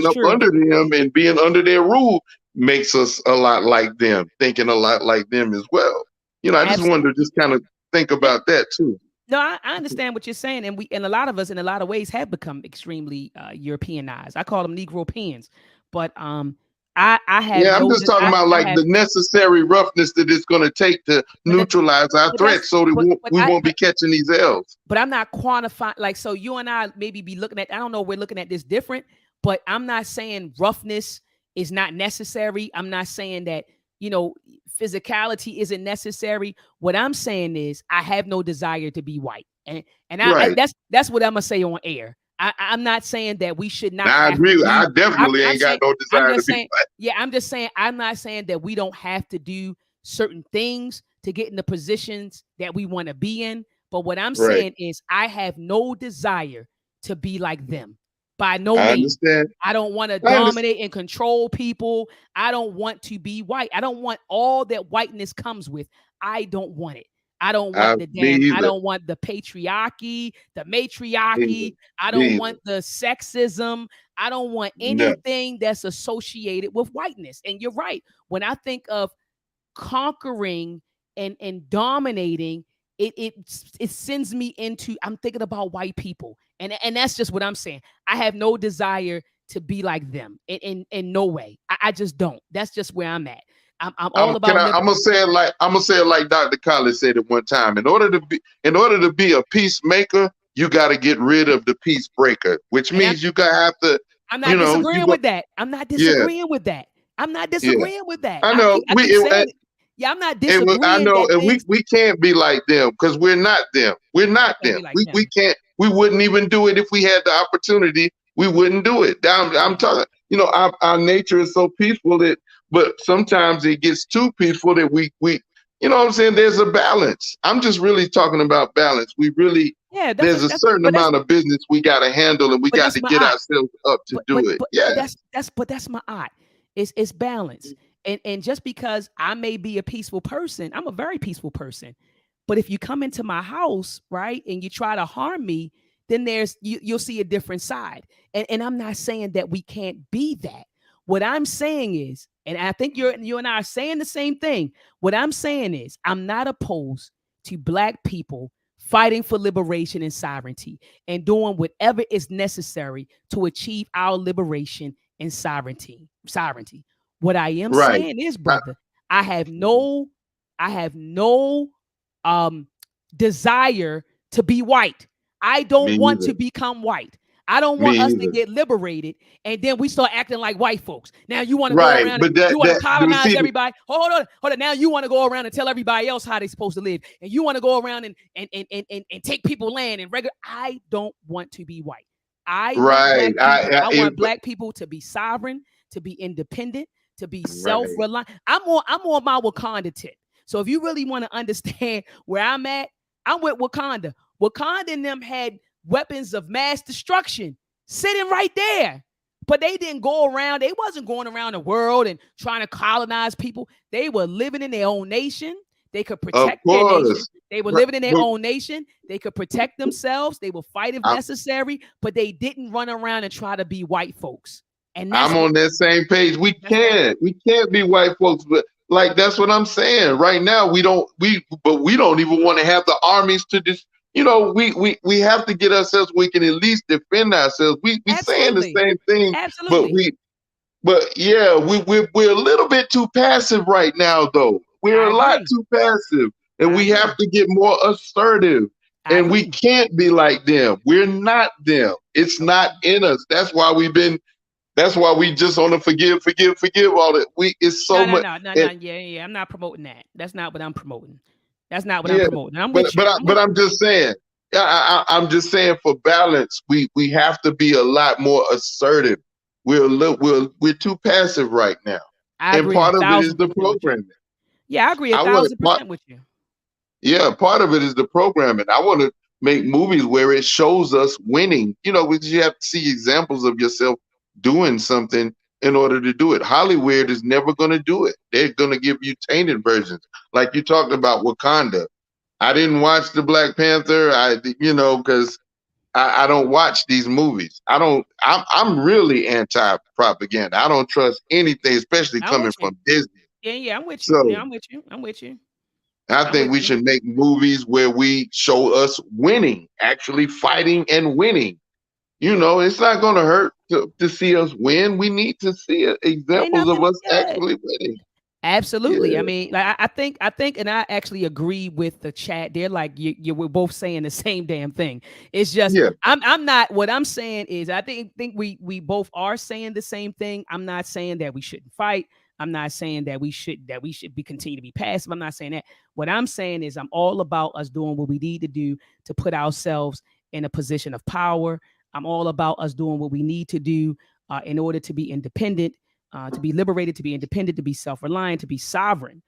up under them and being under their rule makes us a lot like them, thinking a lot like them as well. I just wanted to just kind of think about that too. No, I understand what you're saying, and a lot of us, in a lot of ways, have become extremely Europeanized. I call them Negropeans, but I have. Yeah, I'm just talking about the necessary roughness that it's going to take to neutralize our threats, so that we won't be catching these L's. But I'm not quantifying. So you and I maybe be looking at. I don't know. We're looking at this different, but I'm not saying roughness is not necessary. I'm not saying that physicality isn't necessary. What I'm saying is I have no desire to be white, and that's what I'm gonna say on air. I'm not saying that we should not. I agree. I definitely ain't got no desire to be white. Yeah, I'm just saying. I'm not saying that we don't have to do certain things to get in the positions that we want to be in. But what I'm saying is I have no desire to be like them. By no I means. understand. I don't want to I understand. dominate and control people. I don't want to be white. I don't want all that whiteness comes with. I don't want it. I don't want the Me damn, I either. don't want the patriarchy, the Me matriarchy. either. I Me don't either. want the sexism. I don't want No. anything that's associated with whiteness. And you're right. When I think of conquering and dominating, it sends me into, I'm thinking about white people. And that's just what I'm saying. I have no desire to be like them in no way. I just don't. That's just where I'm at. I'm all about I'm gonna say it like Dr. Collins said it one time. In order to be a peacemaker, you got to get rid of the peace breaker, which means you gotta have to. I'm not disagreeing with that. I'm not disagreeing with that. I'm not disagreeing with that. I know. I keep saying it. Yeah, I'm not disagreeing. I know, that and we can't be like them because we're not them. We're not them. like them. We can't. We wouldn't even do it if we had the opportunity. We wouldn't do it. I'm talking. You know, our nature is so peaceful that, but sometimes it gets too peaceful that we. You know what I'm saying? There's a balance. I'm just really talking about balance. We really. There's a certain amount of business we got to handle, and we got to get ourselves up to do it. Yeah. But that's my art. It's balance. And just because I may be a peaceful person, I'm a very peaceful person. But if you come into my house, right, and you try to harm me, then you'll see a different side. And I'm not saying that we can't be that. What I'm saying is, and I think you and I are saying the same thing. What I'm saying is, I'm not opposed to Black people fighting for liberation and sovereignty and doing whatever is necessary to achieve our liberation and sovereignty. What I am saying is, brother, I have no desire to be white. I don't want to become white. I don't want us to get liberated and then we start acting like white folks. Now you want to go around and you want to colonize everybody. Hold on. Now you want to go around and tell everybody else how they're supposed to live. And you want to go around and take people land and regular. I don't want to be white. I want Black people to be sovereign, to be independent, to be self-reliant. I'm on my Wakanda tip. So if you really want to understand where I'm at, I'm with Wakanda. Wakanda and them had weapons of mass destruction sitting right there. But they didn't go around. They wasn't going around the world and trying to colonize people. They were living in their own nation. They could protect their nation. They were living in their own nation. They could protect themselves. They would fight if necessary, but they didn't run around and try to be white folks. And I'm on that same page. We can't be white folks, but like that's what I'm saying. Right now, we don't even want to have the armies to just. You know, we have to get ourselves. We can at least defend ourselves. We saying the same thing, absolutely. but we're a little bit too passive right now, though. We're a lot too passive, and we have to get more assertive. And we can't be like them. We're not them. It's not in us. That's why we just on the forgive all that. It's so much. No. Yeah. I'm not promoting that. That's not what I'm promoting. That's not what I'm promoting. But I'm just saying. I'm just saying for balance, we have to be a lot more assertive. We're too passive right now. And part of it is the programming. Yeah, I agree 1,000% with you. Yeah, part of it is the programming. I want to make movies where it shows us winning. You know, because you have to see examples of yourself doing something in order to do it. Hollywood is never going to do it. They're going to give you tainted versions. Like you talked about Wakanda. I didn't watch the Black Panther. Because I don't watch these movies. I'm really anti-propaganda. I don't trust anything, especially coming from Disney. Yeah, I'm with you. So, I'm with you. I think we should make movies where we show us winning, actually fighting and winning. You know, it's not going to hurt to see us win. We need to see examples of us actually winning. Absolutely. Yeah. I mean, like, I think, and I actually agree with the chat. They're like, we're both saying the same damn thing. It's just, I'm not, what I'm saying is, I think we both are saying the same thing. I'm not saying that we shouldn't fight. I'm not saying that we should continue to be passive. I'm not saying that. What I'm saying is I'm all about us doing what we need to do to put ourselves in a position of power. I'm all about us doing what we need to do in order to be independent, to be liberated, to be independent, to be self-reliant, to be sovereign.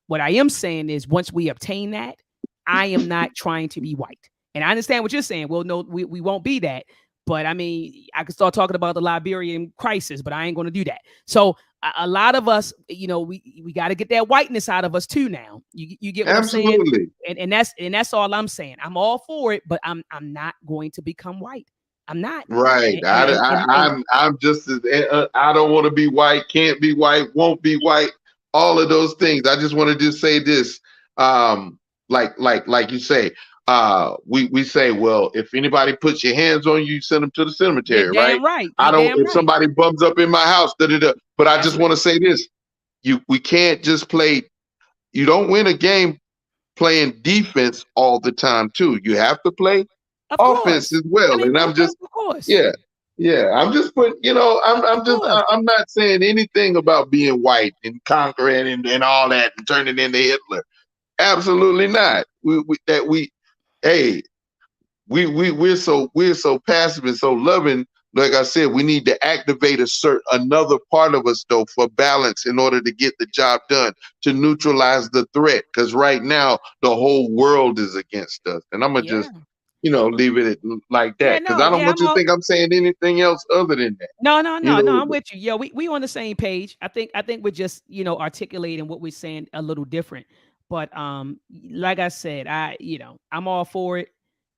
What I am saying is once we obtain that, I am not trying to be white. And I understand what you're saying. Well, no, we won't be that. But I mean, I could start talking about the Liberian crisis, but I ain't going to do that. So a lot of us, you know, we got to get that whiteness out of us too now. You get what I'm saying? Absolutely. And that's all I'm saying. I'm all for it, but I'm not going to become white. I'm not. Right. I'm just as I don't want to be white, can't be white, won't be white, all of those things. I just want to just say this. Like you say, we say, well, if anybody puts your hands on you, send them to the cemetery, You're right? damn right. I don't Damn if right. somebody bums up in my house, but I just want to say this. We can't just play, you don't win a game playing defense all the time too. You have to play offense as well. I mean, and I'm just of course. Yeah, I'm just putting, you know, I'm not saying anything about being white and conquering and all that and turning into Hitler. Absolutely not. We're so passive and so loving. Like I said, we need to activate another part of us though for balance in order to get the job done, to neutralize the threat. Because right now the whole world is against us, and I'm gonna just, you know, leave it like that, because I don't want you to think I'm saying anything else other than that. No, I'm with you. Yeah, we on the same page. I think we're just, you know, articulating what we're saying a little different. But like I said, I'm all for it.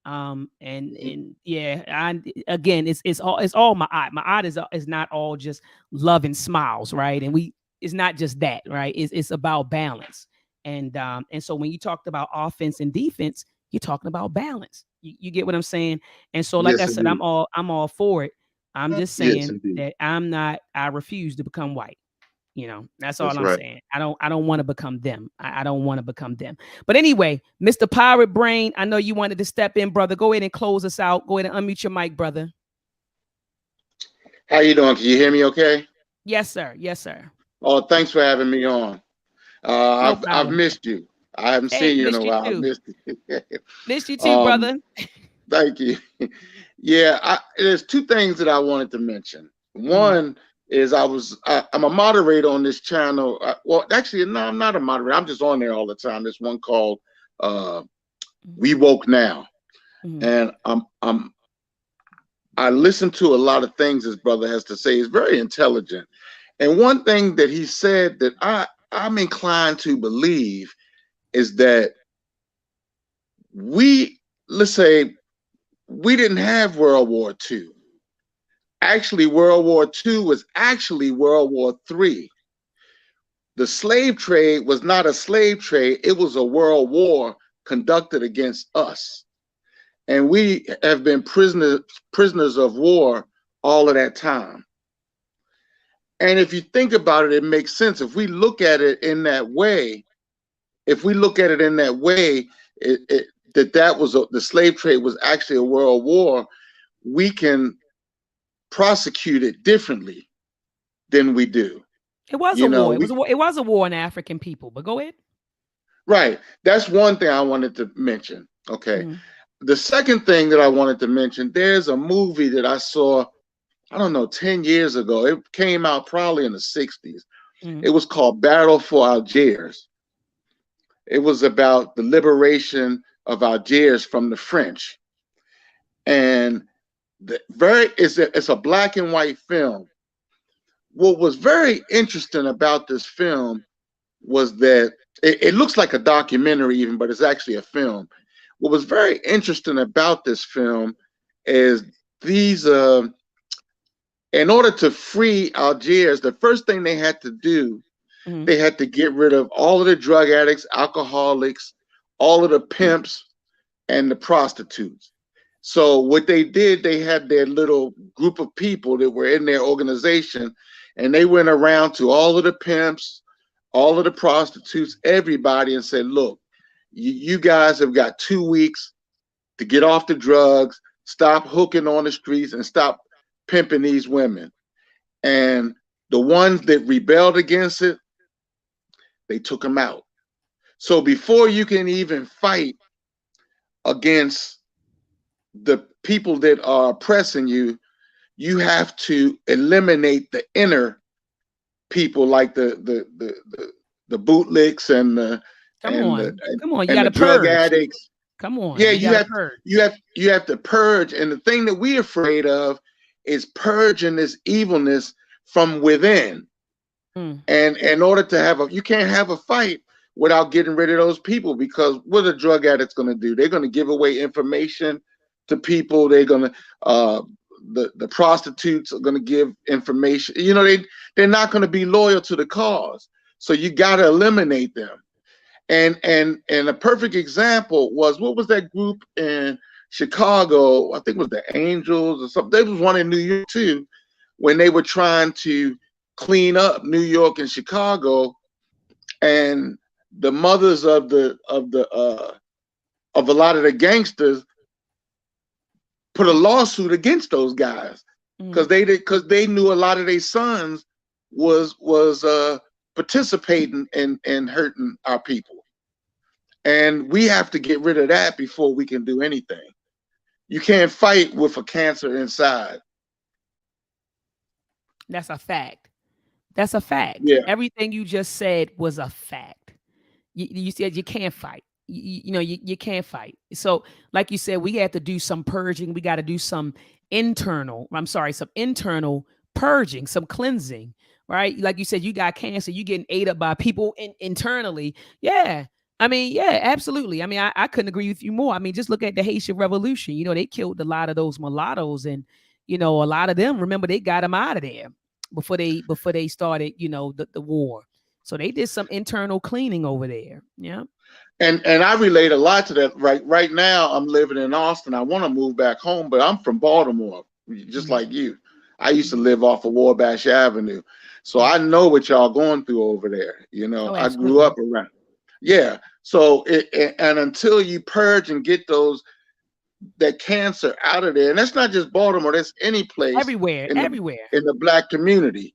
And yeah, again, it's all my art is not all just love and smiles, right? And it's not just that, right? It's about balance. And so when you talked about offense and defense, you're talking about balance. You get what I'm saying? And so, like I said, I'm all for it. I'm just saying that I refuse to become white. You know, that's all I'm saying. I don't want to become them. I don't want to become them. But anyway, Mr. Pirate Brain, I know you wanted to step in, brother. Go ahead and close us out. Go ahead and unmute your mic, brother. How you doing? Can you hear me okay? Yes, sir. Yes, sir. Oh, thanks for having me on. I've missed you. I haven't seen you in a while. I missed you. Missed you too, brother. Thank you. Yeah, there's two things that I wanted to mention. One is I'm a moderator on this channel. Well, actually, no, I'm not a moderator. I'm just on there all the time. There's one called We Woke Now, and I listen to a lot of things his brother has to say. He's very intelligent, and one thing that he said that I'm inclined to believe is that let's say we didn't have World War II. Actually, World War II was actually World War III. The slave trade was not a slave trade. It was a world war conducted against us. And we have been prisoners of war all of that time. And if you think about it, it makes sense. If we look at it in that way, the slave trade was actually a world war, we can prosecute it differently than we do. It was a war. It was a war on African people, but go ahead. Right. That's one thing I wanted to mention. Okay. The second thing that I wanted to mention, there's a movie that I saw, I don't know, 10 years ago. It came out probably in the 60s. It was called Battle for Algiers. It was about the liberation of Algiers from the French. And it's a black and white film. What was very interesting about this film was that it looks like a documentary even, but it's actually a film. What was very interesting about this film is in order to free Algiers, the first thing they had to do, they had to get rid of all of the drug addicts, alcoholics, all of the pimps, and the prostitutes. So what they did, they had their little group of people that were in their organization, and they went around to all of the pimps, all of the prostitutes, everybody, and said, look, you guys have got 2 weeks to get off the drugs, stop hooking on the streets, and stop pimping these women. And the ones that rebelled against it, they took them out. So before you can even fight against the people that are oppressing you, you have to eliminate the inner people, like the bootlicks and the drug addicts. Come on. Yeah, We you gotta have purge. you have to purge, and the thing that we're afraid of is purging this evilness from within. And in order to have you can't have a fight without getting rid of those people, because what are drug addicts going to do? They're going to give away information to people. They're going to the prostitutes are going to give information. You know, they're not going to be loyal to the cause. So you got to eliminate them. And a perfect example was, what was that group in Chicago? I think it was the Angels or something. There was one in New York too, when they were trying to clean up New York and Chicago, and the mothers of a lot of the gangsters put a lawsuit against those guys because they knew a lot of their sons was participating in hurting our people. And we have to get rid of that before we can do anything. You can't fight with a cancer inside. That's a fact. That's a fact. Yeah. Everything you just said was a fact. You said you can't fight. You can't fight. So, like you said, we have to do some purging. We got to do some internal purging, some cleansing, right? Like you said, you got cancer, you getting ate up by people internally. Yeah. I mean, yeah, absolutely. I mean, I couldn't agree with you more. I mean, just look at the Haitian Revolution. They killed a lot of those mulattoes, and, a lot of them, remember, they got them out of there before they started, the war. So they did some internal cleaning over there. Yeah. And I relate a lot to that. Right now, I'm living in Austin. I want to move back home, but I'm from Baltimore, just like you. I used to live off of Wabash Avenue. So I know what y'all going through over there. I grew up around. Yeah. So and until you purge and get that cancer out of there, and that's not just Baltimore, that's any place everywhere in the Black community,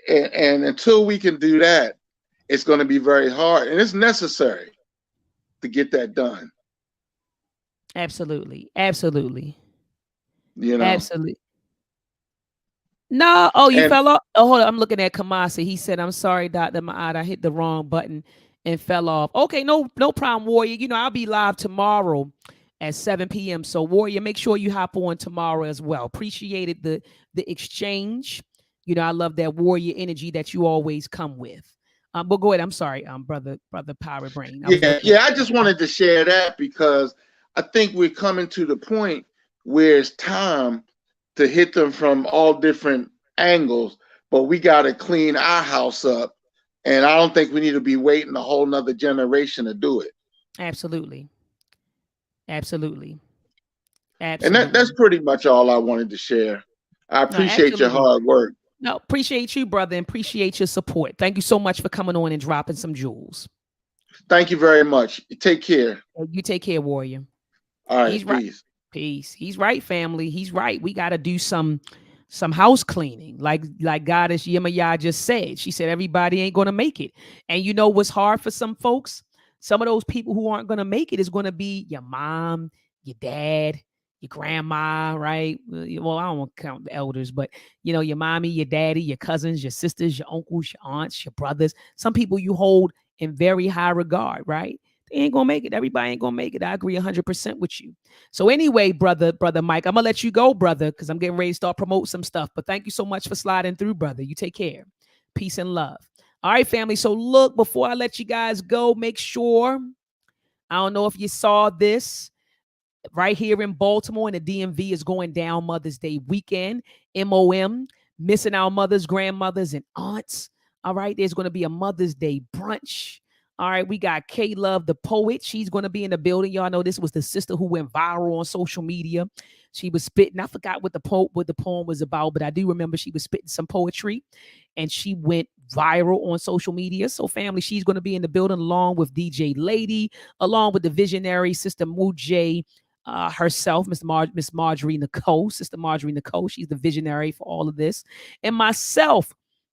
and until we can do that, it's going to be very hard, and it's necessary to get that done. Absolutely. Absolutely. No, you fell off. Oh, hold on. I'm looking at Kamasi. He said, "I'm sorry, Dr. Maat. I hit the wrong button and fell off." Okay, no problem, Warrior. I'll be live tomorrow at 7 p.m. So, Warrior, make sure you hop on tomorrow as well. Appreciated the exchange. I love that warrior energy that you always come with. But go ahead. I'm sorry, brother Pirate Brain. I just wanted to share that because I think we're coming to the point where it's time to hit them from all different angles, but we got to clean our house up. And I don't think we need to be waiting a whole nother generation to do it. Absolutely. And that's pretty much all I wanted to share. I appreciate your hard work. No, appreciate you, brother, and appreciate your support. Thank you so much for coming on and dropping some jewels. Thank you very much. Take care. You take care, Warrior. All right, He's peace. Right. Peace. He's right, family. He's right. We got to do some house cleaning, like Goddess Yemaya just said. She said everybody ain't going to make it. And what's hard for some folks? Some of those people who aren't going to make it is going to be your mom, your dad, your grandma, right? Well, I don't want to count the elders, but your mommy, your daddy, your cousins, your sisters, your uncles, your aunts, your brothers. Some people you hold in very high regard, right? They ain't gonna make it. Everybody ain't gonna make it. I agree 100% with you. So anyway, brother Mike, I'm gonna let you go, brother, because I'm getting ready to start promote some stuff. But thank you so much for sliding through, brother. You take care. Peace and love. All right, family. So look, before I let you guys go, make sure, I don't know if you saw this, right here in Baltimore, and the DMV is going down Mother's Day weekend. MOM, missing our mothers, grandmothers, and aunts. All right, there's going to be a Mother's Day brunch. All right, we got K Love, the poet. She's going to be in the building. Y'all know this was the sister who went viral on social media. She was spitting. I forgot what the poem was about, but I do remember she was spitting some poetry, and she went viral on social media. So, family, she's going to be in the building along with DJ Lady, along with the visionary Sister Mujay herself, Miss Marjorie Nicole, Sister Marjorie Nicole. She's the visionary for all of this, and myself.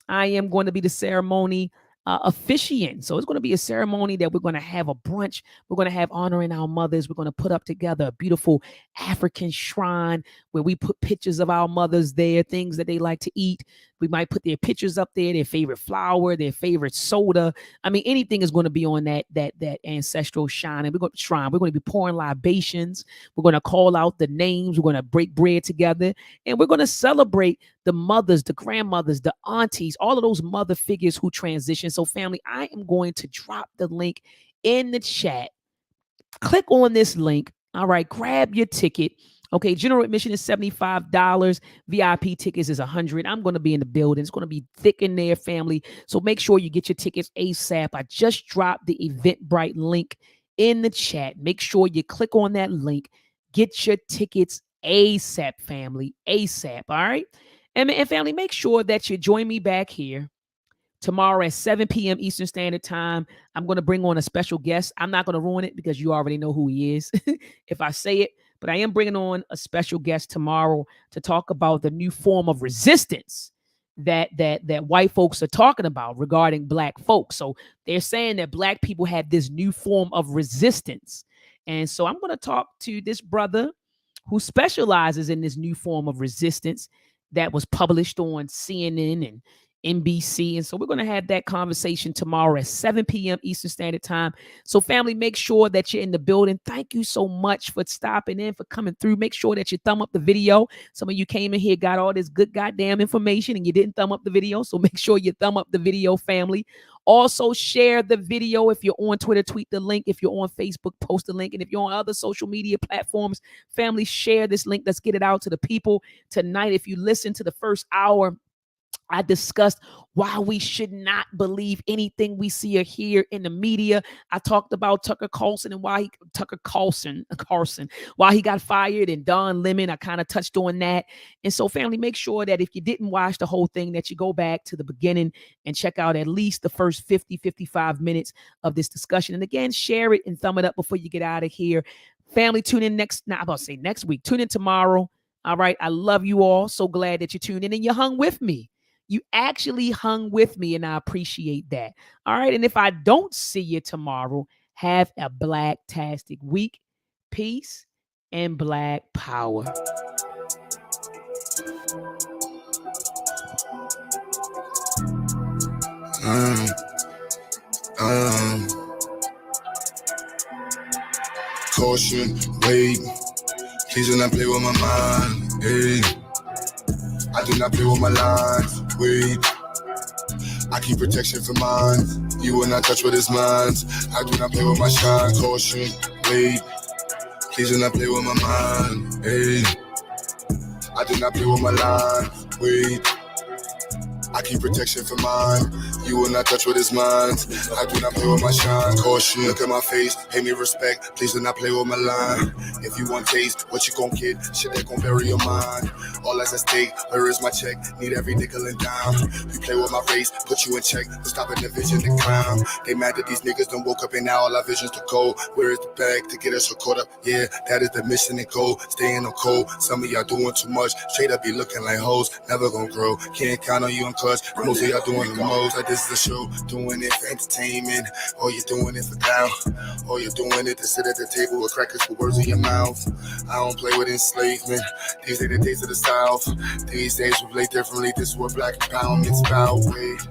I am going to be the ceremony officiant. So it's going to be a ceremony that we're going to have a brunch. We're going to have honoring our mothers. We're going to put up together a beautiful African shrine where we put pictures of our mothers there, things that they like to eat. We might put their pictures up there, their favorite flower, their favorite soda. I mean, anything is going to be on that ancestral shrine. And we're going to be pouring libations. We're going to call out the names. We're going to break bread together. And we're going to celebrate the mothers, the grandmothers, the aunties, all of those mother figures who transition. So family, I am going to drop the link in the chat. Click on this link. All right, grab your ticket. Okay, general admission is $75. VIP tickets is $100. I'm going to be in the building. It's going to be thick in there, family. So make sure you get your tickets ASAP. I just dropped the Eventbrite link in the chat. Make sure you click on that link. Get your tickets ASAP, family. ASAP, all right? And family, make sure that you join me back here tomorrow at 7 p.m. Eastern Standard Time. I'm going to bring on a special guest. I'm not going to ruin it because you already know who he is if I say it. But I am bringing on a special guest tomorrow to talk about the new form of resistance that white folks are talking about regarding Black folks. So they're saying that Black people have this new form of resistance. And so I'm going to talk to this brother who specializes in this new form of resistance that was published on CNN and NBC. And so we're going to have that conversation tomorrow at 7 p.m. Eastern Standard Time. So family, make sure that you're in the building. Thank you so much for stopping in, for coming through. Make sure that you thumb up the video. Some of you came in here, got all this good goddamn information, and you didn't thumb up the video. So make sure you thumb up the video, family. Also share the video. If you're on Twitter, tweet the link. If you're on Facebook, post the link. And if you're on other social media platforms, family, share this link. Let's get it out to the people tonight. If you listen to the first hour, I discussed why we should not believe anything we see or hear in the media. I talked about Tucker Carlson and why he got fired, and Don Lemon. I kind of touched on that. And so family, make sure that if you didn't watch the whole thing, that you go back to the beginning and check out at least the first 55 minutes of this discussion. And again, share it and thumb it up before you get out of here. Family, tune in next week. Tune in tomorrow. All right. I love you all. So glad that you tuned in and you hung with me. You actually hung with me, and I appreciate that. All right. And if I don't see you tomorrow, have a Black-tastic week. Peace and Black power. Caution, wait, please do not play with my mind. Hey, I do not play with my lines. Wait, I keep protection for mine. You will not touch what is mine. I do not play with my shine. Caution, wait, please do not play with my mind. Hey, I do not play with my lines. Wait, I keep protection for mine. You will not touch what is mine. I do not play with my shine. Caution, look at my face, pay me respect. Please do not play with my line. If you want taste, what you gon' get? Shit that gon' bury your mind. All that's at stake, where is my check? Need every nickel and dime. You play with my race, put you in check. For stopping the vision to climb. They mad that these niggas done woke up and now all our visions to go. Where is the bag to get us so caught up? Yeah, that is the mission and goal. Staying on cold. Some of y'all doing too much. Straight up be looking like hoes. Never gonna grow. Can't count on you in clutch. Most of y'all doing the most. Like this is a show. Doing it for entertainment. Or you're doing it for down. Or you're doing it to sit at the table with crackers for words in your mouth. I don't play with enslavement. These are the days of the South. These days we play differently. This is what Black empowerment's about. Wait,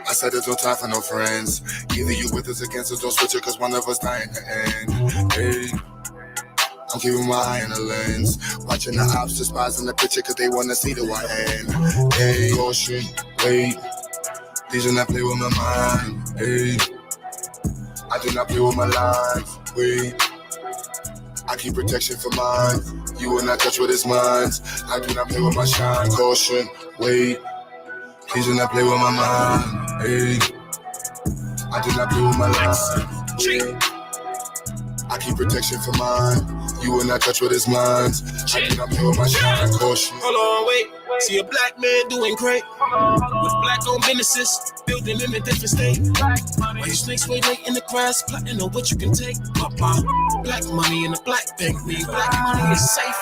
I said there's no time for no friends. Either you with us, against us, don't switch it, cause one of us die in the end. Hey, I'm keeping my eye on the lens. Watching the ops despising the picture cause they wanna see the white end. Hey, caution, wait, please do not play with my mind. Hey, I do not play with my lines. Wait, I keep protection for mine. You will not touch what is mine. I do not play with my shine. Caution, wait, please do not play with my mind. Hey, I do not play with my line. I keep protection for mine. You will not touch what is mine. I do not play with my shine. Caution. Hold on, wait. See a Black man doing great with Black-owned businesses, building in a different state. Why you snakes way late in the grass, plotting on what you can take? Papa, Black money in a Black bank. Mean Black money is safe,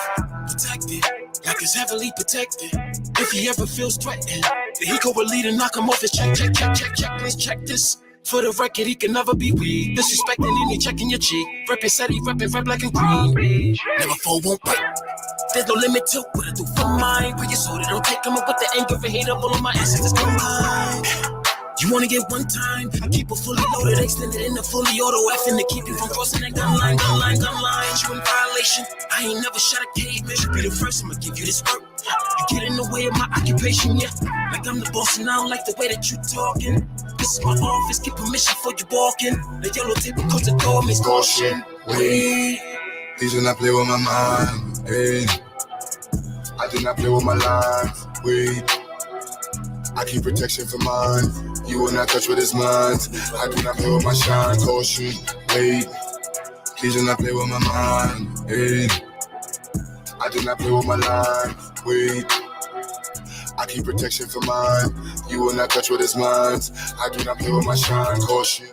protected, like it's heavily protected. If he ever feels threatened, then he go a lead and knock him off his check. Let's check this. For the record, he can never be weak. Disrespecting any checking your cheek. Reppin' said he reppin' red, black, and green. Never fall, won't break. There's no limit to what I do for mine. Pray your soul that don't take them up with the anger and hate up all of my assets combined. You wanna get one time? I keep it fully loaded, extended in the fully auto effing to keep you from crossing that gun line. You in violation. I ain't never shot a cave, man. You be the first, I'ma give you this work. You get in the way of my occupation, yeah. Like I'm the boss and I don't like the way that you talking. This is my office, get permission before you walk in. The yellow tape across the door means caution. Wait, please do not play with my mind. Hey, I do not play with my life. Wait, I keep protection for mine. You will not touch what is mine. I do not play with my shine. Caution. Wait, please do not play with my mind. Hey, I do not play with my life. Wait, I keep protection for mine. You will not touch what is mine. I do not play with my shine. Caution.